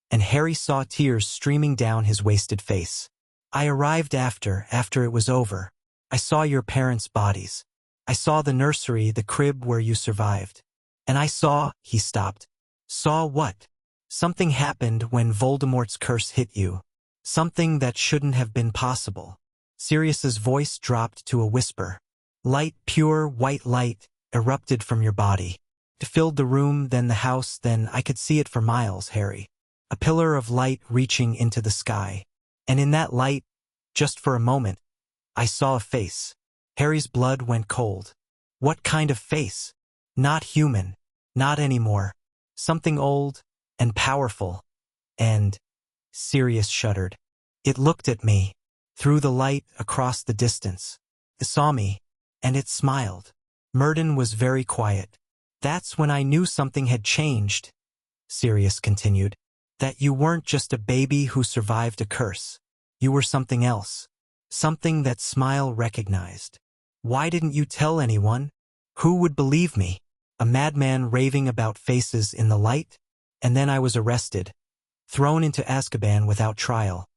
and Harry saw tears streaming down his wasted face. "I arrived after it was over. I saw your parents' bodies. I saw the nursery, the crib where you survived. And I saw," he stopped. "Saw what?" "Something happened when Voldemort's curse hit you. Something that shouldn't have been possible." Sirius's voice dropped to a whisper. "Light, pure white light, erupted from your body. It filled the room, then the house, then I could see it for miles, Harry. A pillar of light reaching into the sky. And in that light, just for a moment, I saw a face." Harry's blood went cold. "What kind of face?" "Not human. Not anymore. Something old and powerful. And—" Sirius shuddered. "It looked at me, through the light across the distance. It saw me, and it smiled." Murden was very quiet. "That's when I knew something had changed," Sirius continued. "That you weren't just a baby who survived a curse. You were something else. Something that Smile recognized. Why didn't you tell anyone? Who would believe me? A madman raving about faces in the light? And then I was arrested, thrown into Azkaban without trial.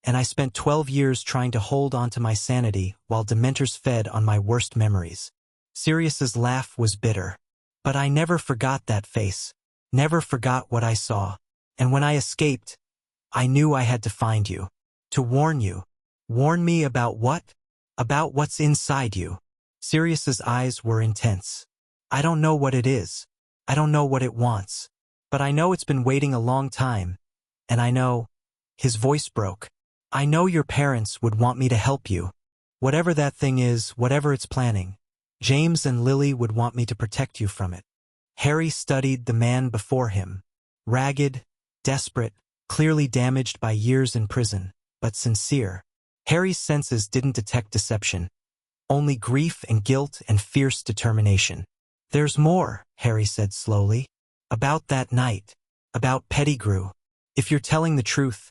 And I spent 12 years trying to hold on to my sanity while Dementors fed on my worst memories." Sirius's laugh was bitter. "But I never forgot that face. Never forgot what I saw. And when I escaped, I knew I had to find you. To warn you." "Warn me about what?" "About what's inside you." Sirius's eyes were intense. "I don't know what it is. I don't know what it wants. But I know it's been waiting a long time. And I know—" His voice broke. "I know your parents would want me to help you. Whatever that thing is, whatever it's planning. James and Lily would want me to protect you from it." Harry studied the man before him. Ragged, desperate, clearly damaged by years in prison, but sincere. Harry's senses didn't detect deception. Only grief and guilt and fierce determination. "There's more," Harry said slowly. "About that night. About Pettigrew. If you're telling the truth,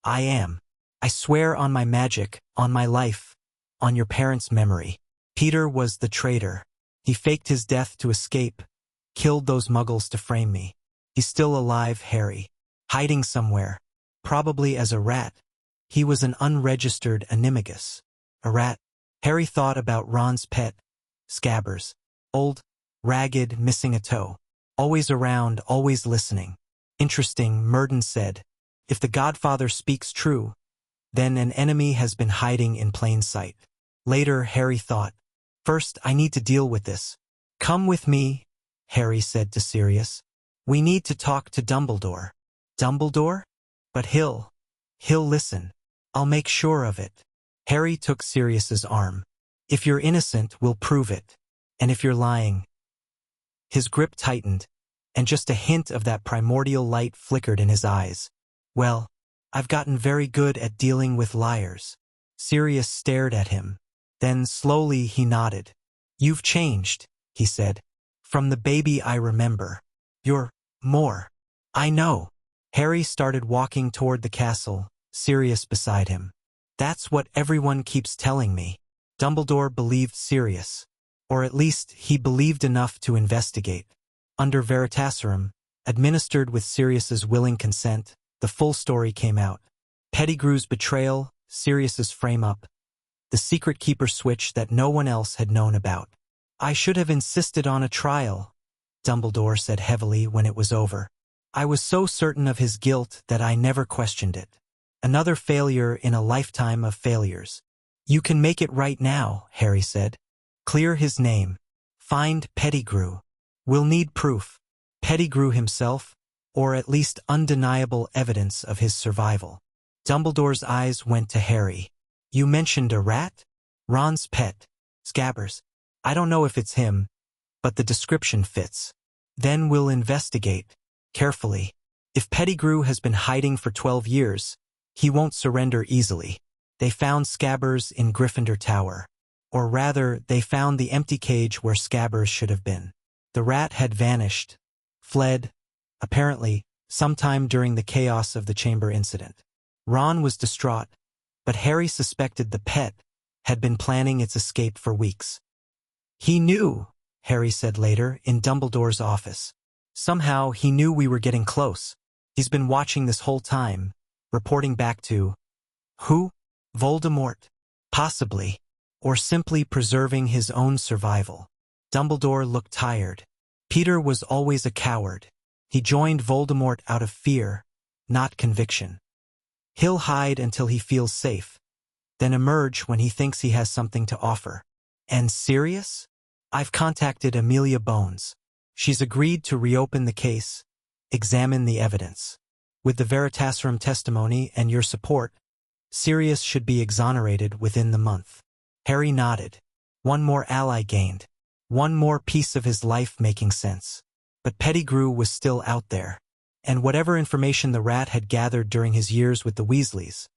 I am. I swear on my magic, on my life, on your parents' memory. Peter was the traitor. He faked his death to escape, killed those muggles to frame me. He's still alive, Harry. Hiding somewhere. Probably as a rat. He was an unregistered animagus. A rat." Harry thought about Ron's pet, Scabbers. Old, ragged, missing a toe. Always around, always listening. "Interesting," Murden said. "If the Godfather speaks true, then an enemy has been hiding in plain sight." Later, Harry thought, "First, I need to deal with this." "Come with me," Harry said to Sirius. "We need to talk to Dumbledore." "Dumbledore? But he'll listen. I'll make sure of it." Harry took Sirius's arm. "If you're innocent, we'll prove it. And if you're lying—" His grip tightened, and just a hint of that primordial light flickered in his eyes. "Well, I've gotten very good at dealing with liars." Sirius stared at him. Then slowly he nodded. "You've changed," he said. "From the baby I remember. You're more." "I know." Harry started walking toward the castle, Sirius beside him. "That's what everyone keeps telling me." Dumbledore believed Sirius. Or at least he believed enough to investigate. Under Veritaserum, administered with Sirius's willing consent, the full story came out. Pettigrew's betrayal, Sirius's frame-up, the secret keeper switch that no one else had known about. "I should have insisted on a trial," Dumbledore said heavily when it was over. "I was so certain of his guilt that I never questioned it. Another failure in a lifetime of failures." "You can make it right now," Harry said. "Clear his name. Find Pettigrew. We'll need proof. Pettigrew himself, or at least undeniable evidence of his survival." Dumbledore's eyes went to Harry. "You mentioned a rat? Ron's pet. Scabbers. I don't know if it's him, but the description fits. Then we'll investigate. Carefully. If Pettigrew has been hiding for 12 years, he won't surrender easily." They found Scabbers in Gryffindor Tower. Or rather, they found the empty cage where Scabbers should have been. The rat had vanished, fled, apparently, sometime during the chaos of the chamber incident. Ron was distraught, but Harry suspected the pet had been planning its escape for weeks. "He knew," Harry said later, in Dumbledore's office. "Somehow he knew we were getting close. He's been watching this whole time, reporting back to..." "Who? Voldemort? Possibly. Or simply preserving his own survival." Dumbledore looked tired. Peter was always a coward. He joined Voldemort out of fear, not conviction. He'll hide until he feels safe, then emerge when he thinks he has something to offer. And Sirius? "I've contacted Amelia Bones. She's agreed to reopen the case, examine the evidence. With the Veritaserum testimony and your support, Sirius should be exonerated within the month." Harry nodded. One more ally gained. One more piece of his life making sense. But Pettigrew was still out there. And whatever information the rat had gathered during his years with the Weasleys,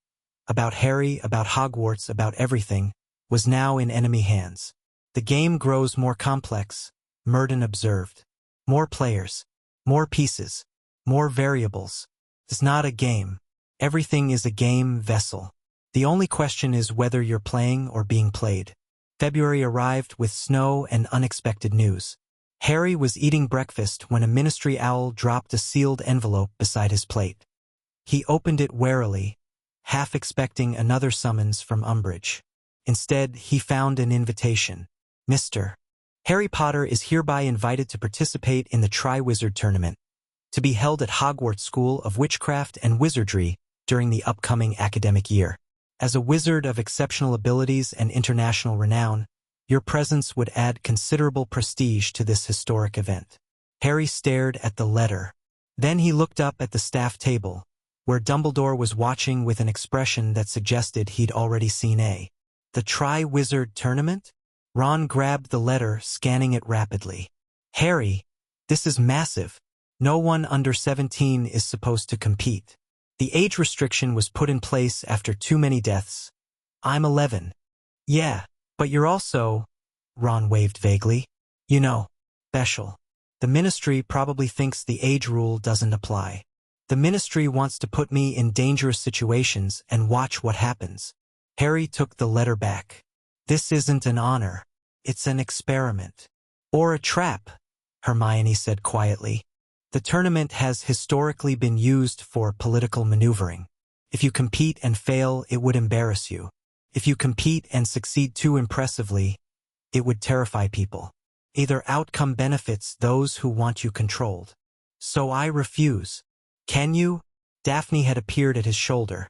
about Harry, about Hogwarts, about everything, was now in enemy hands. "The game grows more complex," Murden observed. "More players, more pieces, more variables. It's not a game. Everything is a game vessel. The only question is whether you're playing or being played." February arrived with snow and unexpected news. Harry was eating breakfast when a ministry owl dropped a sealed envelope beside his plate. He opened it warily, half expecting another summons from Umbridge. Instead, he found an invitation. "Mr. Harry Potter is hereby invited to participate in the Triwizard Tournament, to be held at Hogwarts School of Witchcraft and Wizardry during the upcoming academic year. As a wizard of exceptional abilities and international renown, your presence would add considerable prestige to this historic event." Harry stared at the letter. Then he looked up at the staff table, where Dumbledore was watching with an expression that suggested he'd already seen the Triwizard Tournament? Ron grabbed the letter, scanning it rapidly. "Harry, this is massive. No one under 17 is supposed to compete. The age restriction was put in place after too many deaths. I'm 11. Yeah, but you're also..." Ron waved vaguely. "You know, special. The Ministry probably thinks the age rule doesn't apply. The Ministry wants to put me in dangerous situations and watch what happens." Harry took the letter back. "This isn't an honor. It's an experiment." "Or a trap," Hermione said quietly. "The tournament has historically been used for political maneuvering. If you compete and fail, it would embarrass you. If you compete and succeed too impressively, it would terrify people. Either outcome benefits those who want you controlled. So I refuse. Can you?" Daphne had appeared at his shoulder.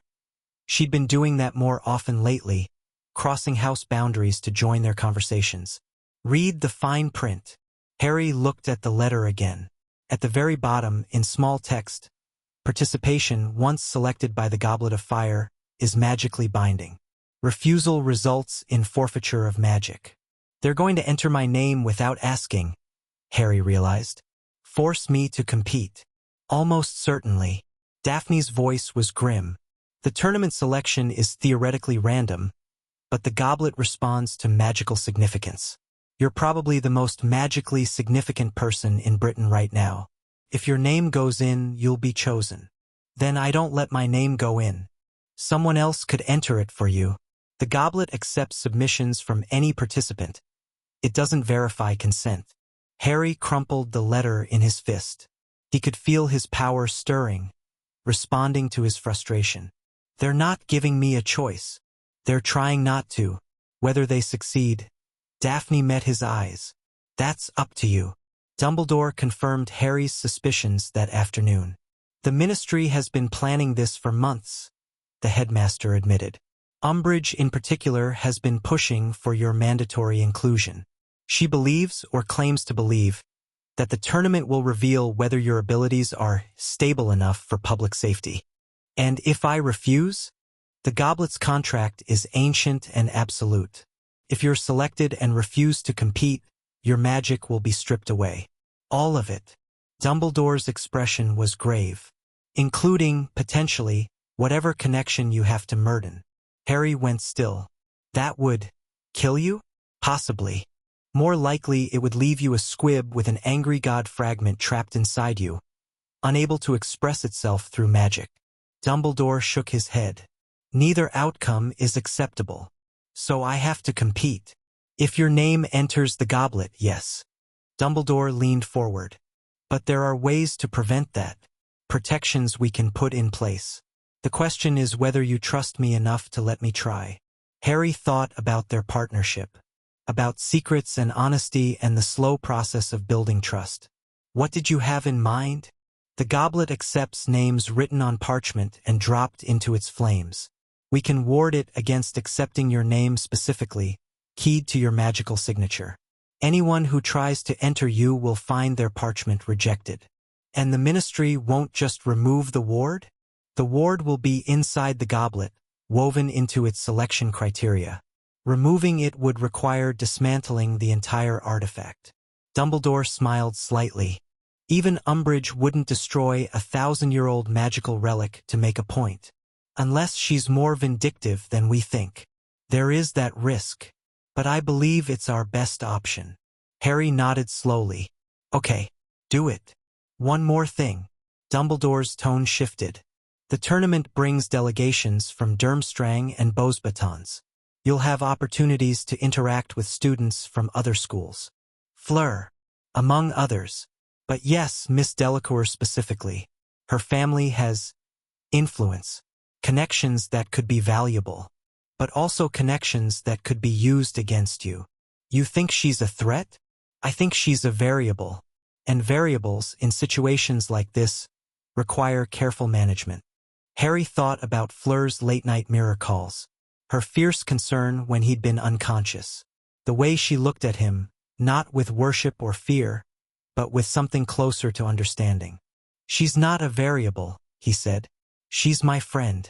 She'd been doing that more often lately, crossing house boundaries to join their conversations. "Read the fine print." Harry looked at the letter again. At the very bottom, in small text, "Participation, once selected by the Goblet of Fire, is magically binding. Refusal results in forfeiture of magic." They're going to enter my name without asking, Harry realized. "Force me to compete." "Almost certainly." Daphne's voice was grim. "The tournament selection is theoretically random, but the goblet responds to magical significance. You're probably the most magically significant person in Britain right now. If your name goes in, you'll be chosen. Then I don't let my name go in. Someone else could enter it for you. The goblet accepts submissions from any participant. It doesn't verify consent. Harry crumpled the letter in his fist. He could feel his power stirring, responding to his frustration. They're not giving me a choice. They're trying not to. Whether they succeed. Daphne met his eyes. That's up to you. Dumbledore confirmed Harry's suspicions that afternoon. The Ministry has been planning this for months, the headmaster admitted. Umbridge in particular has been pushing for your mandatory inclusion. She believes, or claims to believe, that the tournament will reveal whether your abilities are stable enough for public safety. And if I refuse, the Goblet's contract is ancient and absolute. If you're selected and refuse to compete, your magic will be stripped away. All of it. Dumbledore's expression was grave. Including, potentially, whatever connection you have to Murden. Harry went still. That would kill you? Possibly. More likely it would leave you a squib with an angry god fragment trapped inside you, unable to express itself through magic. Dumbledore shook his head. Neither outcome is acceptable. So I have to compete. If your name enters the goblet, yes. Dumbledore leaned forward. But there are ways to prevent that. Protections we can put in place. The question is whether you trust me enough to let me try. Harry thought about their partnership. About secrets and honesty and the slow process of building trust. What did you have in mind? The goblet accepts names written on parchment and dropped into its flames. We can ward it against accepting your name specifically, keyed to your magical signature. Anyone who tries to enter you will find their parchment rejected. And the Ministry won't just remove the ward? The ward will be inside the goblet, woven into its selection criteria. Removing it would require dismantling the entire artifact. Dumbledore smiled slightly. Even Umbridge wouldn't destroy a 1,000-year-old magical relic to make a point. Unless she's more vindictive than we think. There is that risk. But I believe it's our best option. Harry nodded slowly. Okay, do it. One more thing. Dumbledore's tone shifted. The tournament brings delegations from Durmstrang and Beauxbatons. You'll have opportunities to interact with students from other schools. Fleur, among others. But yes, Miss Delacour specifically. Her family has influence, connections that could be valuable, but also connections that could be used against you. You think she's a threat? I think she's a variable, and variables in situations like this require careful management. Harry thought about Fleur's late-night mirror calls, her fierce concern when he'd been unconscious, the way she looked at him, not with worship or fear, but with something closer to understanding. She's not a variable, he said. She's my friend.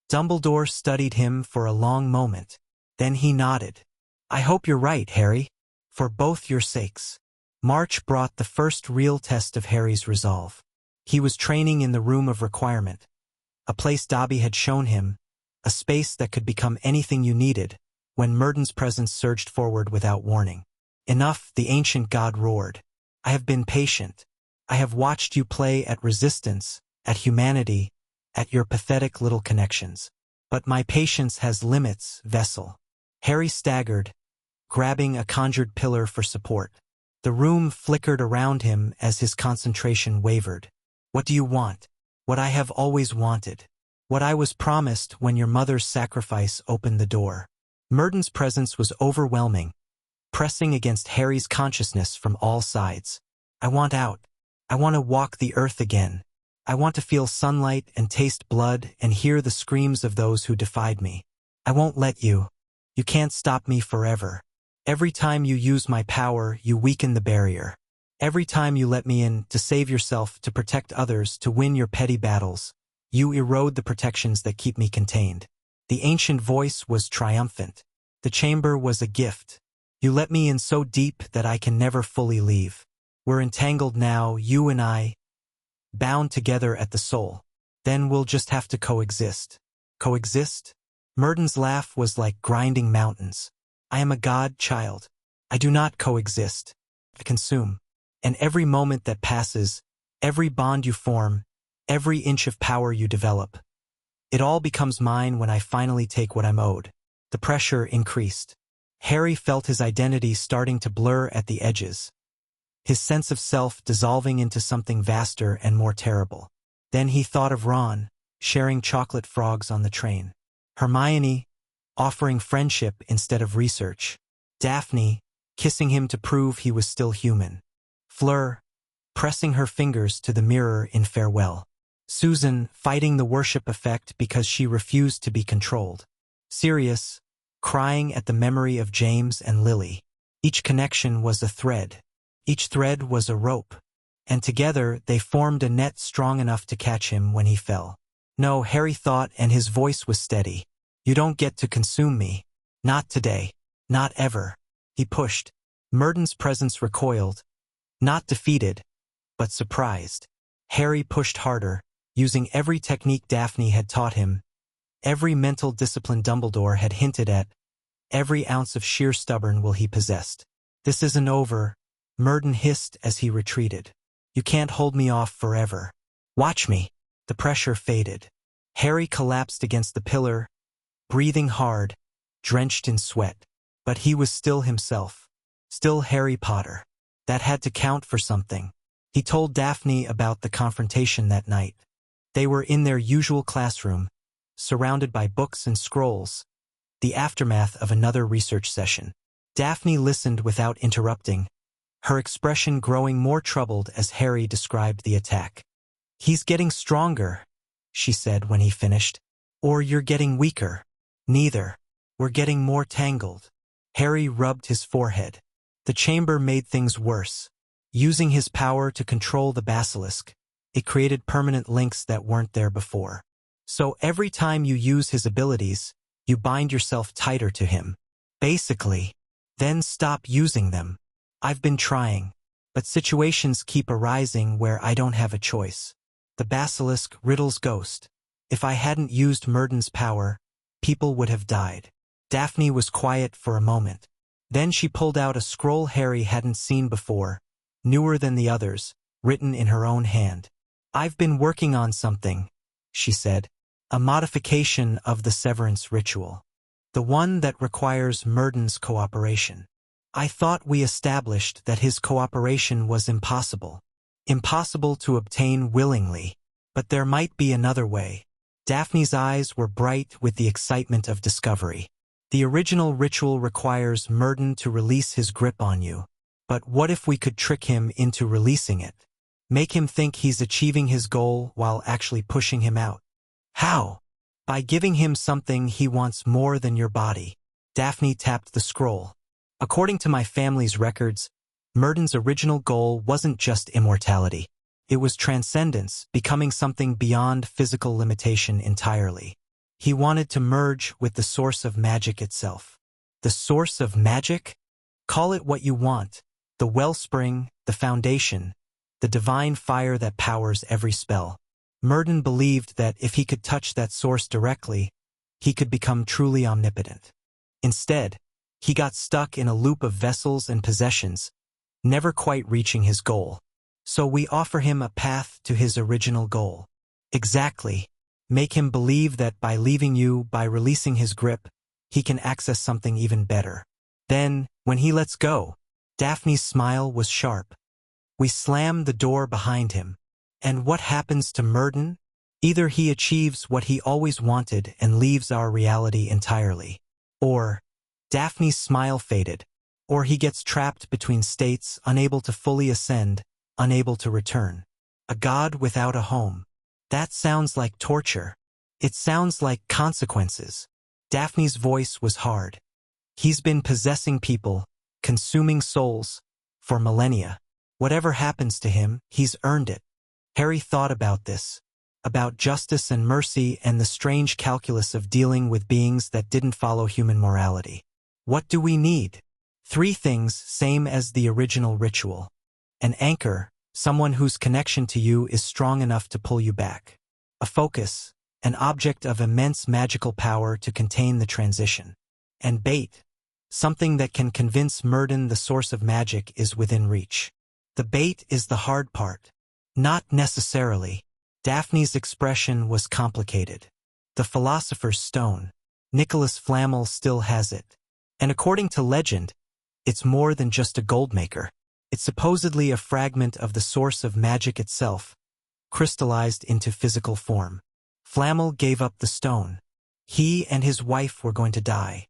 Dumbledore studied him for a long moment. Then he nodded. I hope you're right, Harry. For both your sakes. March brought the first real test of Harry's resolve. He was training in the Room of Requirement, a place Dobby had shown him, a space that could become anything you needed, when Murden's presence surged forward without warning. Enough, the ancient god roared. I have been patient. I have watched you play at resistance, at humanity, at your pathetic little connections. But my patience has limits, Vessel. Harry staggered, grabbing a conjured pillar for support. The room flickered around him as his concentration wavered. What do you want? What I have always wanted. What I was promised when your mother's sacrifice opened the door. Murden's presence was overwhelming, pressing against Harry's consciousness from all sides. I want out. I want to walk the earth again. I want to feel sunlight and taste blood and hear the screams of those who defied me. I won't let you. You can't stop me forever. Every time you use my power, you weaken the barrier. Every time you let me in, to save yourself, to protect others, to win your petty battles, you erode the protections that keep me contained. The ancient voice was triumphant. The chamber was a gift. You let me in so deep that I can never fully leave. We're entangled now, you and I, bound together at the soul. Then we'll just have to coexist. Coexist? Murden's laugh was like grinding mountains. I am a god, child. I do not coexist. I consume. And every moment that passes, every bond you form, every inch of power you develop, it all becomes mine when I finally take what I'm owed. The pressure increased. Harry felt his identity starting to blur at the edges, his sense of self dissolving into something vaster and more terrible. Then he thought of Ron, sharing chocolate frogs on the train. Hermione, offering friendship instead of research. Daphne, kissing him to prove he was still human. Fleur, pressing her fingers to the mirror in farewell. Susan, fighting the worship effect because she refused to be controlled. Sirius, crying at the memory of James and Lily. Each connection was a thread. Each thread was a rope. And together they formed a net strong enough to catch him when he fell. No, Harry thought, and his voice was steady. You don't get to consume me. Not today. Not ever. He pushed. Murden's presence recoiled. Not defeated, but surprised. Harry pushed harder, using every technique Daphne had taught him, every mental discipline Dumbledore had hinted at, every ounce of sheer stubborn will he possessed. This isn't over, Murden hissed as he retreated. You can't hold me off forever. Watch me. The pressure faded. Harry collapsed against the pillar, breathing hard, drenched in sweat. But he was still himself. Still Harry Potter. That had to count for something. He told Daphne about the confrontation that night. They were in their usual classroom, surrounded by books and scrolls, the aftermath of another research session. Daphne listened without interrupting, her expression growing more troubled as Harry described the attack. He's getting stronger, she said when he finished. Or you're getting weaker. Neither. We're getting more tangled. Harry rubbed his forehead. The chamber made things worse. Using his power to control the basilisk, it created permanent links that weren't there before. So every time you use his abilities, you bind yourself tighter to him. Basically. Then stop using them. I've been trying, but situations keep arising where I don't have a choice. The basilisk, Riddle's ghost. If I hadn't used Murden's power, people would have died. Daphne was quiet for a moment. Then she pulled out a scroll Harry hadn't seen before, newer than the others, written in her own hand. I've been working on something, she said. A modification of the severance ritual. The one that requires Murden's cooperation. I thought we established that his cooperation was impossible. Impossible to obtain willingly. But there might be another way. Daphne's eyes were bright with the excitement of discovery. The original ritual requires Murden to release his grip on you. But what if we could trick him into releasing it? Make him think he's achieving his goal while actually pushing him out. How? By giving him something he wants more than your body. Daphne tapped the scroll. According to my family's records, Murden's original goal wasn't just immortality. It was transcendence, becoming something beyond physical limitation entirely. He wanted to merge with the source of magic itself. The source of magic? Call it what you want. The wellspring, the foundation, the divine fire that powers every spell. Murden believed that if he could touch that source directly, he could become truly omnipotent. Instead, he got stuck in a loop of vessels and possessions, never quite reaching his goal. So we offer him a path to his original goal. Exactly. Make him believe that by leaving you, by releasing his grip, he can access something even better. Then, when he lets go, Daphne's smile was sharp. We slam the door behind him. And what happens to Murden? Either he achieves what he always wanted and leaves our reality entirely. Or, Daphne's smile faded. Or he gets trapped between states, unable to fully ascend, unable to return. A god without a home. That sounds like torture. It sounds like consequences. Daphne's voice was hard. He's been possessing people, consuming souls, for millennia. Whatever happens to him, he's earned it. Harry thought about this, about justice and mercy and the strange calculus of dealing with beings that didn't follow human morality. What do we need? 3 things, same as the original ritual. An anchor, someone whose connection to you is strong enough to pull you back. A focus, an object of immense magical power to contain the transition. And bait, something that can convince Murden the source of magic is within reach. The bait is the hard part. Not necessarily. Daphne's expression was complicated. The Philosopher's Stone. Nicholas Flamel still has it. And according to legend, it's more than just a gold maker. It's supposedly a fragment of the source of magic itself, crystallized into physical form. Flamel gave up the stone. He and his wife were going to die.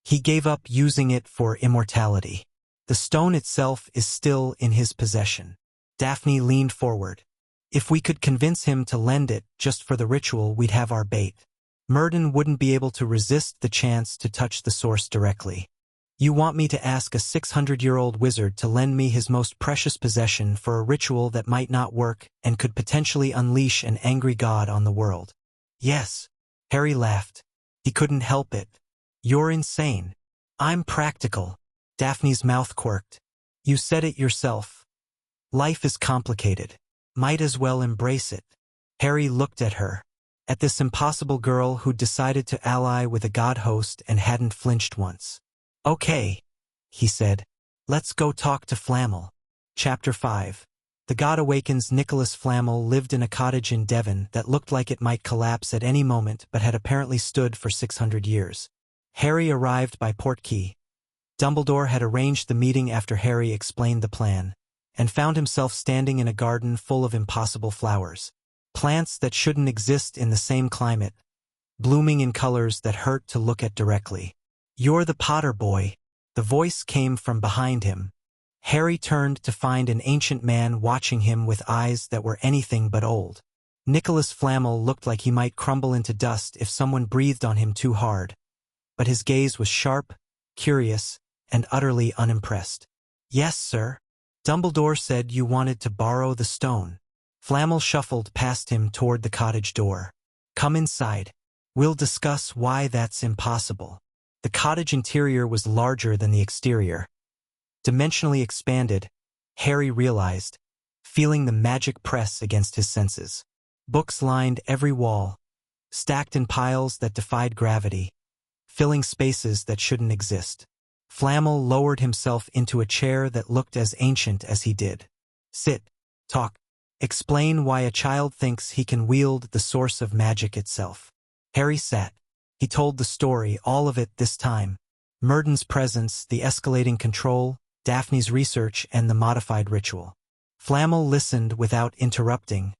He gave up using it for immortality. The stone itself is still in his possession. Daphne leaned forward. If we could convince him to lend it just for the ritual, we'd have our bait. Murden wouldn't be able to resist the chance to touch the source directly. You want me to ask a 600-year-old wizard to lend me his most precious possession for a ritual that might not work and could potentially unleash an angry god on the world? Yes. Harry laughed. He couldn't help it. You're insane. I'm practical. Daphne's mouth quirked. You said it yourself. Life is complicated. Might as well embrace it. Harry looked at her. At this impossible girl who'd decided to ally with a god host and hadn't flinched once. Okay, he said. Let's go talk to Flamel. Chapter 5. The God Awakens. Nicholas Flamel lived in a cottage in Devon that looked like it might collapse at any moment but had apparently stood for 600 years. Harry arrived by portkey. Dumbledore had arranged the meeting after Harry explained the plan, and found himself standing in a garden full of impossible flowers. Plants that shouldn't exist in the same climate, blooming in colors that hurt to look at directly. You're the Potter boy. The voice came from behind him. Harry turned to find an ancient man watching him with eyes that were anything but old. Nicholas Flamel looked like he might crumble into dust if someone breathed on him too hard, but his gaze was sharp, curious, and utterly unimpressed. Yes, sir. Dumbledore said you wanted to borrow the stone. Flamel shuffled past him toward the cottage door. Come inside. We'll discuss why that's impossible. The cottage interior was larger than the exterior. Dimensionally expanded, Harry realized, feeling the magic press against his senses. Books lined every wall, stacked in piles that defied gravity, filling spaces that shouldn't exist. Flamel lowered himself into a chair that looked as ancient as he did. Sit, talk, explain why a child thinks he can wield the source of magic itself. Harry sat. He told the story, all of it this time. Murden's presence, the escalating control, Daphne's research, and the modified ritual. Flamel listened without interrupting,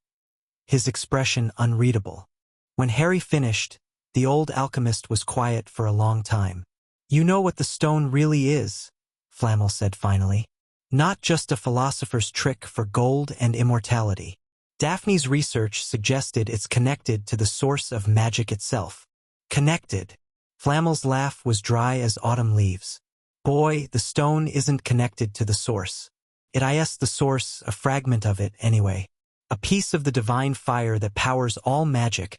his expression unreadable. When Harry finished, the old alchemist was quiet for a long time. You know what the stone really is, Flamel said finally. Not just a philosopher's trick for gold and immortality. Daphne's research suggested it's connected to the source of magic itself. Connected. Flamel's laugh was dry as autumn leaves. Boy, the stone isn't connected to the source. It is the source, a fragment of it, anyway. A piece of the divine fire that powers all magic,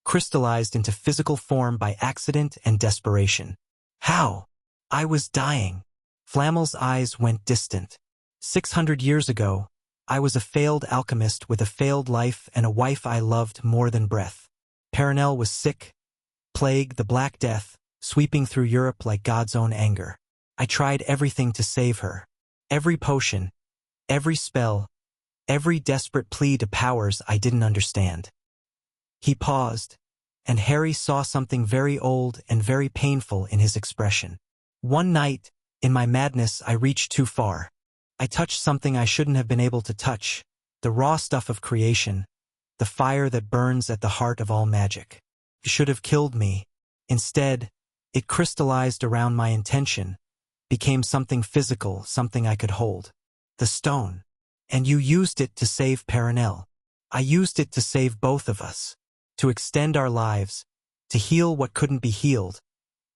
crystallized into physical form by accident and desperation. How? I was dying. Flamel's eyes went distant. 600 years ago, I was a failed alchemist with a failed life and a wife I loved more than breath. Perenelle was sick. Plague, the Black Death, sweeping through Europe like God's own anger. I tried everything to save her. Every potion, every spell, every desperate plea to powers I didn't understand. He paused, and Harry saw something very old and very painful in his expression. One night, in my madness, I reached too far. I touched something I shouldn't have been able to touch, the raw stuff of creation, the fire that burns at the heart of all magic. It should have killed me. Instead, it crystallized around my intention, became something physical, something I could hold. The stone. And you used it to save Perenelle. I used it to save both of us. To extend our lives, to heal what couldn't be healed,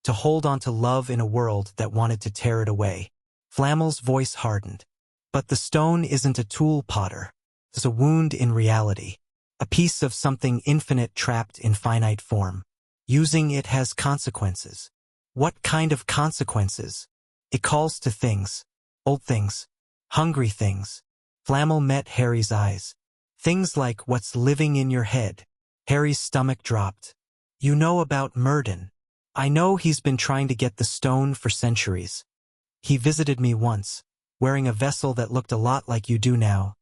to hold on to love in a world that wanted to tear it away. Flamel's voice hardened. But the stone isn't a tool, Potter. It's a wound in reality. A piece of something infinite trapped in finite form. Using it has consequences. What kind of consequences? It calls to things. Old things. Hungry things. Flamel met Harry's eyes. Things like what's living in your head. Harry's stomach dropped. You know about Murden. I know he's been trying to get the stone for centuries. He visited me once, wearing a vessel that looked a lot like you do now.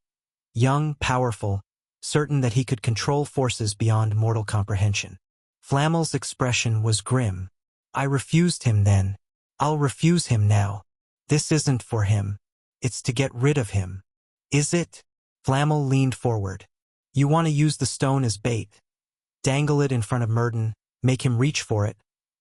Young, powerful, certain that he could control forces beyond mortal comprehension. Flamel's expression was grim. I refused him then. I'll refuse him now. This isn't for him. It's to get rid of him. Is it? Flamel leaned forward. You want to use the stone as bait. Dangle it in front of Murden, make him reach for it,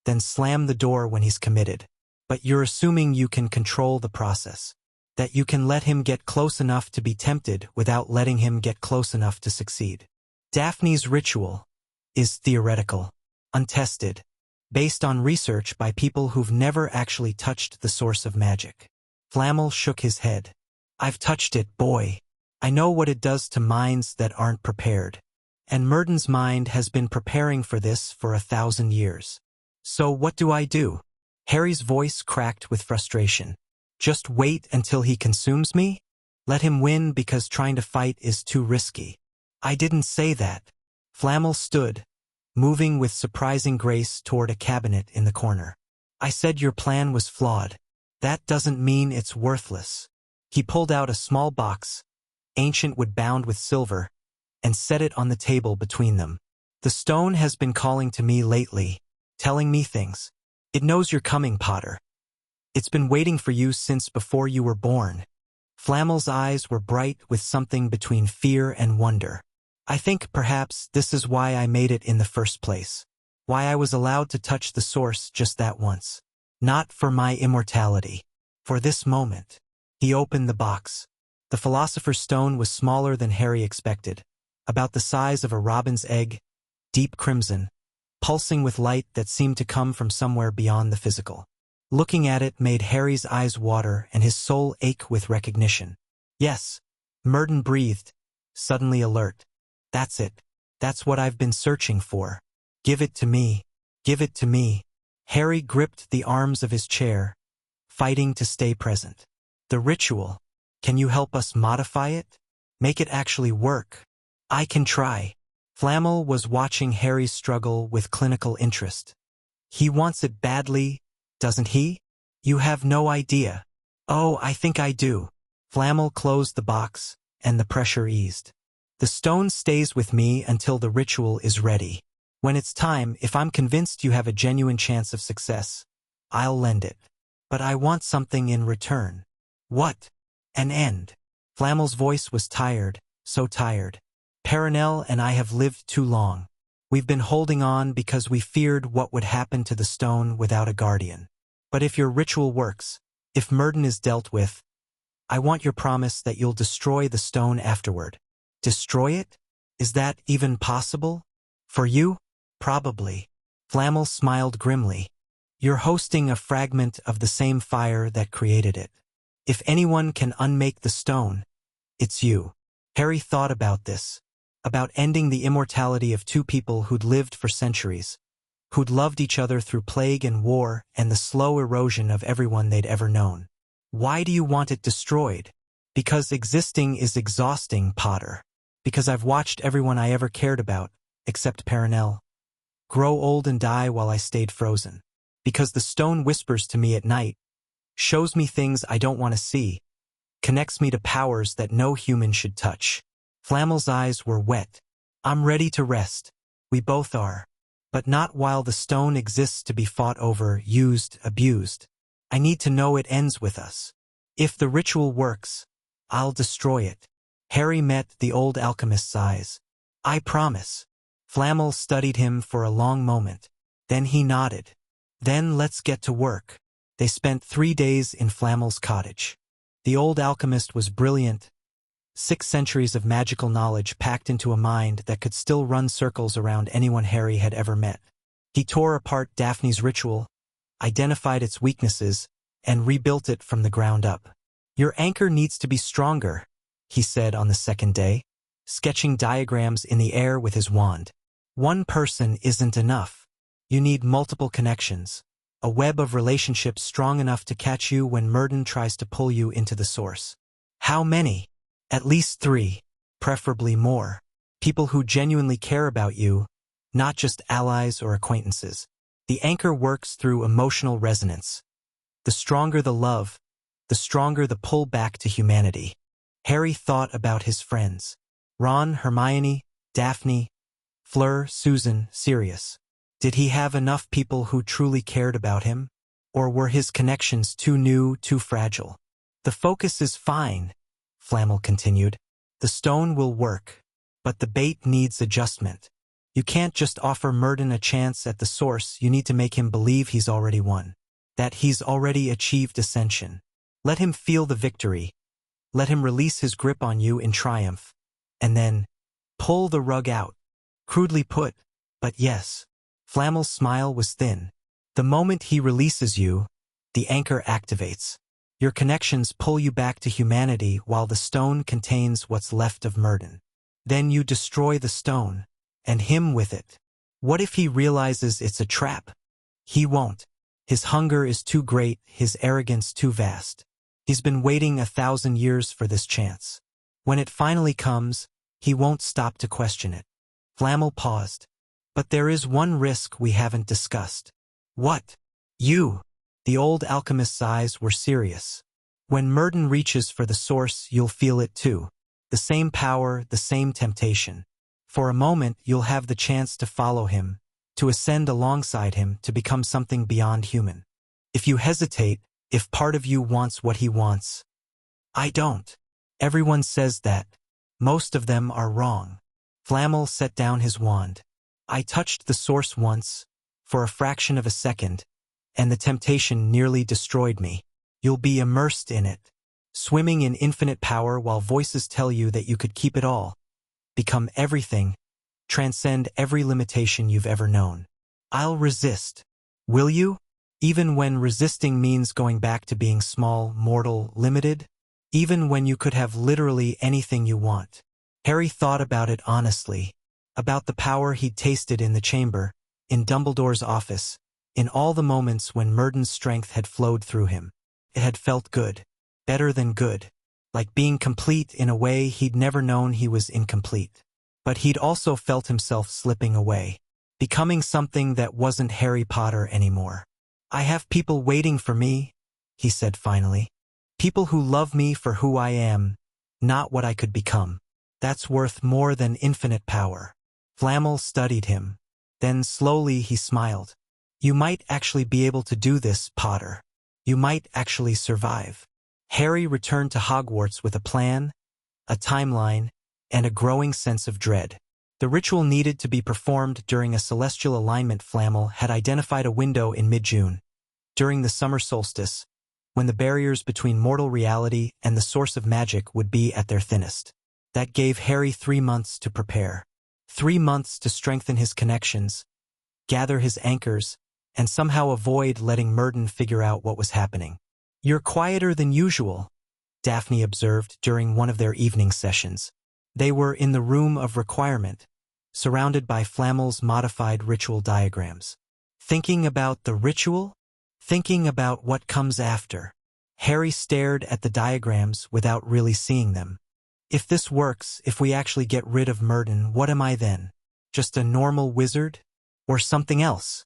then slam the door when he's committed. But you're assuming you can control the process. That you can let him get close enough to be tempted without letting him get close enough to succeed. Daphne's ritual is theoretical, untested, based on research by people who've never actually touched the source of magic. Flamel shook his head. I've touched it, boy. I know what it does to minds that aren't prepared. And Murden's mind has been preparing for this for 1,000 years. So what do I do? Harry's voice cracked with frustration. Just wait until he consumes me? Let him win because trying to fight is too risky. I didn't say that. Flamel stood, moving with surprising grace toward a cabinet in the corner. I said your plan was flawed. That doesn't mean it's worthless. He pulled out a small box, ancient wood bound with silver, and set it on the table between them. The stone has been calling to me lately, telling me things. It knows you're coming, Potter. It's been waiting for you since before you were born. Flamel's eyes were bright with something between fear and wonder. I think perhaps this is why I made it in the first place. Why I was allowed to touch the source just that once. Not for my immortality. For this moment. He opened the box. The Philosopher's Stone was smaller than Harry expected. About the size of a robin's egg, deep crimson, pulsing with light that seemed to come from somewhere beyond the physical. Looking at it made Harry's eyes water and his soul ache with recognition. Yes, Murden breathed, suddenly alert. That's it. That's what I've been searching for. Give it to me. Give it to me. Harry gripped the arms of his chair, fighting to stay present. The ritual. Can you help us modify it? Make it actually work? I can try. Flamel was watching Harry's struggle with clinical interest. He wants it badly, doesn't he? You have no idea. Oh, I think I do. Flamel closed the box, and the pressure eased. The stone stays with me until the ritual is ready. When it's time, if I'm convinced you have a genuine chance of success, I'll lend it. But I want something in return. What? An end. Flamel's voice was tired, so tired. Perenelle and I have lived too long. We've been holding on because we feared what would happen to the stone without a guardian. But if your ritual works, if Murden is dealt with, I want your promise that you'll destroy the stone afterward. Destroy it? Is that even possible? For you? Probably. Flamel smiled grimly. You're hosting a fragment of the same fire that created it. If anyone can unmake the stone, it's you. Harry thought about this. About ending the immortality of two people who'd lived for centuries, who'd loved each other through plague and war and the slow erosion of everyone they'd ever known. Why do you want it destroyed? Because existing is exhausting, Potter. Because I've watched everyone I ever cared about, except Perenelle, grow old and die while I stayed frozen. Because the stone whispers to me at night, shows me things I don't want to see, connects me to powers that no human should touch. Flamel's eyes were wet. I'm ready to rest. We both are. But not while the stone exists to be fought over, used, abused. I need to know it ends with us. If the ritual works, I'll destroy it. Harry met the old alchemist's eyes. I promise. Flamel studied him for a long moment. Then he nodded. Then let's get to work. They spent 3 days in Flamel's cottage. The old alchemist was brilliant. 6 centuries of magical knowledge packed into a mind that could still run circles around anyone Harry had ever met. He tore apart Daphne's ritual, identified its weaknesses, and rebuilt it from the ground up. Your anchor needs to be stronger, he said on the second day, sketching diagrams in the air with his wand. One person isn't enough. You need multiple connections, a web of relationships strong enough to catch you when Murden tries to pull you into the source. How many? At least 3, preferably more. People who genuinely care about you, not just allies or acquaintances. The anchor works through emotional resonance. The stronger the love, the stronger the pull back to humanity. Harry thought about his friends. Ron, Hermione, Daphne, Fleur, Susan, Sirius. Did he have enough people who truly cared about him? Or were his connections too new, too fragile? The focus is fine, Flamel continued. The stone will work, but the bait needs adjustment. You can't just offer Murden a chance at the source, you need to make him believe he's already won. That he's already achieved ascension. Let him feel the victory. Let him release his grip on you in triumph. And then, pull the rug out. Crudely put, but yes. Flamel's smile was thin. The moment he releases you, the anchor activates. Your connections pull you back to humanity while the stone contains what's left of Murden. Then you destroy the stone, and him with it. What if he realizes it's a trap? He won't. His hunger is too great, his arrogance too vast. He's been waiting 1,000 years for this chance. When it finally comes, he won't stop to question it. Flamel paused. But there is one risk we haven't discussed. What? You. The old alchemist's eyes were serious. When Murden reaches for the source, you'll feel it too. The same power, the same temptation. For a moment, you'll have the chance to follow him, to ascend alongside him, to become something beyond human. If you hesitate, if part of you wants what he wants. I don't. Everyone says that. Most of them are wrong. Flamel set down his wand. I touched the source once, for a fraction of a second, and the temptation nearly destroyed me. You'll be immersed in it, swimming in infinite power while voices tell you that you could keep it all, become everything, transcend every limitation you've ever known. I'll resist. Will you? Even when resisting means going back to being small, mortal, limited? Even when you could have literally anything you want? Harry thought about it honestly, about the power he'd tasted in the chamber, in Dumbledore's office, in all the moments when Murden's strength had flowed through him. It had felt good, better than good, like being complete in a way he'd never known he was incomplete. But he'd also felt himself slipping away, becoming something that wasn't Harry Potter anymore. I have people waiting for me, he said finally. People who love me for who I am, not what I could become. That's worth more than infinite power. Flamel studied him. Then slowly he smiled. You might actually be able to do this, Potter. You might actually survive. Harry returned to Hogwarts with a plan, a timeline, and a growing sense of dread. The ritual needed to be performed during a celestial alignment. Flamel had identified a window in mid-June, during the summer solstice, when the barriers between mortal reality and the source of magic would be at their thinnest. That gave Harry 3 months to prepare. 3 months to strengthen his connections, gather his anchors, and somehow avoid letting Murden figure out what was happening. You're quieter than usual, Daphne observed during one of their evening sessions. They were in the room of requirement, surrounded by Flamel's modified ritual diagrams. Thinking about the ritual? Thinking about what comes after. Harry stared at the diagrams without really seeing them. If this works, if we actually get rid of Murden, what am I then? Just a normal wizard? Or something else?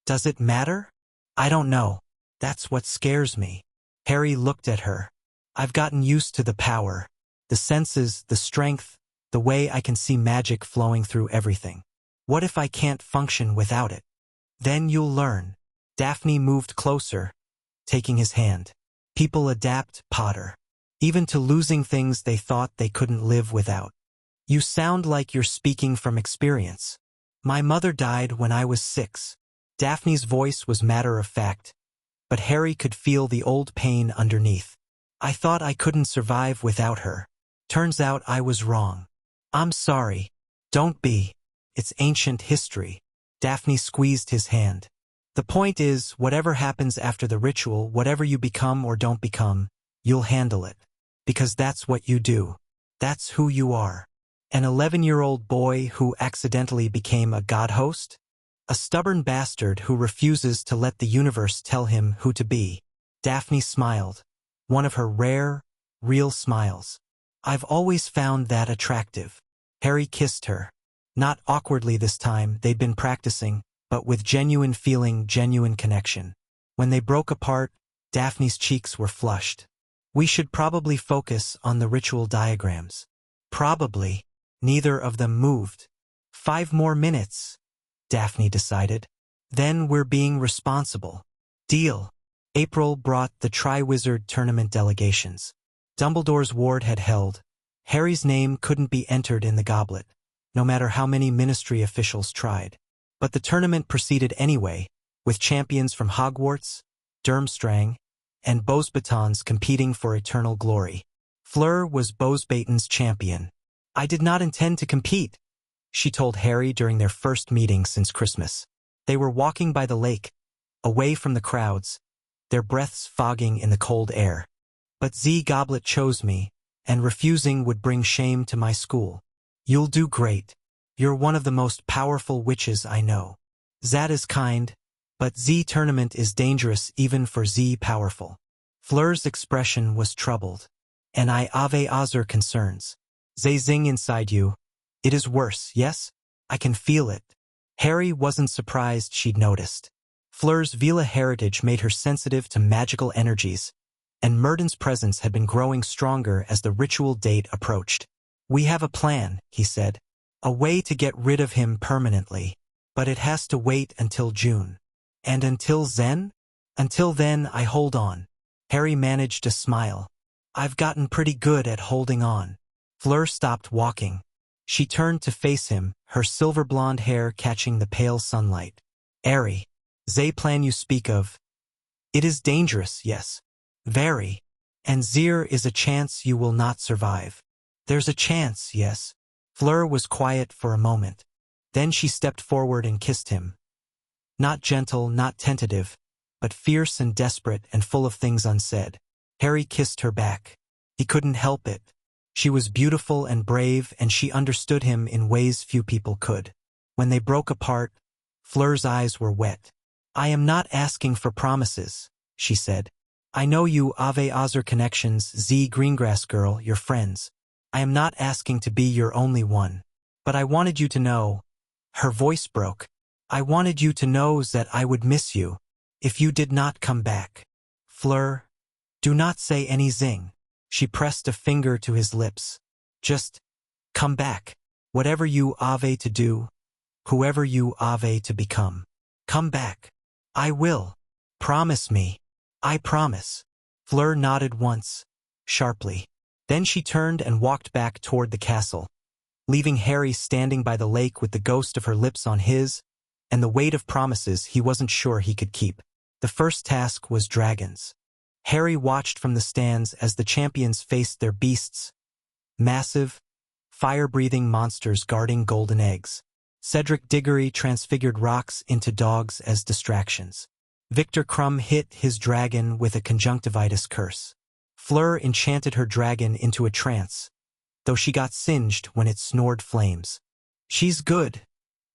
Does it matter? I don't know. That's what scares me. Harry looked at her. I've gotten used to the power, the senses, the strength, the way I can see magic flowing through everything. What if I can't function without it? Then you'll learn. Daphne moved closer, taking his hand. People adapt, Potter. Even to losing things they thought they couldn't live without. You sound like you're speaking from experience. My mother died when I was 6. Daphne's voice was matter-of-fact, but Harry could feel the old pain underneath. I thought I couldn't survive without her. Turns out I was wrong. I'm sorry. Don't be. It's ancient history. Daphne squeezed his hand. The point is, whatever happens after the ritual, whatever you become or don't become, you'll handle it. Because that's what you do. That's who you are. An 11-year-old boy who accidentally became a god host? A stubborn bastard who refuses to let the universe tell him who to be. Daphne smiled. One of her rare, real smiles. I've always found that attractive. Harry kissed her. Not awkwardly this time, they'd been practicing, but with genuine feeling, genuine connection. When they broke apart, Daphne's cheeks were flushed. We should probably focus on the ritual diagrams. Probably. Neither of them moved. 5 more minutes, Daphne decided. Then we're being responsible. Deal. April brought the Triwizard Tournament delegations. Dumbledore's ward had held. Harry's name couldn't be entered in the goblet, no matter how many ministry officials tried. But the tournament proceeded anyway, with champions from Hogwarts, Durmstrang, and Beauxbatons competing for eternal glory. Fleur was Beauxbaton's champion. "I did not intend to compete," she told Harry during their first meeting since Christmas. They were walking by the lake, away from the crowds, their breaths fogging in the cold air. "But Z Goblet chose me, and refusing would bring shame to my school." "You'll do great. You're one of the most powerful witches I know." "Zat is kind, but Z Tournament is dangerous even for Z powerful." Fleur's expression was troubled. "And I have other concerns. They zing inside you. It is worse, yes? I can feel it." Harry wasn't surprised she'd noticed. Fleur's Vila heritage made her sensitive to magical energies, and Murden's presence had been growing stronger as the ritual date approached. "We have a plan," he said. "A way to get rid of him permanently. But it has to wait until June." "And until then?" "Until then, I hold on." Harry managed a smile. "I've gotten pretty good at holding on." Fleur stopped walking. She turned to face him, her silver blonde hair catching the pale sunlight. "Harry, they plan you speak of. It is dangerous, yes. Very. And there is a chance you will not survive." "There's a chance, yes." Fleur was quiet for a moment. Then she stepped forward and kissed him. Not gentle, not tentative, but fierce and desperate and full of things unsaid. Harry kissed her back. He couldn't help it. She was beautiful and brave, and she understood him in ways few people could. When they broke apart, Fleur's eyes were wet. "I am not asking for promises," she said. "I know you have other connections, Z Greengrass girl, your friends. I am not asking to be your only one. But I wanted you to know." Her voice broke. "I wanted you to know that I would miss you if you did not come back." "Fleur, do not say anything." She pressed a finger to his lips. "Just come back. Whatever you have to do, whoever you have to become. Come back." "I will. Promise me." "I promise." Fleur nodded once, sharply. Then she turned and walked back toward the castle, leaving Harry standing by the lake with the ghost of her lips on his, and the weight of promises he wasn't sure he could keep. The first task was dragons. Harry watched from the stands as the champions faced their beasts, massive, fire-breathing monsters guarding golden eggs. Cedric Diggory transfigured rocks into dogs as distractions. Victor Crumb hit his dragon with a conjunctivitis curse. Fleur enchanted her dragon into a trance, though she got singed when it snored flames. "She's good,"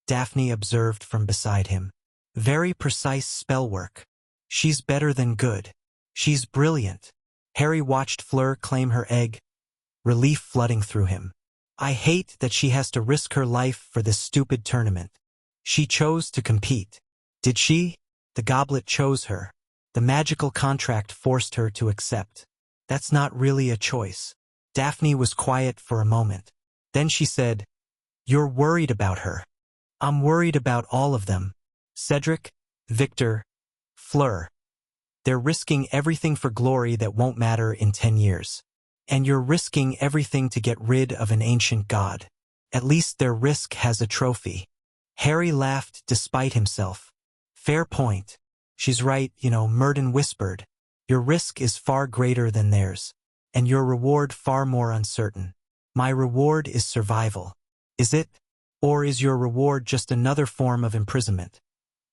Daphne observed from beside him. "Very precise spell work. She's better than good. She's brilliant." Harry watched Fleur claim her egg, relief flooding through him. "I hate that she has to risk her life for this stupid tournament. She chose to compete." "Did she?" "The goblet chose her. The magical contract forced her to accept." "That's not really a choice." Daphne was quiet for a moment. Then she said, "You're worried about her." "I'm worried about all of them. Cedric, Victor, Fleur. They're risking everything for glory that won't matter in 10 years. And you're risking everything to get rid of an ancient god. At least their risk has a trophy." Harry laughed despite himself. "Fair point. She's right, Murden whispered. Your risk is far greater than theirs, and your reward far more uncertain. My reward is survival. Is it? Or is your reward just another form of imprisonment?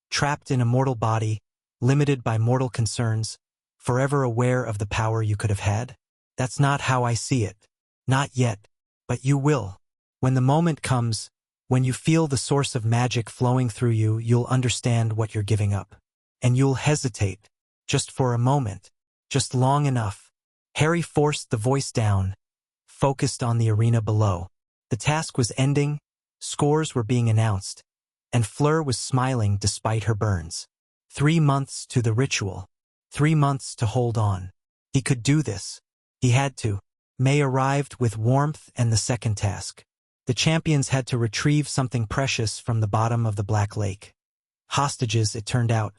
Trapped in a mortal body, limited by mortal concerns, forever aware of the power you could have had? That's not how I see it. Not yet. But you will. When the moment comes, when you feel the source of magic flowing through you, you'll understand what you're giving up. And you'll hesitate. Just for a moment. Just long enough." Harry forced the voice down, focused on the arena below. The task was ending, scores were being announced, and Fleur was smiling despite her burns. 3 months to the ritual. 3 months to hold on. He could do this. He had to. May arrived with warmth and the second task. The champions had to retrieve something precious from the bottom of the Black Lake. Hostages, it turned out.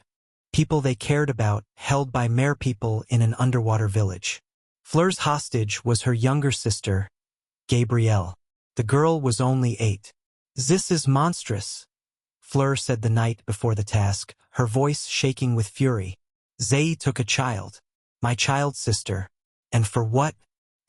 people they cared about, held by merpeople in an underwater village. Fleur's hostage was her younger sister, Gabrielle. The girl was only 8. "This is monstrous," Fleur said the night before the task, her voice shaking with fury. "Zay took a child. My child's sister. And for what?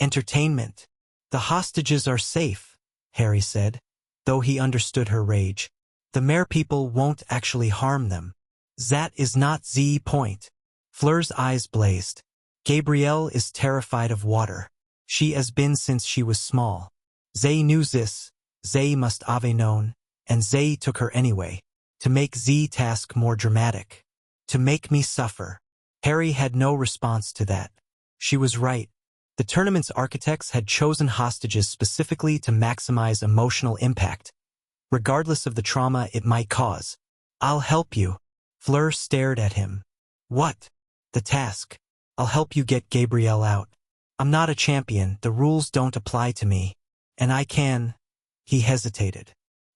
Entertainment." "The hostages are safe," Harry said, though he understood her rage. "The merpeople won't actually harm them." "That is not the point." Fleur's eyes blazed. "Gabrielle is terrified of water. She has been since she was small. Zay knew this, Zay must have known, and Zay took her anyway, to make the task more dramatic. To make me suffer." Harry had no response to that. She was right. The tournament's architects had chosen hostages specifically to maximize emotional impact, regardless of the trauma it might cause. "I'll help you." Fleur stared at him. "What?" "The task. I'll help you get Gabrielle out. I'm not a champion, the rules don't apply to me. And I can—" He hesitated.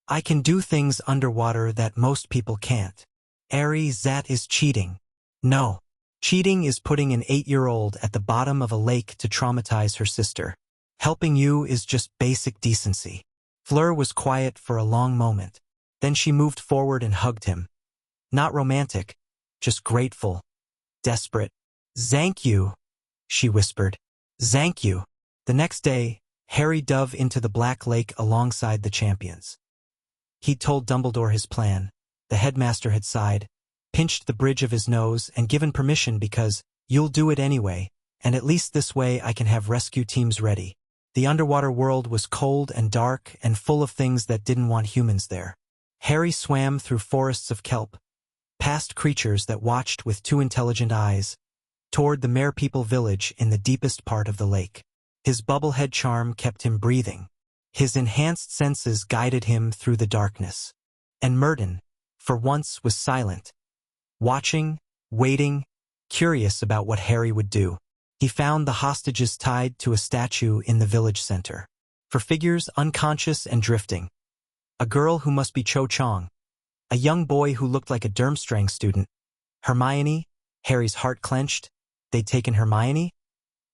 "I can do things underwater that most people can't." "Harry, that is cheating." "No. Cheating is putting an 8-year-old at the bottom of a lake to traumatize her sister. Helping you is just basic decency." Fleur was quiet for a long moment. Then she moved forward and hugged him. Not romantic, just grateful, desperate. "Thank you," she whispered. "Thank you." The next day, Harry dove into the Black Lake alongside the champions. He'd told Dumbledore his plan. The headmaster had sighed, pinched the bridge of his nose, and given permission because, "You'll do it anyway, and at least this way I can have rescue teams ready." The underwater world was cold and dark and full of things that didn't want humans there. Harry swam through forests of kelp, past creatures that watched with too intelligent eyes, toward the merpeople village in the deepest part of the lake. His bubblehead charm kept him breathing. His enhanced senses guided him through the darkness. And Murden, for once, was silent, watching, waiting, curious about what Harry would do. He found the hostages tied to a statue in the village center. For figures unconscious and drifting. A girl who must be Cho Chang. A young boy who looked like a Durmstrang student. Hermione, Harry's heart clenched. They'd taken Hermione?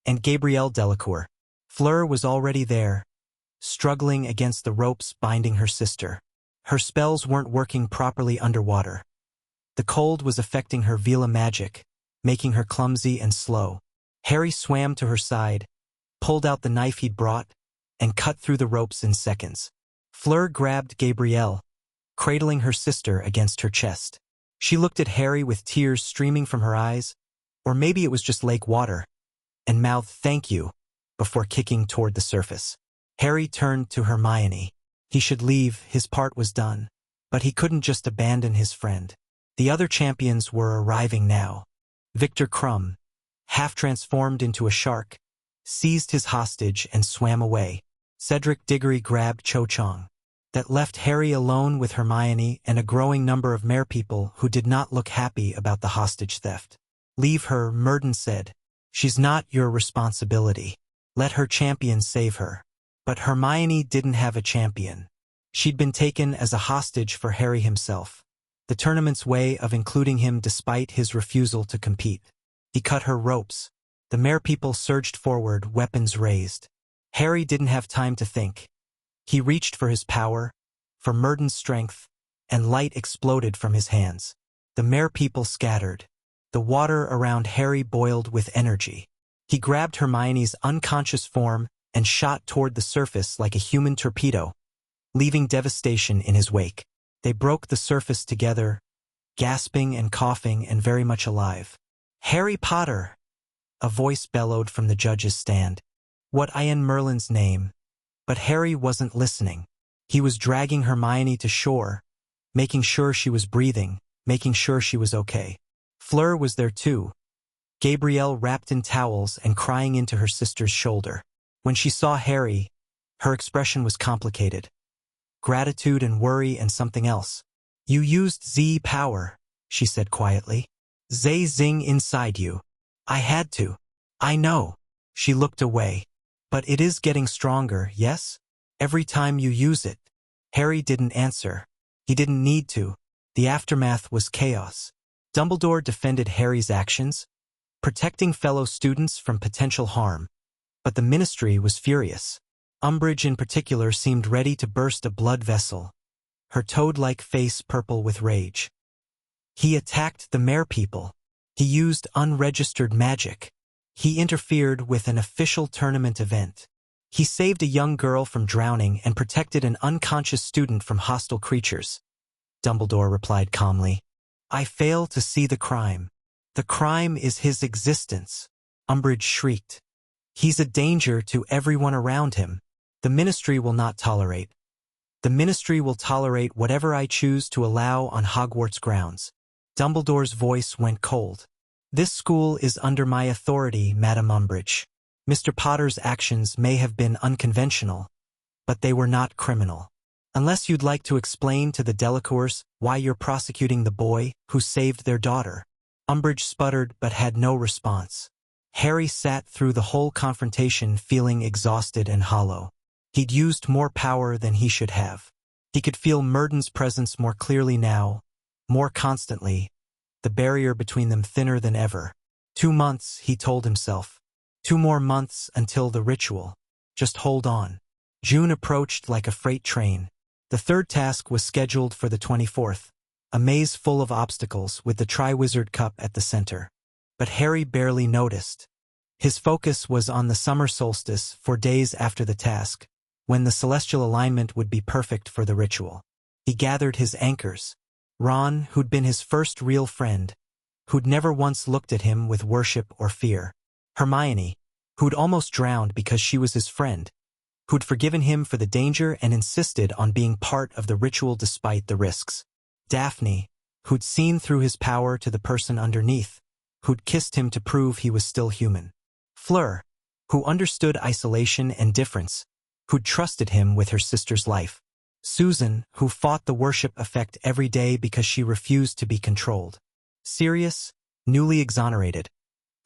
And Gabrielle Delacour. Fleur was already there, struggling against the ropes binding her sister. Her spells weren't working properly underwater. The cold was affecting her Vela magic, making her clumsy and slow. Harry swam to her side, pulled out the knife he'd brought, and cut through the ropes in seconds. Fleur grabbed Gabrielle, cradling her sister against her chest. She looked at Harry with tears streaming from her eyes, or maybe it was just lake water, and mouthed "thank you" before kicking toward the surface. Harry turned to Hermione. He should leave, his part was done. But he couldn't just abandon his friend. The other champions were arriving now. Victor Crumb, half transformed into a shark, seized his hostage and swam away. Cedric Diggory grabbed Cho Chang. That left Harry alone with Hermione and a growing number of merpeople who did not look happy about the hostage theft. "Leave her," Murden said. "She's not your responsibility. Let her champion save her." But Hermione didn't have a champion. She'd been taken as a hostage for Harry himself. The tournament's way of including him despite his refusal to compete. He cut her ropes. The merpeople surged forward, weapons raised. Harry didn't have time to think. He reached for his power, for Murden's strength, and light exploded from his hands. The merpeople scattered. The water around Harry boiled with energy. He grabbed Hermione's unconscious form and shot toward the surface like a human torpedo, leaving devastation in his wake. They broke the surface together, gasping and coughing and very much alive. "Harry Potter!" a voice bellowed from the judge's stand. What Ian Merlin's name? But Harry wasn't listening. He was dragging Hermione to shore, making sure she was breathing, making sure she was okay. Fleur was there too, Gabrielle wrapped in towels and crying into her sister's shoulder. When she saw Harry, her expression was complicated. Gratitude and worry and something else. "You used Z power," she said quietly. "Zay zing inside you." "I had to." "I know." She looked away. "But it is getting stronger, yes? Every time you use it." Harry didn't answer. He didn't need to. The aftermath was chaos. Dumbledore defended Harry's actions, protecting fellow students from potential harm, but the Ministry was furious. Umbridge in particular seemed ready to burst a blood vessel, her toad-like face purple with rage. He attacked the Merpeople. He used unregistered magic. He interfered with an official tournament event. He saved a young girl from drowning and protected an unconscious student from hostile creatures. Dumbledore replied calmly, "I fail to see the crime. The crime is his existence." Umbridge shrieked. "He's a danger to everyone around him. The Ministry will not tolerate. The Ministry will tolerate whatever I choose to allow on Hogwarts grounds." Dumbledore's voice went cold. "This school is under my authority, Madam Umbridge. Mr. Potter's actions may have been unconventional, but they were not criminal. Unless you'd like to explain to the Delacours why you're prosecuting the boy who saved their daughter." Umbridge sputtered but had no response. Harry sat through the whole confrontation feeling exhausted and hollow. He'd used more power than he should have. He could feel Murden's presence more clearly now, more constantly, the barrier between them thinner than ever. 2 months, he told himself. 2 more months until the ritual. Just hold on. June approached like a freight train. The third task was scheduled for the 24th, a maze full of obstacles with the Triwizard Cup at the center. But Harry barely noticed. His focus was on the summer solstice 4 days after the task, when the celestial alignment would be perfect for the ritual. He gathered his anchors. Ron, who'd been his first real friend, who'd never once looked at him with worship or fear. Hermione, who'd almost drowned because she was his friend, who'd forgiven him for the danger and insisted on being part of the ritual despite the risks. Daphne, who'd seen through his power to the person underneath, who'd kissed him to prove he was still human. Fleur, who understood isolation and difference, who'd trusted him with her sister's life. Susan, who fought the worship effect every day because she refused to be controlled. Sirius, newly exonerated,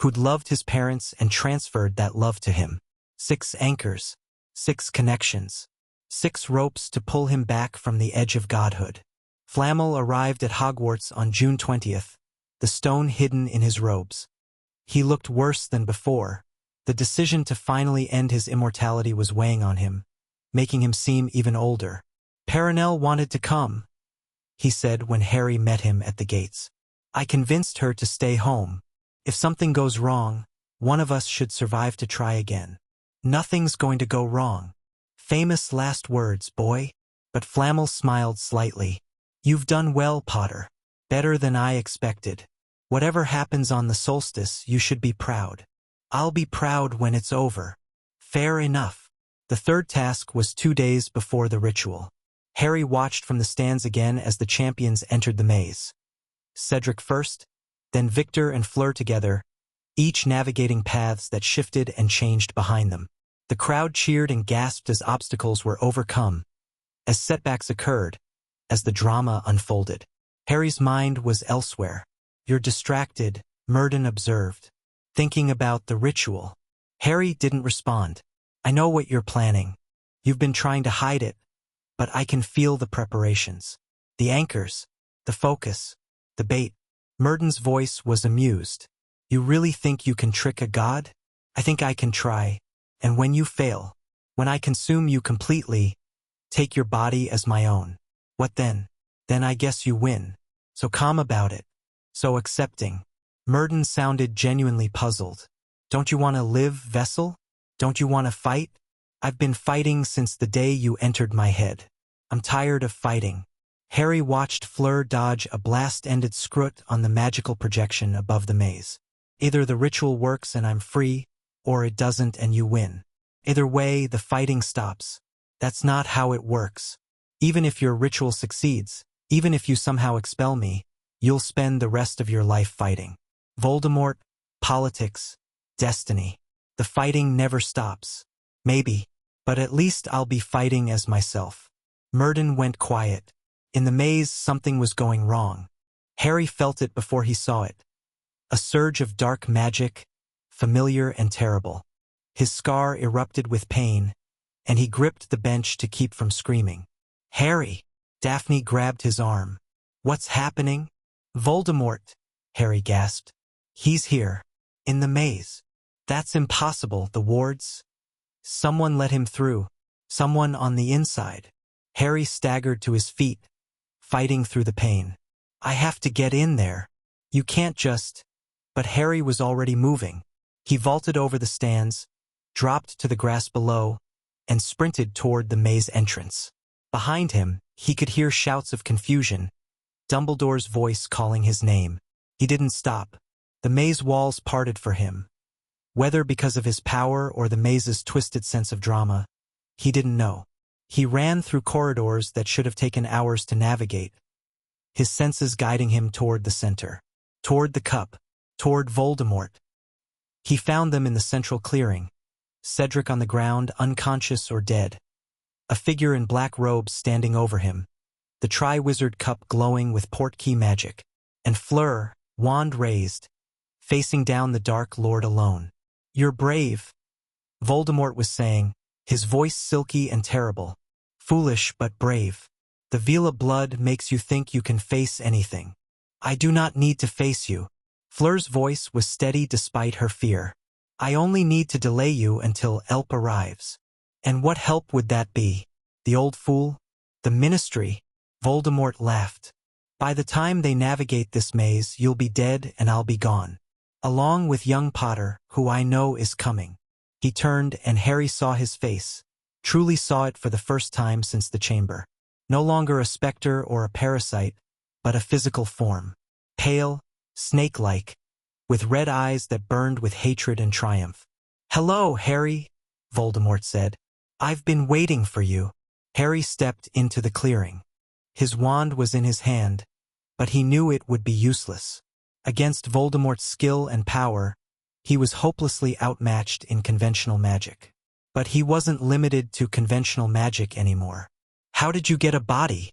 who'd loved his parents and transferred that love to him. 6 anchors, 6 connections, 6 ropes to pull him back from the edge of godhood. Flamel arrived at Hogwarts on June 20th, the stone hidden in his robes. He looked worse than before. The decision to finally end his immortality was weighing on him, making him seem even older. "Perenelle wanted to come," he said when Harry met him at the gates. "I convinced her to stay home. If something goes wrong, one of us should survive to try again." "Nothing's going to go wrong." Famous last words, boy. But Flamel smiled slightly. "You've done well, Potter. Better than I expected. Whatever happens on the solstice, you should be proud." "I'll be proud when it's over." "Fair enough." The third task was 2 days before the ritual. Harry watched from the stands again as the champions entered the maze. Cedric first, then Victor and Fleur together, each navigating paths that shifted and changed behind them. The crowd cheered and gasped as obstacles were overcome, as setbacks occurred, as the drama unfolded. Harry's mind was elsewhere. "You're distracted," Murden observed. "Thinking about the ritual." Harry didn't respond. "I know what you're planning. You've been trying to hide it, but I can feel the preparations. The anchors, the focus, the bait." Murden's voice was amused. "You really think you can trick a god? I think I can try. And when you fail, when I consume you completely, take your body as my own, what then? Then I guess you win. So calm about it. So accepting." Murden sounded genuinely puzzled. "Don't you want to live, Vessel? Don't you want to fight?" "I've been fighting since the day you entered my head. I'm tired of fighting." Harry watched Fleur dodge a blast-ended scrut on the magical projection above the maze. "Either the ritual works and I'm free, or it doesn't and you win. Either way, the fighting stops. That's not how it works. Even if your ritual succeeds, even if you somehow expel me, you'll spend the rest of your life fighting. Voldemort, politics, destiny. The fighting never stops. Maybe, but at least I'll be fighting as myself." Murden went quiet. In the maze, something was going wrong. Harry felt it before he saw it. A surge of dark magic, familiar and terrible. His scar erupted with pain, and he gripped the bench to keep from screaming. "Harry!" Daphne grabbed his arm. "What's happening?" "Voldemort," Harry gasped. He's here. In the maze. That's impossible, the wards. Someone let him through. Someone on the inside. Harry staggered to his feet, fighting through the pain. I have to get in there. You can't just... But Harry was already moving. He vaulted over the stands, dropped to the grass below, and sprinted toward the maze entrance. Behind him, he could hear shouts of confusion, Dumbledore's voice calling his name. He didn't stop. The maze walls parted for him. Whether because of his power or the maze's twisted sense of drama, he didn't know. He ran through corridors that should have taken hours to navigate, his senses guiding him toward the center, toward the cup, toward Voldemort. He found them in the central clearing, Cedric on the ground, unconscious or dead, a figure in black robes standing over him, the Triwizard Cup glowing with portkey magic, and Fleur, wand raised, facing down the Dark Lord alone. You're brave, Voldemort was saying, his voice silky and terrible. Foolish but brave. The Vila blood makes you think you can face anything. I do not need to face you. Fleur's voice was steady despite her fear. I only need to delay you until Elp arrives. And what help would that be? The old fool? The Ministry? Voldemort laughed. By the time they navigate this maze, you'll be dead and I'll be gone. Along with young Potter, who I know is coming. He turned and Harry saw his face. Truly saw it for the first time since the chamber. No longer a specter or a parasite, but a physical form. Pale, snake-like, with red eyes that burned with hatred and triumph. Hello, Harry, Voldemort said. I've been waiting for you. Harry stepped into the clearing. His wand was in his hand, but he knew it would be useless. Against Voldemort's skill and power, he was hopelessly outmatched in conventional magic. But he wasn't limited to conventional magic anymore. How did you get a body?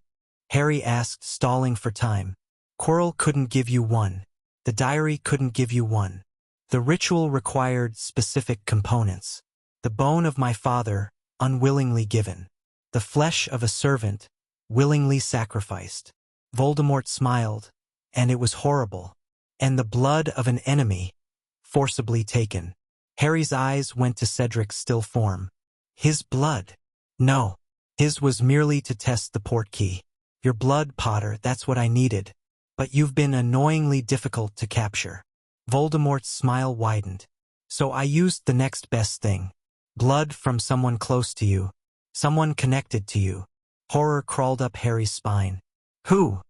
Harry asked, stalling for time. Quirrell couldn't give you one. The diary couldn't give you one. The ritual required specific components. The bone of my father, unwillingly given. The flesh of a servant, willingly sacrificed. Voldemort smiled, and it was horrible. And the blood of an enemy, forcibly taken. Harry's eyes went to Cedric's still form. His blood? No. His was merely to test the portkey. Your blood, Potter, that's what I needed. But you've been annoyingly difficult to capture. Voldemort's smile widened. So I used the next best thing. Blood from someone close to you. Someone connected to you. Horror crawled up Harry's spine. Who?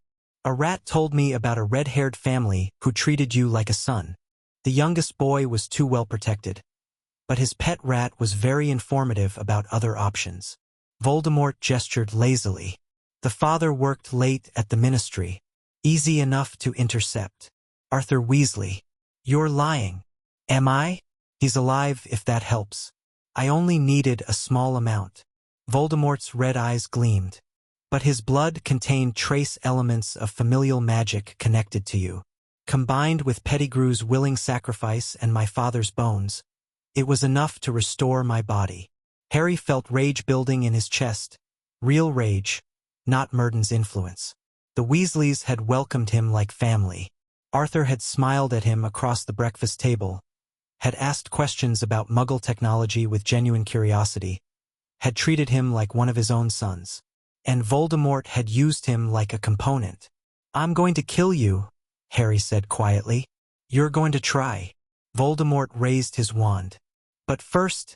A rat told me about a red-haired family who treated you like a son. The youngest boy was too well protected. But his pet rat was very informative about other options. Voldemort gestured lazily. The father worked late at the Ministry. Easy enough to intercept. Arthur Weasley. You're lying. Am I? He's alive if that helps. I only needed a small amount. Voldemort's red eyes gleamed. But his blood contained trace elements of familial magic connected to you. Combined with Pettigrew's willing sacrifice and my father's bones, it was enough to restore my body. Harry felt rage building in his chest. Real rage, not Murden's influence. The Weasleys had welcomed him like family. Arthur had smiled at him across the breakfast table, had asked questions about Muggle technology with genuine curiosity, had treated him like one of his own sons. And Voldemort had used him like a component. I'm going to kill you, Harry said quietly. You're going to try. Voldemort raised his wand. But first,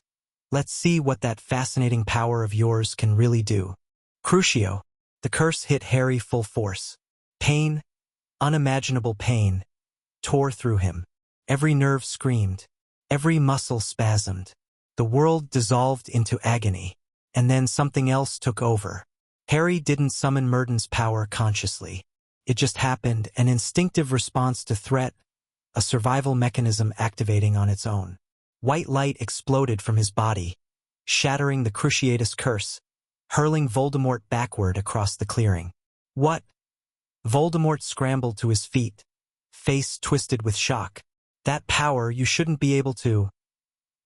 let's see what that fascinating power of yours can really do. Crucio. The curse hit Harry full force. Pain, unimaginable pain, tore through him. Every nerve screamed. Every muscle spasmed. The world dissolved into agony. And then something else took over. Harry didn't summon Murden's power consciously. It just happened, an instinctive response to threat, a survival mechanism activating on its own. White light exploded from his body, shattering the Cruciatus curse, hurling Voldemort backward across the clearing. What? Voldemort scrambled to his feet, face twisted with shock. That power, you shouldn't be able to.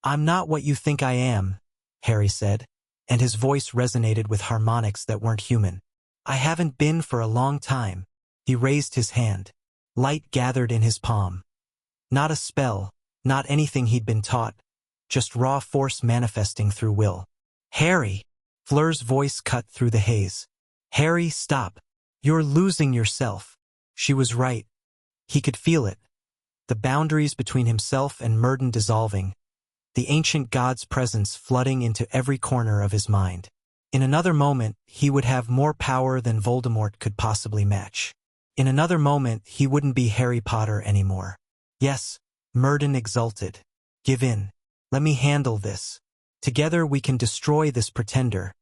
I'm not what you think I am, Harry said, and his voice resonated with harmonics that weren't human. I haven't been for a long time. He raised his hand. Light gathered in his palm. Not a spell, not anything he'd been taught, just raw force manifesting through will. Harry! Fleur's voice cut through the haze. Harry, stop. You're losing yourself. She was right. He could feel it. The boundaries between himself and Murden dissolving, the ancient god's presence flooding into every corner of his mind. In another moment, he would have more power than Voldemort could possibly match. In another moment, he wouldn't be Harry Potter anymore. Yes, Murden exulted. Give in. Let me handle this. Together we can destroy this pretender,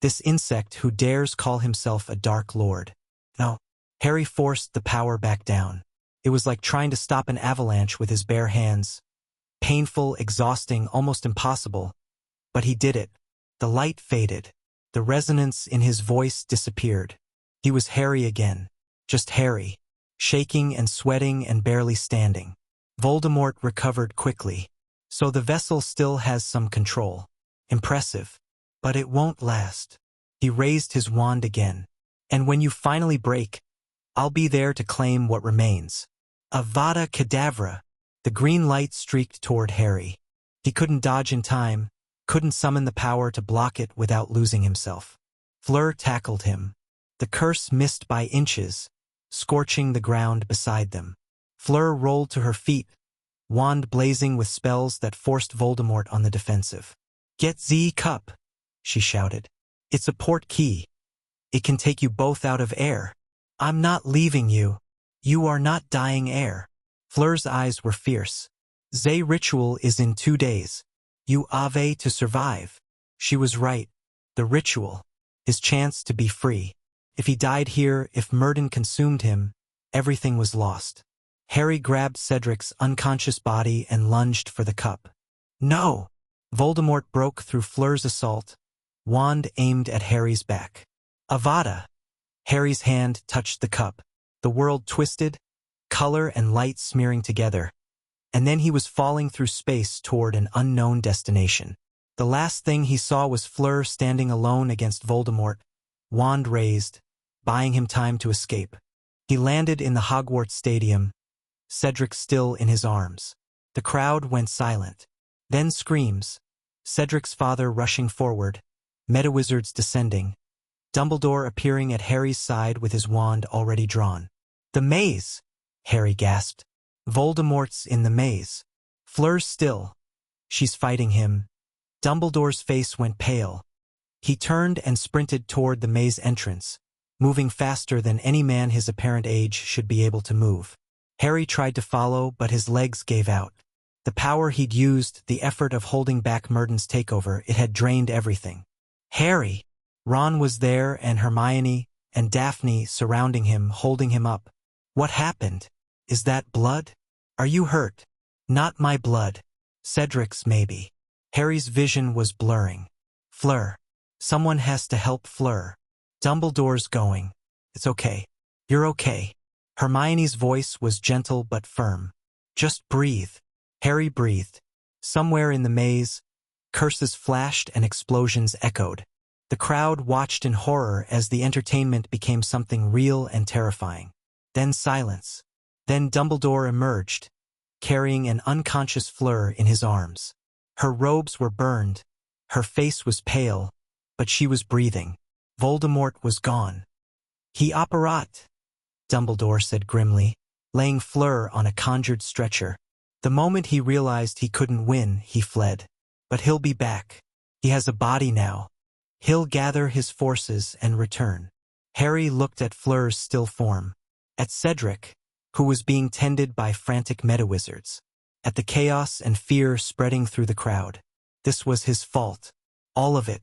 this insect who dares call himself a Dark Lord. No. Harry forced the power back down. It was like trying to stop an avalanche with his bare hands. Painful, exhausting, almost impossible. But he did it. The light faded. The resonance in his voice disappeared. He was Harry again. Just Harry. Shaking and sweating and barely standing. Voldemort recovered quickly. So the vessel still has some control. Impressive. But it won't last. He raised his wand again. And when you finally break, I'll be there to claim what remains. Avada Kedavra! The green light streaked toward Harry. He couldn't dodge in time, couldn't summon the power to block it without losing himself. Fleur tackled him. The curse missed by inches, scorching the ground beside them. Fleur rolled to her feet, wand blazing with spells that forced Voldemort on the defensive. Get Z cup, she shouted. It's a port key. It can take you both out of air. I'm not leaving you. You are not dying air. Fleur's eyes were fierce. Zay ritual is in 2 days. You ave to survive. She was right. The ritual. His chance to be free. If he died here, if Murden consumed him, everything was lost. Harry grabbed Cedric's unconscious body and lunged for the cup. No! Voldemort broke through Fleur's assault, wand aimed at Harry's back. Avada! Harry's hand touched the cup. The world twisted, color and light smearing together, and then he was falling through space toward an unknown destination. The last thing he saw was Fleur standing alone against Voldemort, wand raised, buying him time to escape. He landed in the Hogwarts stadium, Cedric still in his arms. The crowd went silent. Then screams. Cedric's father rushing forward, Medawizards descending, Dumbledore appearing at Harry's side with his wand already drawn. The maze! Harry gasped. Voldemort's in the maze. Fleur's still. She's fighting him. Dumbledore's face went pale. He turned and sprinted toward the maze entrance, moving faster than any man his apparent age should be able to move. Harry tried to follow, but his legs gave out. The power he'd used, the effort of holding back Murden's takeover, it had drained everything. Harry! Ron was there, and Hermione, and Daphne surrounding him, holding him up. What happened? Is that blood? Are you hurt? Not my blood. Cedric's, maybe. Harry's vision was blurring. Fleur. Someone has to help Fleur. Dumbledore's going. It's okay. You're okay. Hermione's voice was gentle but firm. Just breathe. Harry breathed. Somewhere in the maze, curses flashed and explosions echoed. The crowd watched in horror as the entertainment became something real and terrifying. Then silence. Then Dumbledore emerged, carrying an unconscious Fleur in his arms. Her robes were burned. Her face was pale, but she was breathing. Voldemort was gone. He apparat, Dumbledore said grimly, laying Fleur on a conjured stretcher. The moment he realized he couldn't win, he fled. But he'll be back. He has a body now. He'll gather his forces and return. Harry looked at Fleur's still form, at Cedric, who was being tended by frantic Medawizards, at the chaos and fear spreading through the crowd. This was his fault. All of it.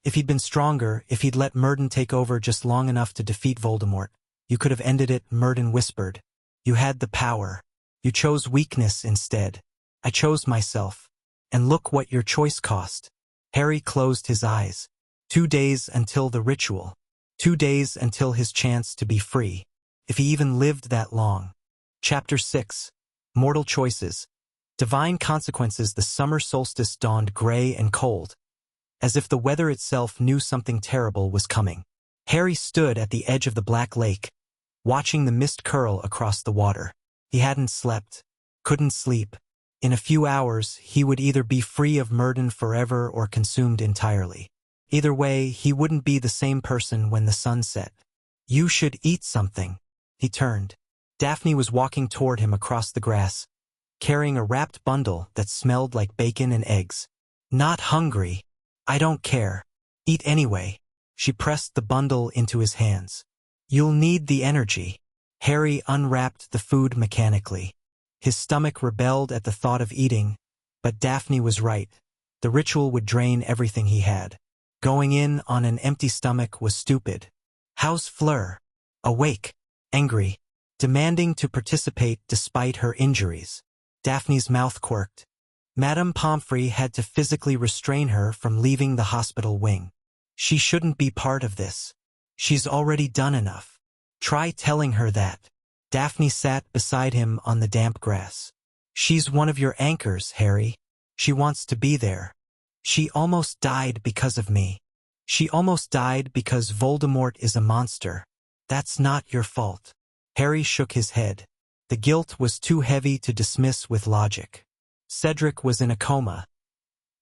If he'd been stronger, if he'd let Murden take over just long enough to defeat Voldemort, you could have ended it, Murden whispered. You had the power. You chose weakness instead. I chose myself. And look what your choice cost. Harry closed his eyes. 2 days until the ritual. 2 days until his chance to be free. If he even lived that long. Chapter 6. Mortal Choices. Divine Consequences. The summer solstice dawned gray and cold, as if the weather itself knew something terrible was coming. Harry stood at the edge of the Black Lake, watching the mist curl across the water. He hadn't slept, couldn't sleep. In a few hours, he would either be free of Murden forever or consumed entirely. Either way, he wouldn't be the same person when the sun set. You should eat something. He turned. Daphne was walking toward him across the grass, carrying a wrapped bundle that smelled like bacon and eggs. Not hungry. I don't care. Eat anyway. She pressed the bundle into his hands. You'll need the energy. Harry unwrapped the food mechanically. His stomach rebelled at the thought of eating, but Daphne was right. The ritual would drain everything he had. Going in on an empty stomach was stupid. How's Fleur? Awake, angry, demanding to participate despite her injuries. Daphne's mouth quirked. Madame Pomfrey had to physically restrain her from leaving the hospital wing. She shouldn't be part of this. She's already done enough. Try telling her that. Daphne sat beside him on the damp grass. She's one of your anchors, Harry. She wants to be there. She almost died because of me. She almost died because Voldemort is a monster. That's not your fault. Harry shook his head. The guilt was too heavy to dismiss with logic. Cedric was in a coma.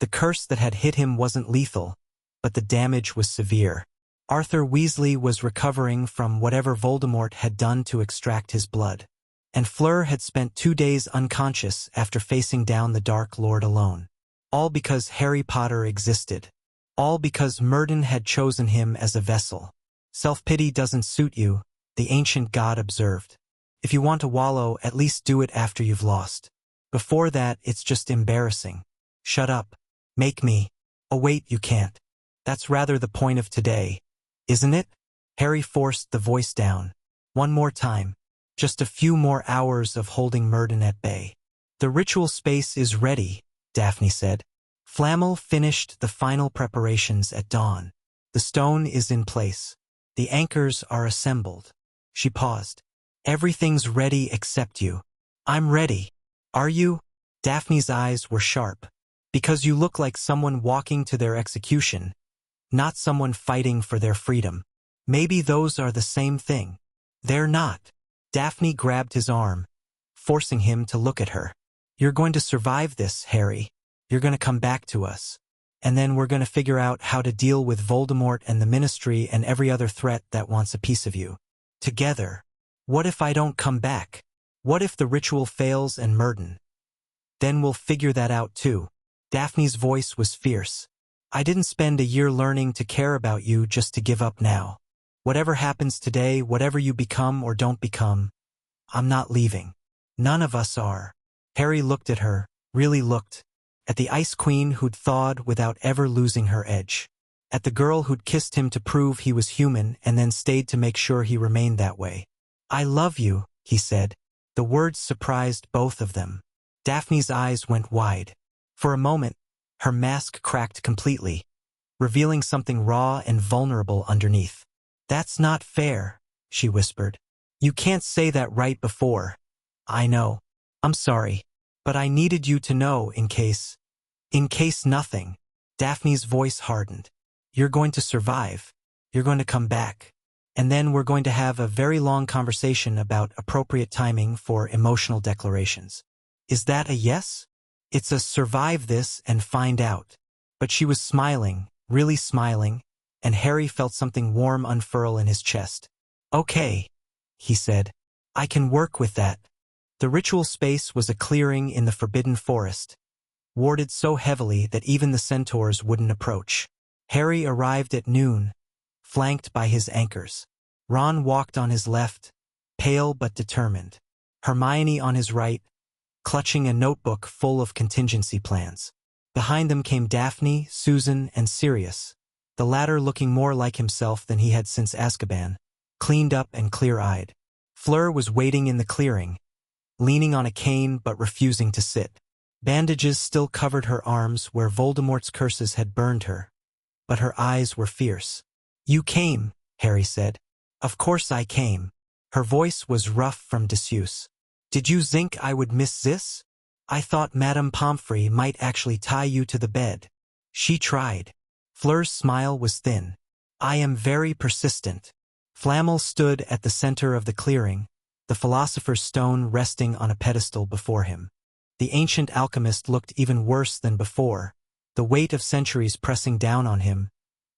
The curse that had hit him wasn't lethal, but the damage was severe. Arthur Weasley was recovering from whatever Voldemort had done to extract his blood. And Fleur had spent 2 days unconscious after facing down the Dark Lord alone. All because Harry Potter existed. All because Murden had chosen him as a vessel. Self-pity doesn't suit you, the ancient god observed. If you want to wallow, at least do it after you've lost. Before that, it's just embarrassing. Shut up. Make me. Oh wait, you can't. That's rather the point of today, isn't it? Harry forced the voice down. One more time. Just a few more hours of holding Murden at bay. The ritual space is ready, Daphne said. Flamel finished the final preparations at dawn. The stone is in place. The anchors are assembled. She paused. Everything's ready except you. I'm ready. Are you? Daphne's eyes were sharp. Because you look like someone walking to their execution, not someone fighting for their freedom. Maybe those are the same thing. They're not. Daphne grabbed his arm, forcing him to look at her. You're going to survive this, Harry. You're going to come back to us. And then we're going to figure out how to deal with Voldemort and the Ministry and every other threat that wants a piece of you. Together. What if I don't come back? What if the ritual fails and Murden? Then we'll figure that out too. Daphne's voice was fierce. I didn't spend a year learning to care about you just to give up now. Whatever happens today, whatever you become or don't become, I'm not leaving. None of us are. Harry looked at her, really looked. At the Ice Queen who'd thawed without ever losing her edge. At the girl who'd kissed him to prove he was human and then stayed to make sure he remained that way. I love you, he said. The words surprised both of them. Daphne's eyes went wide. For a moment, her mask cracked completely, revealing something raw and vulnerable underneath. That's not fair, she whispered. You can't say that right before. I know. I'm sorry. But I needed you to know in case nothing. Daphne's voice hardened. You're going to survive. You're going to come back. And then we're going to have a very long conversation about appropriate timing for emotional declarations. Is that a yes? It's a survive this and find out. But she was smiling, really smiling, and Harry felt something warm unfurl in his chest. Okay, he said. I can work with that. The ritual space was a clearing in the Forbidden Forest, warded so heavily that even the centaurs wouldn't approach. Harry arrived at noon, flanked by his anchors. Ron walked on his left, pale but determined. Hermione on his right, clutching a notebook full of contingency plans. Behind them came Daphne, Susan, and Sirius, the latter looking more like himself than he had since Azkaban, cleaned up and clear-eyed. Fleur was waiting in the clearing, leaning on a cane but refusing to sit. Bandages still covered her arms where Voldemort's curses had burned her, but her eyes were fierce. You came, Harry said. Of course I came. Her voice was rough from disuse. Did you think I would miss this? I thought Madame Pomfrey might actually tie you to the bed. She tried. Fleur's smile was thin. I am very persistent. Flamel stood at the center of the clearing, the philosopher's stone resting on a pedestal before him. The ancient alchemist looked even worse than before, the weight of centuries pressing down on him,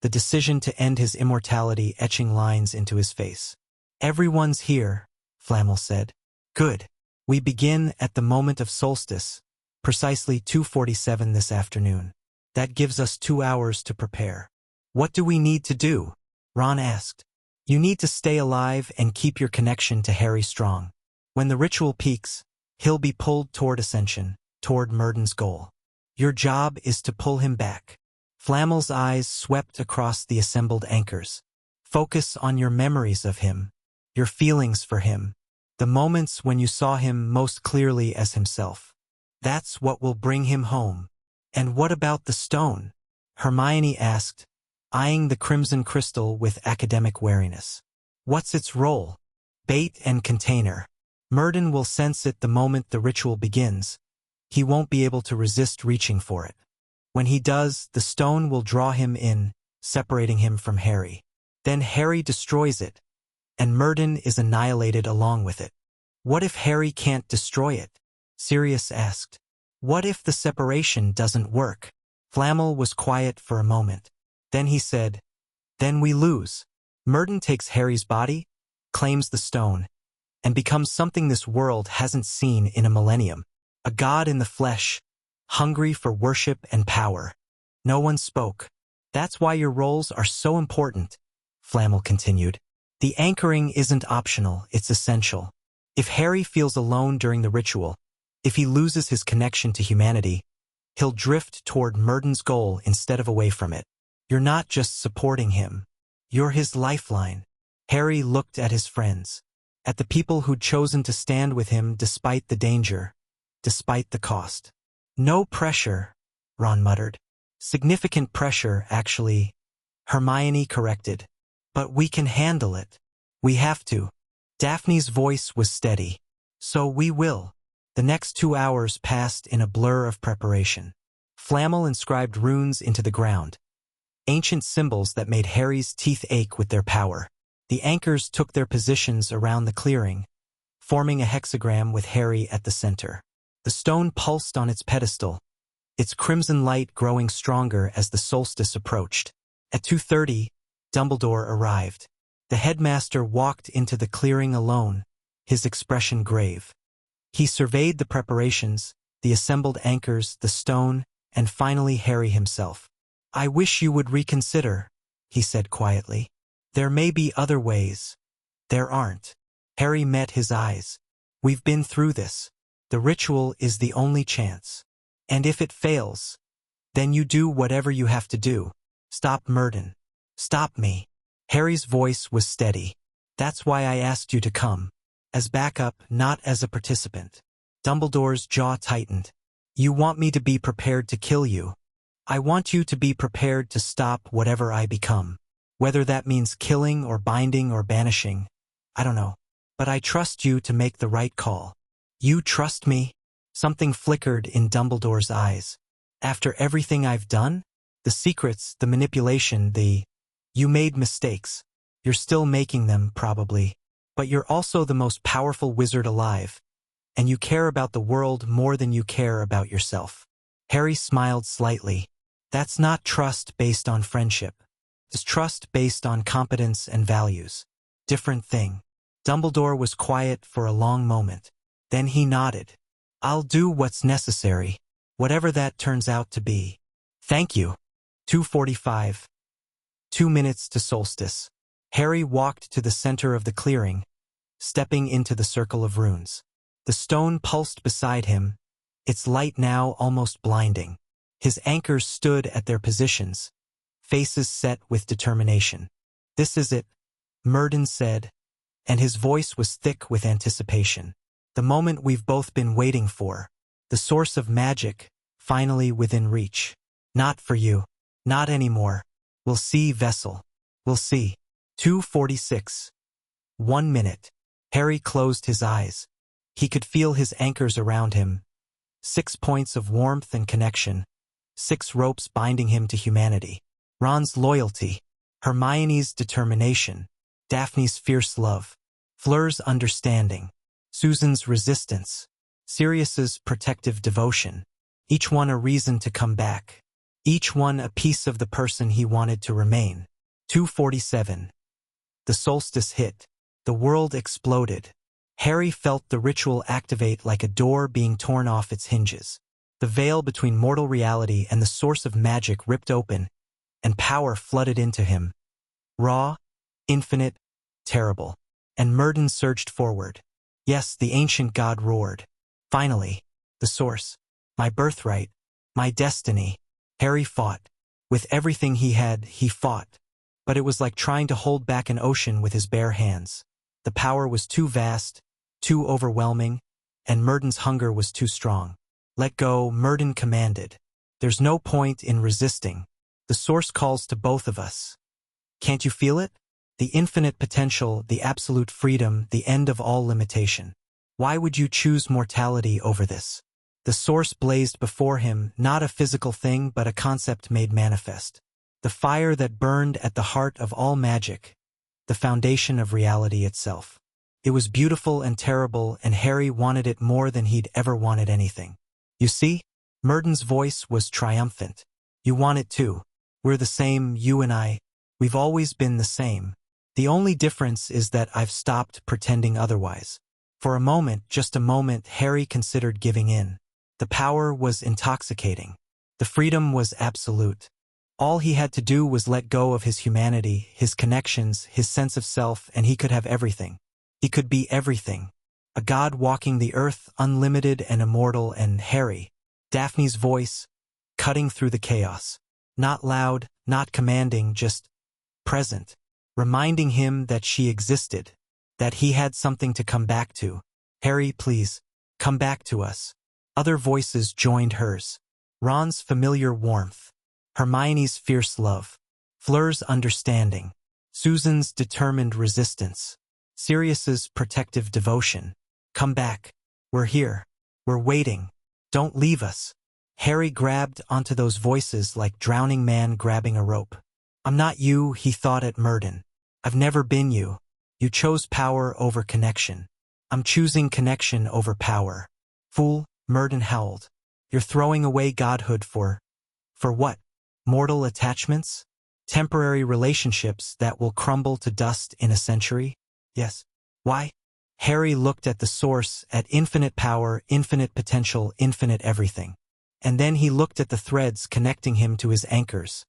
the decision to end his immortality etching lines into his face. "Everyone's here," Flamel said. "Good. We begin at the moment of solstice, precisely 2:47 this afternoon. That gives us 2 hours to prepare." "What do we need to do?" Ron asked. "You need to stay alive and keep your connection to Harry strong. When the ritual peaks, he'll be pulled toward ascension, toward Murden's goal. Your job is to pull him back." Flamel's eyes swept across the assembled anchors. "Focus on your memories of him, your feelings for him, the moments when you saw him most clearly as himself. That's what will bring him home." "And what about the stone?" Hermione asked, eyeing the crimson crystal with academic wariness. "What's its role?" "Bait and container. Murden will sense it the moment the ritual begins. He won't be able to resist reaching for it. When he does, the stone will draw him in, separating him from Harry. Then Harry destroys it, and Murden is annihilated along with it." "What if Harry can't destroy it?" Sirius asked. "What if the separation doesn't work?" Flamel was quiet for a moment. Then he said, "Then we lose. Murden takes Harry's body, claims the stone, and becomes something this world hasn't seen in a millennium. A god in the flesh, hungry for worship and power." No one spoke. "That's why your roles are so important," Flamel continued. "The anchoring isn't optional, it's essential. If Harry feels alone during the ritual, if he loses his connection to humanity, he'll drift toward Murden's goal instead of away from it. You're not just supporting him. You're his lifeline." Harry looked at his friends, at the people who'd chosen to stand with him despite the danger, despite the cost. "No pressure," Ron muttered. "Significant pressure, actually," Hermione corrected. "But we can handle it. We have to." Daphne's voice was steady. "So we will." The next 2 hours passed in a blur of preparation. Flamel inscribed runes into the ground, ancient symbols that made Harry's teeth ache with their power. The anchors took their positions around the clearing, forming a hexagram with Harry at the center. The stone pulsed on its pedestal, its crimson light growing stronger as the solstice approached. At 2:30, Dumbledore arrived. The headmaster walked into the clearing alone, his expression grave. He surveyed the preparations, the assembled anchors, the stone, and finally Harry himself. "I wish you would reconsider," he said quietly. "There may be other ways." "There aren't." Harry met his eyes. "We've been through this. The ritual is the only chance. And if it fails, then you do whatever you have to do. Stop Murden. Stop me." Harry's voice was steady. "That's why I asked you to come. As backup, not as a participant." Dumbledore's jaw tightened. "You want me to be prepared to kill you. I want you to be prepared to stop whatever I become. Whether that means killing or binding or banishing, I don't know. But I trust you to make the right call." "You trust me?" Something flickered in Dumbledore's eyes. "After everything I've done? The secrets, the manipulation, You made mistakes. You're still making them, probably. But you're also the most powerful wizard alive. And you care about the world more than you care about yourself." Harry smiled slightly. "That's not trust based on friendship. It's trust based on competence and values. Different thing." Dumbledore was quiet for a long moment. Then he nodded. "I'll do what's necessary, whatever that turns out to be." "Thank you." 2:45. 2 minutes to solstice. Harry walked to the center of the clearing, stepping into the circle of runes. The stone pulsed beside him, its light now almost blinding. His anchors stood at their positions, faces set with determination. "This is it," Murden said, and his voice was thick with anticipation. "The moment we've both been waiting for. The source of magic, finally within reach. Not for you. Not anymore. We'll see, Vessel. We'll see." 2:46. 1 minute. Harry closed his eyes. He could feel his anchors around him. 6 points of warmth and connection. 6 ropes binding him to humanity. Ron's loyalty. Hermione's determination. Daphne's fierce love, Fleur's understanding, Susan's resistance, Sirius's protective devotion. Each one a reason to come back. Each one a piece of the person he wanted to remain. 247. The solstice hit. The world exploded. Harry felt the ritual activate like a door being torn off its hinges. The veil between mortal reality and the source of magic ripped open, and power flooded into him. Raw, infinite, terrible. And Murden surged forward. Yes, the ancient god roared. Finally, the source. My birthright. My destiny. Harry fought. With everything he had, he fought. But it was like trying to hold back an ocean with his bare hands. The power was too vast, too overwhelming, and Murden's hunger was too strong. Let go, Murden commanded. There's no point in resisting. The source calls to both of us. Can't you feel it? The infinite potential, the absolute freedom, the end of all limitation. Why would you choose mortality over this? The source blazed before him, not a physical thing but a concept made manifest. The fire that burned at the heart of all magic. The foundation of reality itself. It was beautiful and terrible, and Harry wanted it more than he'd ever wanted anything. You see? Murden's voice was triumphant. You want it too. We're the same, you and I. We've always been the same. The only difference is that I've stopped pretending otherwise. For a moment, just a moment, Harry considered giving in. The power was intoxicating. The freedom was absolute. All he had to do was let go of his humanity, his connections, his sense of self, and he could have everything. He could be everything. A god walking the earth, unlimited and immortal, and Harry. Daphne's voice, cutting through the chaos. Not loud, not commanding, just present. Reminding him that she existed. That he had something to come back to. Harry, please, come back to us. Other voices joined hers. Ron's familiar warmth. Hermione's fierce love. Fleur's understanding. Susan's determined resistance. Sirius's protective devotion. Come back. We're here. We're waiting. Don't leave us. Harry grabbed onto those voices like drowning man grabbing a rope. I'm not you, he thought at Murden. I've never been you. You chose power over connection. I'm choosing connection over power. Fool, Murden howled. You're throwing away godhood for what? Mortal attachments? Temporary relationships that will crumble to dust in a century? Yes. Why? Harry looked at the source, at infinite power, infinite potential, infinite everything. And then he looked at the threads connecting him to his anchors.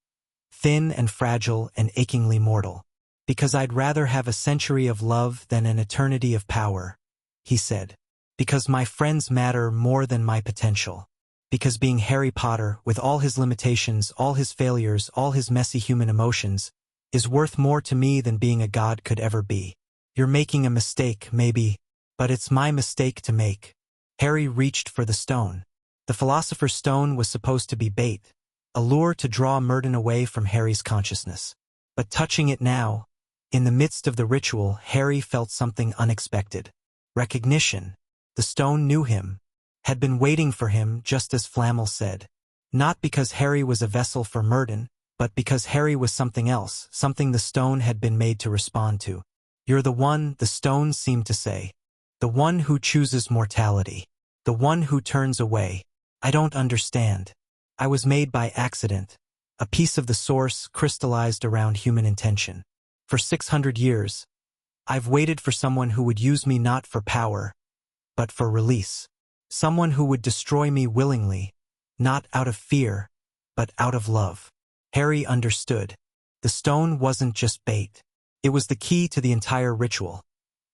Thin and fragile and achingly mortal. Because I'd rather have a century of love than an eternity of power, he said. Because my friends matter more than my potential. Because being Harry Potter, with all his limitations, all his failures, all his messy human emotions, is worth more to me than being a god could ever be. You're making a mistake, maybe, but it's my mistake to make. Harry reached for the stone. The Philosopher's Stone was supposed to be bait, a lure to draw Murden away from Harry's consciousness. But touching it now, in the midst of the ritual, Harry felt something unexpected. Recognition. The stone knew him, had been waiting for him, just as Flamel said. Not because Harry was a vessel for Murden, but because Harry was something else, something the stone had been made to respond to. You're the one, the stone seemed to say. The one who chooses mortality. The one who turns away. I don't understand. I was made by accident. A piece of the source crystallized around human intention. For 600 years, I've waited for someone who would use me not for power, but for release. Someone who would destroy me willingly, not out of fear, but out of love. Harry understood. The stone wasn't just bait. It was the key to the entire ritual.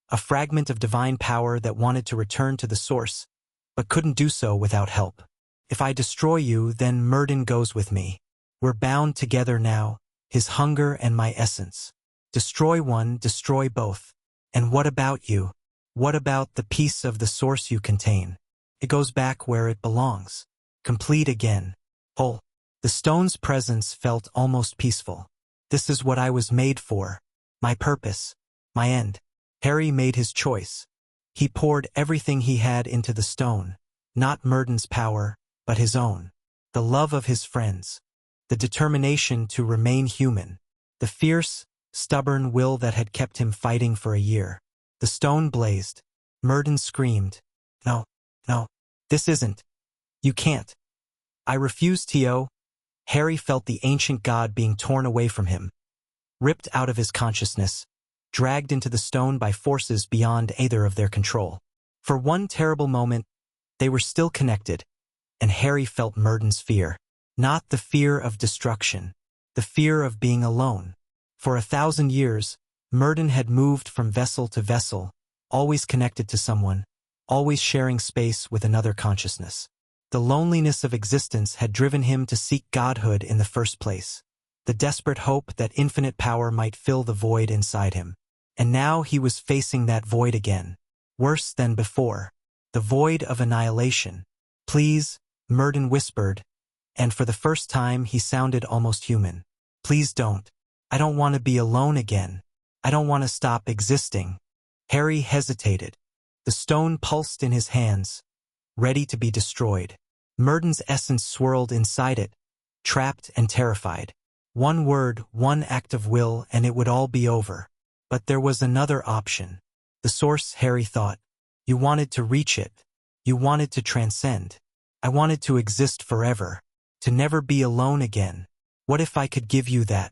A fragment of divine power that wanted to return to the source, but couldn't do so without help. If I destroy you, then Murden goes with me. We're bound together now, his hunger and my essence. Destroy one, destroy both. And what about you? What about the piece of the source you contain? It goes back where it belongs. Complete again. Whole. The stone's presence felt almost peaceful. This is what I was made for. My purpose. My end. Harry made his choice. He poured everything he had into the stone. Not Murden's power, but his own. The love of his friends. The determination to remain human. The fierce, stubborn will that had kept him fighting for a year. The stone blazed. Murden screamed, "No, no, this isn't. You can't." "I refuse, Tio." Harry felt the ancient god being torn away from him, ripped out of his consciousness, dragged into the stone by forces beyond either of their control. For one terrible moment, they were still connected, and Harry felt Murden's fear. Not the fear of destruction, the fear of being alone. For 1,000 years, Murden had moved from vessel to vessel, always connected to someone, always sharing space with another consciousness. The loneliness of existence had driven him to seek godhood in the first place, the desperate hope that infinite power might fill the void inside him. And now he was facing that void again, worse than before, the void of annihilation. "Please," Murden whispered, and for the first time he sounded almost human. "Please don't. I don't want to be alone again. I don't want to stop existing." Harry hesitated. The stone pulsed in his hands, ready to be destroyed. Murden's essence swirled inside it, trapped and terrified. One word, one act of will, and it would all be over. But there was another option. The source, Harry thought. You wanted to reach it. You wanted to transcend. "I wanted to exist forever, to never be alone again. What if I could give you that?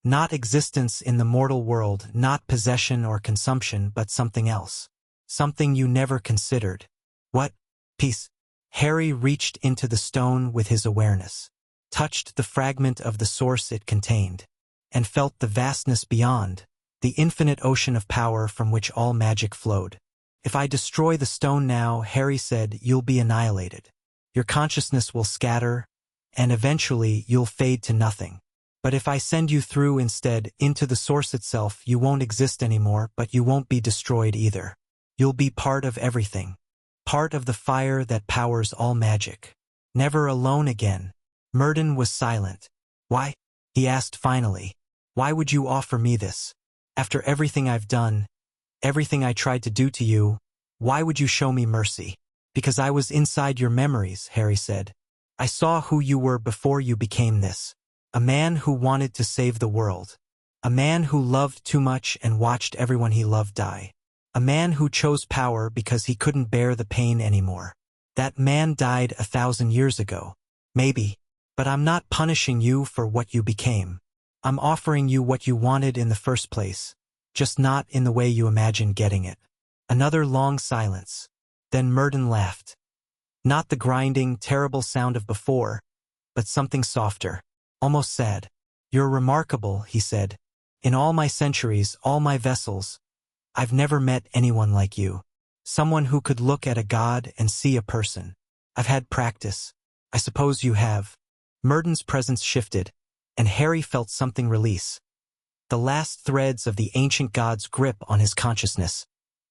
Not existence in the mortal world, not possession or consumption, but something else. Something you never considered." "What?" "Peace." Harry reached into the stone with his awareness, touched the fragment of the source it contained, and felt the vastness beyond, the infinite ocean of power from which all magic flowed. "If I destroy the stone now," Harry said, "you'll be annihilated. Your consciousness will scatter, and eventually you'll fade to nothing. But if I send you through instead, into the source itself, you won't exist anymore, but you won't be destroyed either. You'll be part of everything. Part of the fire that powers all magic. Never alone again." Murden was silent. "Why?" he asked finally. "Why would you offer me this? After everything I've done, everything I tried to do to you, why would you show me mercy?" "Because I was inside your memories," Harry said. "I saw who you were before you became this. A man who wanted to save the world. A man who loved too much and watched everyone he loved die. A man who chose power because he couldn't bear the pain anymore. That man died 1,000 years ago. Maybe. But I'm not punishing you for what you became. I'm offering you what you wanted in the first place, just not in the way you imagined getting it." Another long silence. Then Murden laughed. Not the grinding, terrible sound of before, but something softer, almost sad. "You're remarkable," he said. "In all my centuries, all my vessels, I've never met anyone like you. Someone who could look at a god and see a person. I've had practice. I suppose you have." Murden's presence shifted, and Harry felt something release. The last threads of the ancient god's grip on his consciousness.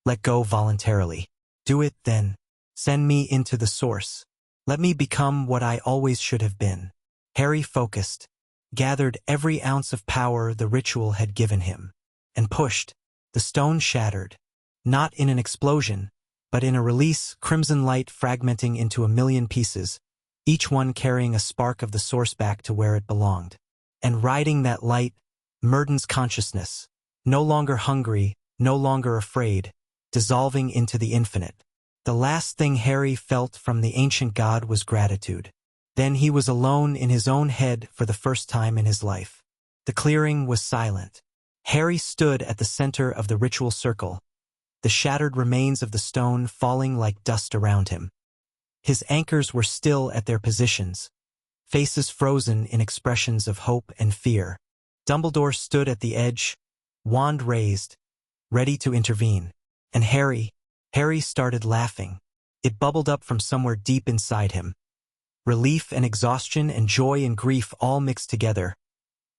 Let go voluntarily. "Do it, then. Send me into the source. Let me become what I always should have been." Harry focused, gathered every ounce of power the ritual had given him, and pushed. The stone shattered, not in an explosion, but in a release, crimson light fragmenting into 1,000,000 pieces, each one carrying a spark of the source back to where it belonged. And riding that light, Murden's consciousness, no longer hungry, no longer afraid, dissolving into the infinite. The last thing Harry felt from the ancient god was gratitude. Then he was alone in his own head for the first time in his life. The clearing was silent. Harry stood at the center of the ritual circle, the shattered remains of the stone falling like dust around him. His anchors were still at their positions, faces frozen in expressions of hope and fear. Dumbledore stood at the edge, wand raised, ready to intervene. And Harry started laughing. It bubbled up from somewhere deep inside him. Relief and exhaustion and joy and grief all mixed together,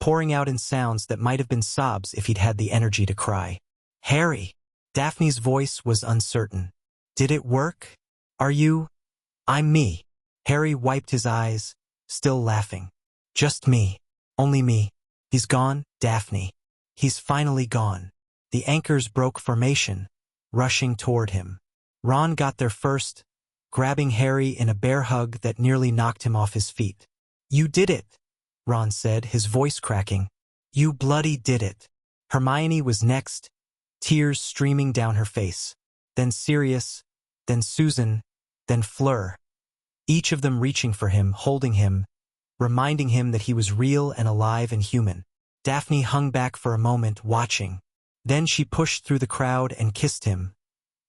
pouring out in sounds that might have been sobs if he'd had the energy to cry. "Harry!" Daphne's voice was uncertain. "Did it work? Are you?" "I'm me." Harry wiped his eyes, still laughing. "Just me. Only me. He's gone, Daphne. He's finally gone." The anchors broke formation, rushing toward him. Ron got there first, grabbing Harry in a bear hug that nearly knocked him off his feet. "You did it," Ron said, his voice cracking. "You bloody did it." Hermione was next, tears streaming down her face. Then Sirius, then Susan, then Fleur. Each of them reaching for him, holding him, reminding him that he was real and alive and human. Daphne hung back for a moment, watching. Then she pushed through the crowd and kissed him,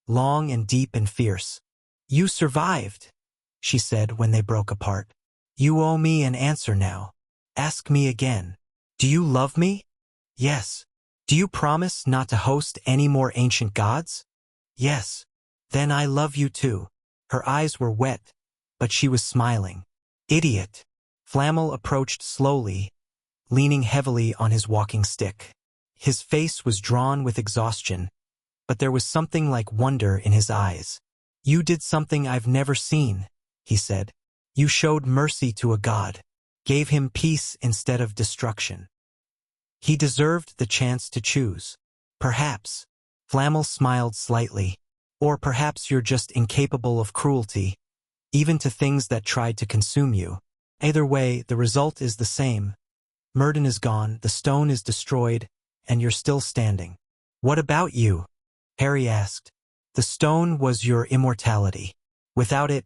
long and deep and fierce. "You survived," she said when they broke apart. "You owe me an answer now. Ask me again. Do you love me? Yes. Do you promise not to host any more ancient gods? Yes. Then I love you too." Her eyes were wet, but she was smiling. "Idiot." Flamel approached slowly, leaning heavily on his walking stick. His face was drawn with exhaustion, but there was something like wonder in his eyes. "You did something I've never seen," he said. "You showed mercy to a god, gave him peace instead of destruction. He deserved the chance to choose. Perhaps." Flamel smiled slightly. "Or perhaps you're just incapable of cruelty, even to things that tried to consume you. Either way, the result is the same. Myrddin is gone, the stone is destroyed, and you're still standing." "What about you?" Harry asked. "The stone was your immortality. Without it,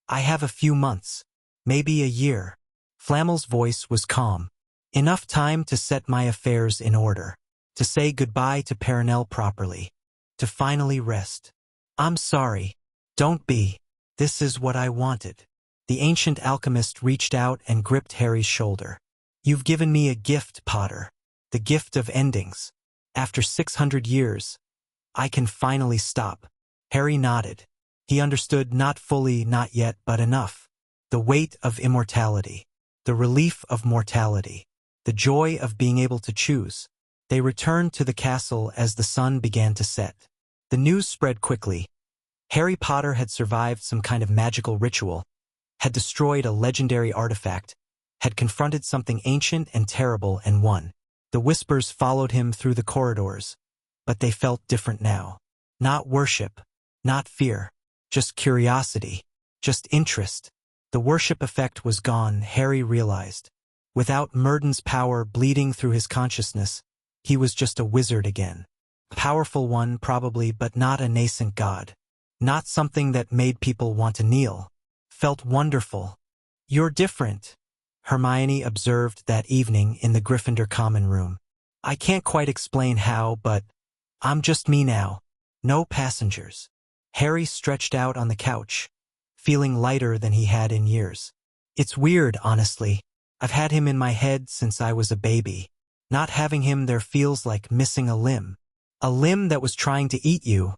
I have a few months, maybe a year." Flamel's voice was calm. "Enough time to set my affairs in order, to say goodbye to Perenelle properly, to finally rest." "I'm sorry. Don't be. This is what I wanted." The ancient alchemist reached out and gripped Harry's shoulder. "You've given me a gift, Potter. The gift of endings. After 600 years, I can finally stop." Harry nodded. He understood, not fully, not yet, but enough. The weight of immortality. The relief of mortality. The joy of being able to choose. They returned to the castle as the sun began to set. The news spread quickly. Harry Potter had survived some kind of magical ritual, had destroyed a legendary artifact, had confronted something ancient and terrible and won. The whispers followed him through the corridors, but they felt different now. Not worship, not fear, just curiosity, just interest. The worship effect was gone, Harry realized. Without Myrddin's power bleeding through his consciousness, he was just a wizard again. A powerful one, probably, but not a nascent god. Not something that made people want to kneel. Felt wonderful. "You're different," Hermione observed that evening in the Gryffindor common room. "I can't quite explain how, but I'm just me now. No passengers." Harry stretched out on the couch, feeling lighter than he had in years. "It's weird, honestly. I've had him in my head since I was a baby. Not having him there feels like missing a limb." "A limb that was trying to eat you,"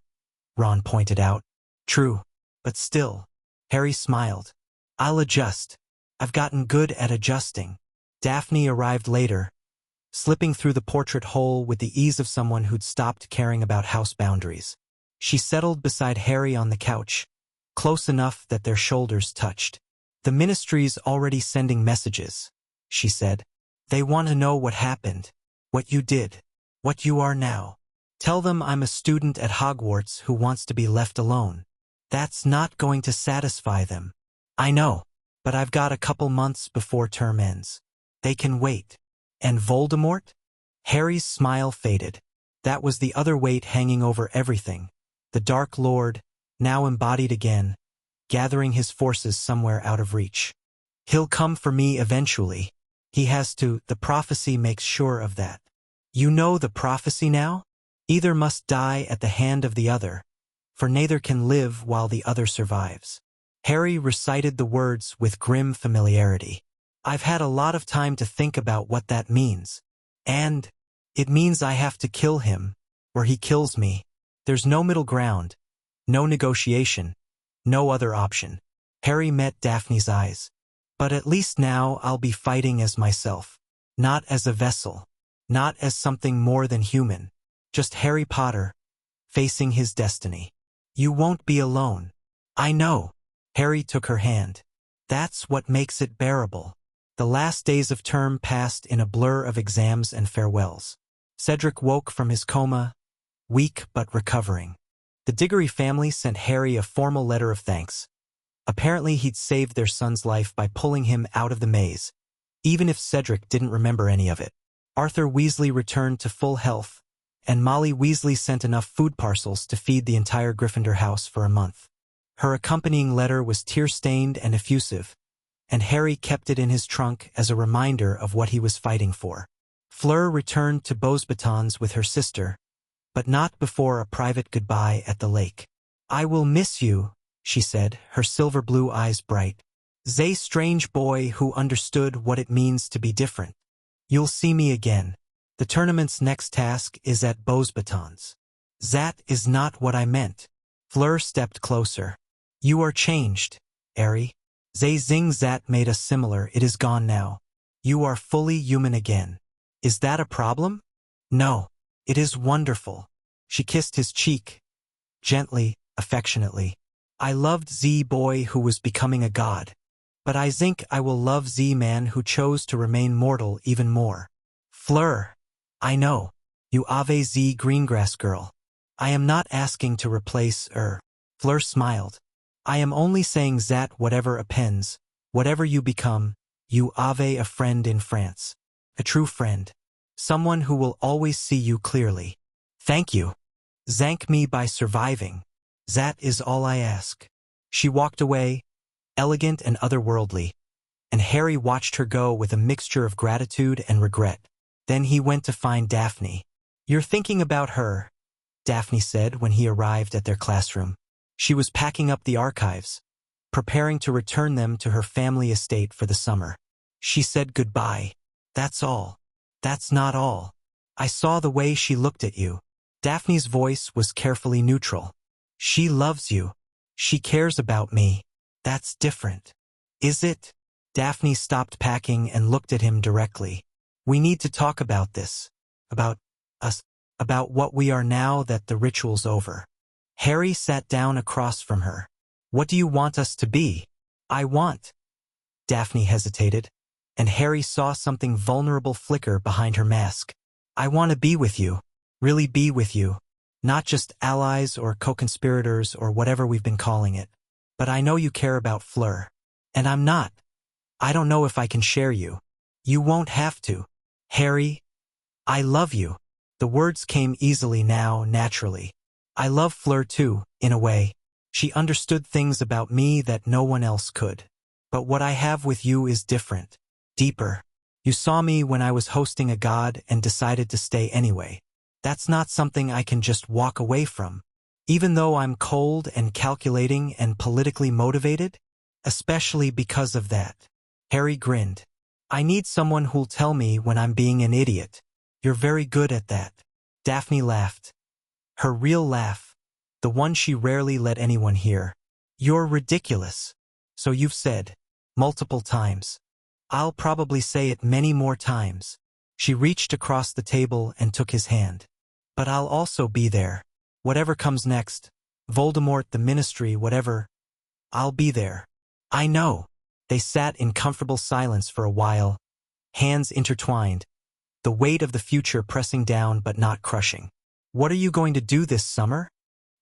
Ron pointed out. "True, but still." Harry smiled. "I'll adjust. I've gotten good at adjusting." Daphne arrived later, slipping through the portrait hole with the ease of someone who'd stopped caring about house boundaries. She settled beside Harry on the couch, close enough that their shoulders touched. "The ministry's already sending messages," she said. "They want to know what happened, what you did, what you are now. Tell them I'm a student at Hogwarts who wants to be left alone. That's not going to satisfy them." "I know, but I've got a couple months before term ends. They can wait." "And Voldemort?" Harry's smile faded. That was the other weight hanging over everything. The Dark Lord, now embodied again, gathering his forces somewhere out of reach. "He'll come for me eventually. He has to. The prophecy makes sure of that." "You know the prophecy now? Either must die at the hand of the other, for neither can live while the other survives." Harry recited the words with grim familiarity. "I've had a lot of time to think about what that means. And it means I have to kill him, or he kills me. There's no middle ground, no negotiation, no other option." Harry met Daphne's eyes. "But at least now I'll be fighting as myself. Not as a vessel. Not as something more than human. Just Harry Potter, facing his destiny. You won't be alone." "I know." Harry took her hand. "That's what makes it bearable." The last days of term passed in a blur of exams and farewells. Cedric woke from his coma, weak but recovering. The Diggory family sent Harry a formal letter of thanks. Apparently he'd saved their son's life by pulling him out of the maze, even if Cedric didn't remember any of it. Arthur Weasley returned to full health, and Molly Weasley sent enough food parcels to feed the entire Gryffindor house for a month. Her accompanying letter was tear-stained and effusive, and Harry kept it in his trunk as a reminder of what he was fighting for. Fleur returned to Beauxbatons with her sister, but not before a private goodbye at the lake. "I will miss you," she said, her silver blue eyes bright. "Zay strange boy who understood what it means to be different. You'll see me again. The tournament's next task is at Beauxbatons." "That is not what I meant." Fleur stepped closer. "You are changed, Harry. Zay zing that made us similar, it is gone now. You are fully human again. Is that a problem?" "No. It is wonderful." She kissed his cheek, gently, affectionately. "I loved Z boy who was becoming a god. But I think I will love Z man who chose to remain mortal even more." "Fleur. I know. You Ave Z Greengrass girl. I am not asking to replace Fleur smiled. "I am only saying that whatever appends, whatever you become, you Ave a friend in France. A true friend. Someone who will always see you clearly. Thank you. Thank me by surviving. That is all I ask." She walked away, elegant and otherworldly, and Harry watched her go with a mixture of gratitude and regret. Then he went to find Daphne. "You're thinking about her," Daphne said when he arrived at their classroom. She was packing up the archives, preparing to return them to her family estate for the summer. "She said goodbye. That's all." "That's not all. I saw the way she looked at you." Daphne's voice was carefully neutral. "She loves you. She cares about me. That's different." "Is it?" Daphne stopped packing and looked at him directly. "We need to talk about this. About us. About what we are now that the ritual's over." Harry sat down across from her. "What do you want us to be?" "I want—" Daphne hesitated, and Harry saw something vulnerable flicker behind her mask. "I want to be with you. Really be with you. Not just allies or co-conspirators or whatever we've been calling it. But I know you care about Fleur. And I'm not. I don't know if I can share you. You won't have to. Harry, I love you." The words came easily now, naturally. "I love Fleur too, in a way. She understood things about me that no one else could. But what I have with you is different. Deeper. You saw me when I was hosting a god and decided to stay anyway. That's not something I can just walk away from. Even though I'm cold and calculating and politically motivated, especially because of that." Harry grinned. "I need someone who'll tell me when I'm being an idiot. You're very good at that." Daphne laughed. Her real laugh, the one she rarely let anyone hear. "You're ridiculous. So you've said. Multiple times. I'll probably say it many more times." She reached across the table and took his hand. "But I'll also be there. Whatever comes next, Voldemort, the Ministry, whatever, I'll be there." "I know." They sat in comfortable silence for a while, hands intertwined, the weight of the future pressing down but not crushing. "What are you going to do this summer?"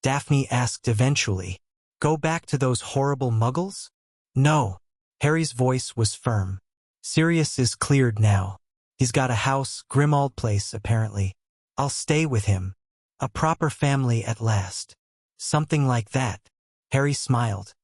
Daphne asked eventually. "Go back to those horrible muggles?" "No." Harry's voice was firm. "Sirius is cleared now. He's got a house, Grimmauld Place, apparently. I'll stay with him. A proper family at last. Something like that." Harry smiled.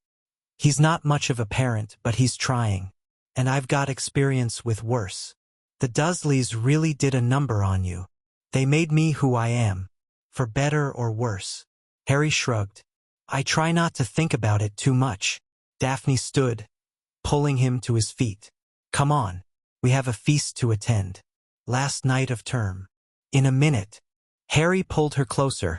"He's not much of a parent, but he's trying. And I've got experience with worse. The Dursleys really did a number on you. They made me who I am. For better or worse." Harry shrugged. "I try not to think about it too much." Daphne stood, pulling him to his feet. "Come on. We have a feast to attend. Last night of term." "In a minute." Harry pulled her closer,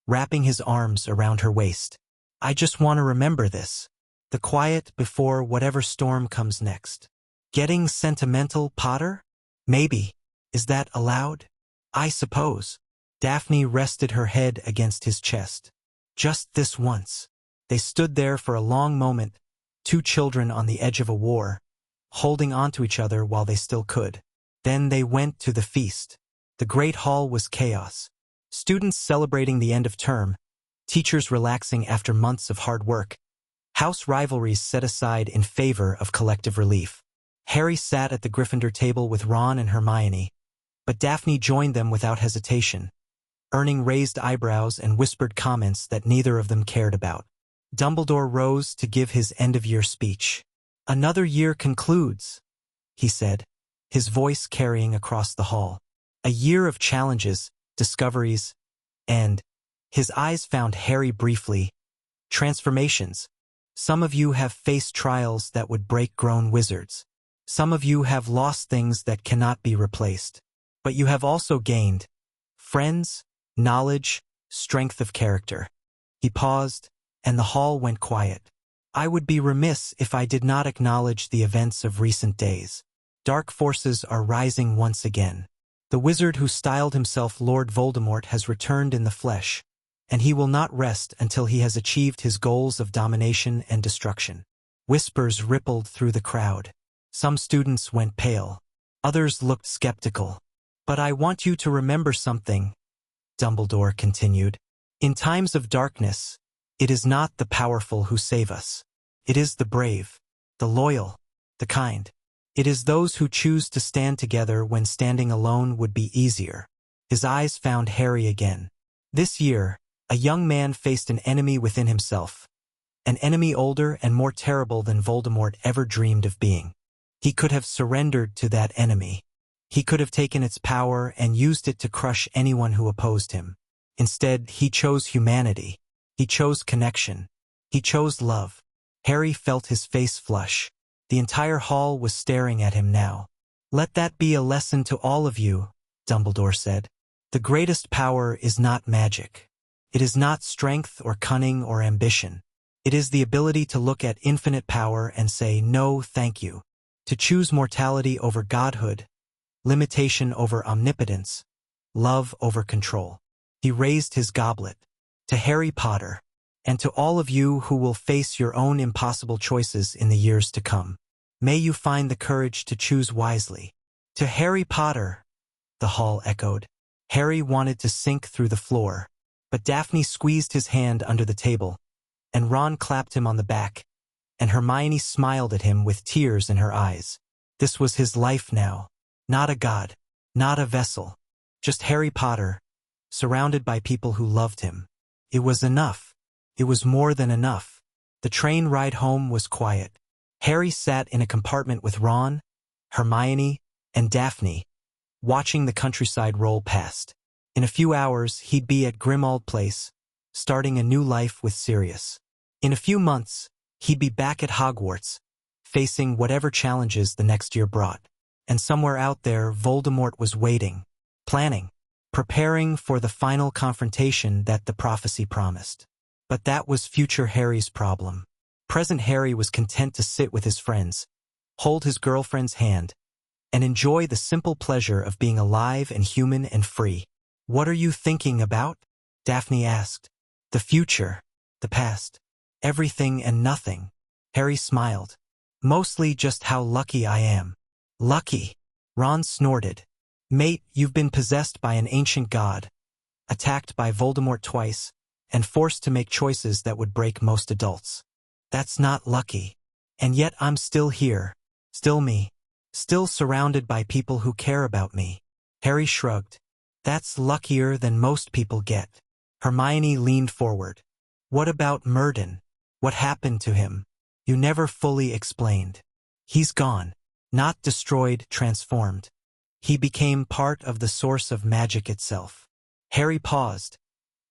wrapping his arms around her waist. "I just want to remember this. The quiet before whatever storm comes next." "Getting sentimental, Potter?" "Maybe. Is that allowed?" "I suppose." Daphne rested her head against his chest. "Just this once." They stood there for a long moment, two children on the edge of a war, holding on to each other while they still could. Then they went to the feast. The great hall was chaos. Students celebrating the end of term, teachers relaxing after months of hard work, house rivalries set aside in favor of collective relief. Harry sat at the Gryffindor table with Ron and Hermione, But Daphne joined them without hesitation, earning raised eyebrows and whispered comments that neither of them cared about. Dumbledore rose to give his end-of-year speech. "Another year concludes," he said, his voice carrying across the hall. "A year of challenges, discoveries, and—" His eyes found Harry briefly. "Transformations. Some of you have faced trials that would break grown wizards. Some of you have lost things that cannot be replaced. But you have also gained friends, knowledge, strength of character." He paused, and the hall went quiet. "I would be remiss if I did not acknowledge the events of recent days. Dark forces are rising once again. The wizard who styled himself Lord Voldemort has returned in the flesh, and he will not rest until he has achieved his goals of domination and destruction." Whispers rippled through the crowd. Some students went pale. Others looked skeptical. "But I want you to remember something," Dumbledore continued. "In times of darkness, it is not the powerful who save us. It is the brave, the loyal, the kind. It is those who choose to stand together when standing alone would be easier." His eyes found Harry again. This year, a young man faced an enemy within himself, an enemy older and more terrible than Voldemort ever dreamed of being. He could have surrendered to that enemy. He could have taken its power and used it to crush anyone who opposed him. Instead, he chose humanity. He chose connection. He chose love. Harry felt his face flush. The entire hall was staring at him now. "Let that be a lesson to all of you," Dumbledore said. "The greatest power is not magic. It is not strength or cunning or ambition. It is the ability to look at infinite power and say, 'No, thank you.' To choose mortality over godhood, limitation over omnipotence, love over control." He raised his goblet. "To Harry Potter, and to all of you who will face your own impossible choices in the years to come, may you find the courage to choose wisely." "To Harry Potter," the hall echoed. Harry wanted to sink through the floor, but Daphne squeezed his hand under the table, and Ron clapped him on the back, and Hermione smiled at him with tears in her eyes. This was his life now. Not a god, not a vessel, just Harry Potter, surrounded by people who loved him. It was enough. It was more than enough. The train ride home was quiet. Harry sat in a compartment with Ron, Hermione, and Daphne, watching the countryside roll past. In a few hours, he'd be at Grimmauld Place, starting a new life with Sirius. In a few months, he'd be back at Hogwarts, facing whatever challenges the next year brought. And somewhere out there, Voldemort was waiting, planning, preparing for the final confrontation that the prophecy promised. But that was future Harry's problem. Present Harry was content to sit with his friends, hold his girlfriend's hand, and enjoy the simple pleasure of being alive and human and free. "What are you thinking about?" Daphne asked. "The future, the past, everything and nothing." Harry smiled. "Mostly just how lucky I am." "Lucky?" Ron snorted. "Mate, you've been possessed by an ancient god, attacked by Voldemort twice, and forced to make choices that would break most adults. That's not lucky. And yet I'm still here, still me, still surrounded by people who care about me." Harry shrugged. "That's luckier than most people get." Hermione leaned forward. "What about Murden? What happened to him? You never fully explained." "He's gone. Not destroyed, transformed. He became part of the source of magic itself." Harry paused,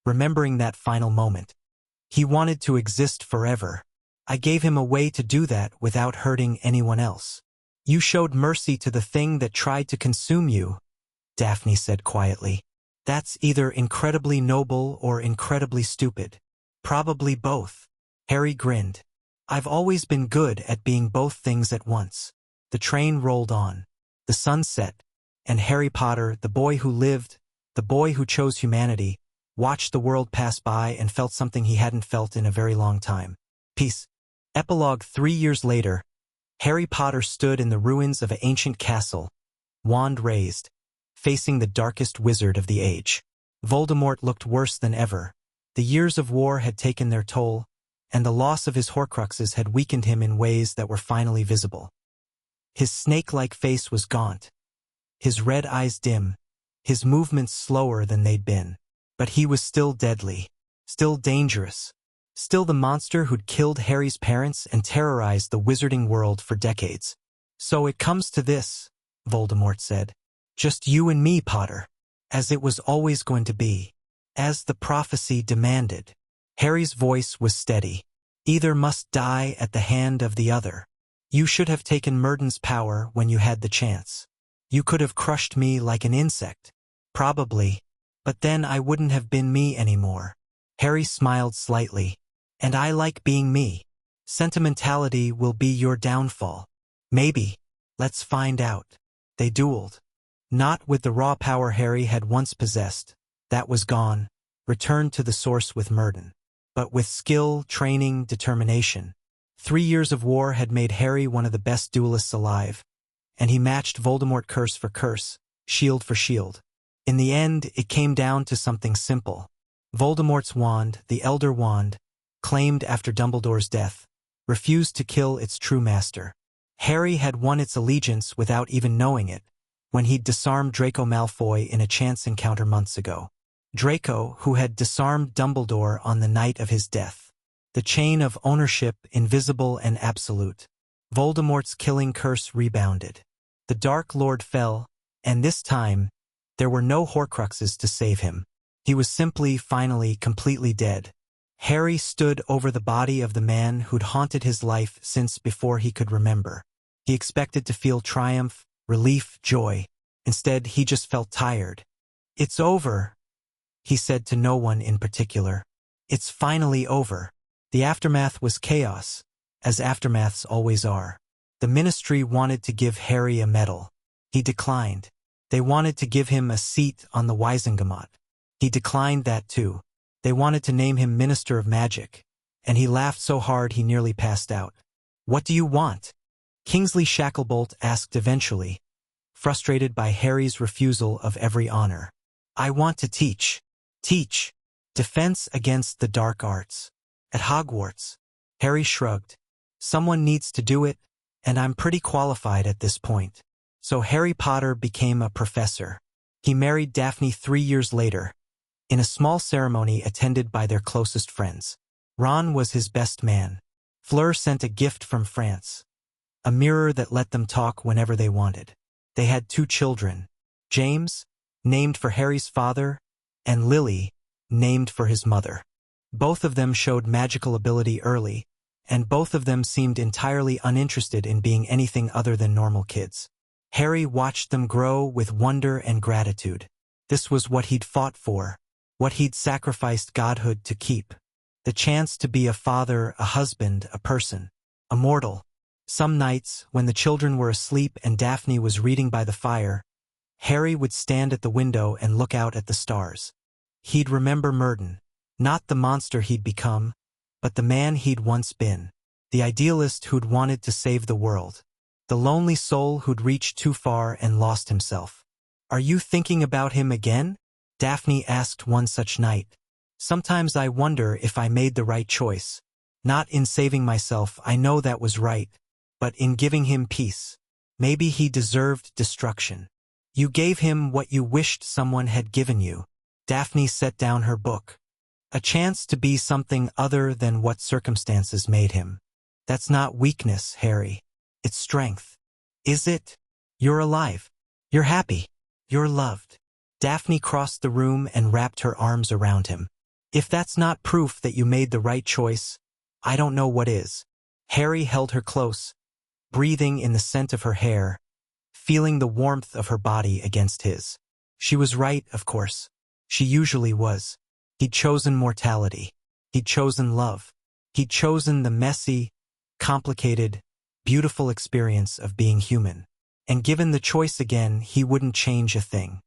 remembering that final moment. He wanted to exist forever. "I gave him a way to do that without hurting anyone else." "You showed mercy to the thing that tried to consume you," Daphne said quietly. "That's either incredibly noble or incredibly stupid. Probably both." Harry grinned. "I've always been good at being both things at once." The train rolled on. The sun set, and Harry Potter, the boy who lived, the boy who chose humanity, watched the world pass by and felt something he hadn't felt in a very long time. Peace. Epilogue 3 years later, Harry Potter stood in the ruins of an ancient castle, wand raised, facing the darkest wizard of the age. Voldemort looked worse than ever. The years of war had taken their toll, and the loss of his Horcruxes had weakened him in ways that were finally visible. His snake-like face was gaunt, his red eyes dim, his movements slower than they'd been. But he was still deadly, still dangerous, still the monster who'd killed Harry's parents and terrorized the wizarding world for decades. "So it comes to this," Voldemort said. "Just you and me, Potter. As it was always going to be. As the prophecy demanded." Harry's voice was steady. "Either must die at the hand of the other. You should have taken Murden's power when you had the chance. You could have crushed me like an insect. Probably. But then I wouldn't have been me anymore." Harry smiled slightly. "And I like being me. Sentimentality will be your downfall." "Maybe. Let's find out." They dueled. Not with the raw power Harry had once possessed. That was gone, returned to the source with Murden. But with skill, training, determination. 3 years of war had made Harry one of the best duelists alive, and he matched Voldemort curse for curse, shield for shield. In the end, it came down to something simple. Voldemort's wand, the Elder Wand, claimed after Dumbledore's death, refused to kill its true master. Harry had won its allegiance without even knowing it, when he'd disarmed Draco Malfoy in a chance encounter months ago. Draco, who had disarmed Dumbledore on the night of his death. The chain of ownership, invisible and absolute. Voldemort's killing curse rebounded. The Dark Lord fell, and this time, there were no Horcruxes to save him. He was simply, finally, completely dead. Harry stood over the body of the man who'd haunted his life since before he could remember. He expected to feel triumph, relief, joy. Instead, he just felt tired. "It's over," he said to no one in particular. "It's finally over." The aftermath was chaos, as aftermaths always are. The Ministry wanted to give Harry a medal. He declined. They wanted to give him a seat on the Wizengamot. He declined that too. They wanted to name him Minister of Magic, and he laughed so hard he nearly passed out. "What do you want?" Kingsley Shacklebolt asked eventually, frustrated by Harry's refusal of every honor. "I want to teach." "Teach? Defense against the dark arts. At Hogwarts." Harry shrugged. "Someone needs to do it, and I'm pretty qualified at this point." So Harry Potter became a professor. He married Daphne 3 years later, in a small ceremony attended by their closest friends. Ron was his best man. Fleur sent a gift from France, a mirror that let them talk whenever they wanted. They had 2 children, James, named for Harry's father, and Lily, named for his mother. Both of them showed magical ability early, and both of them seemed entirely uninterested in being anything other than normal kids. Harry watched them grow with wonder and gratitude. This was what he'd fought for, what he'd sacrificed godhood to keep. The chance to be a father, a husband, a person, a mortal. Some nights, when the children were asleep and Daphne was reading by the fire, Harry would stand at the window and look out at the stars. He'd remember Murden, not the monster he'd become, but the man he'd once been, the idealist who'd wanted to save the world, the lonely soul who'd reached too far and lost himself. "Are you thinking about him again?" Daphne asked one such night. "Sometimes I wonder if I made the right choice. Not in saving myself, I know that was right, but in giving him peace. Maybe he deserved destruction." "You gave him what you wished someone had given you." Daphne set down her book. "A chance to be something other than what circumstances made him. That's not weakness, Harry. It's strength." "Is it? You're alive. You're happy. You're loved." Daphne crossed the room and wrapped her arms around him. "If that's not proof that you made the right choice, I don't know what is." Harry held her close, breathing in the scent of her hair, feeling the warmth of her body against his. She was right, of course. She usually was. He'd chosen mortality. He'd chosen love. He'd chosen the messy, complicated, beautiful experience of being human. And given the choice again, he wouldn't change a thing.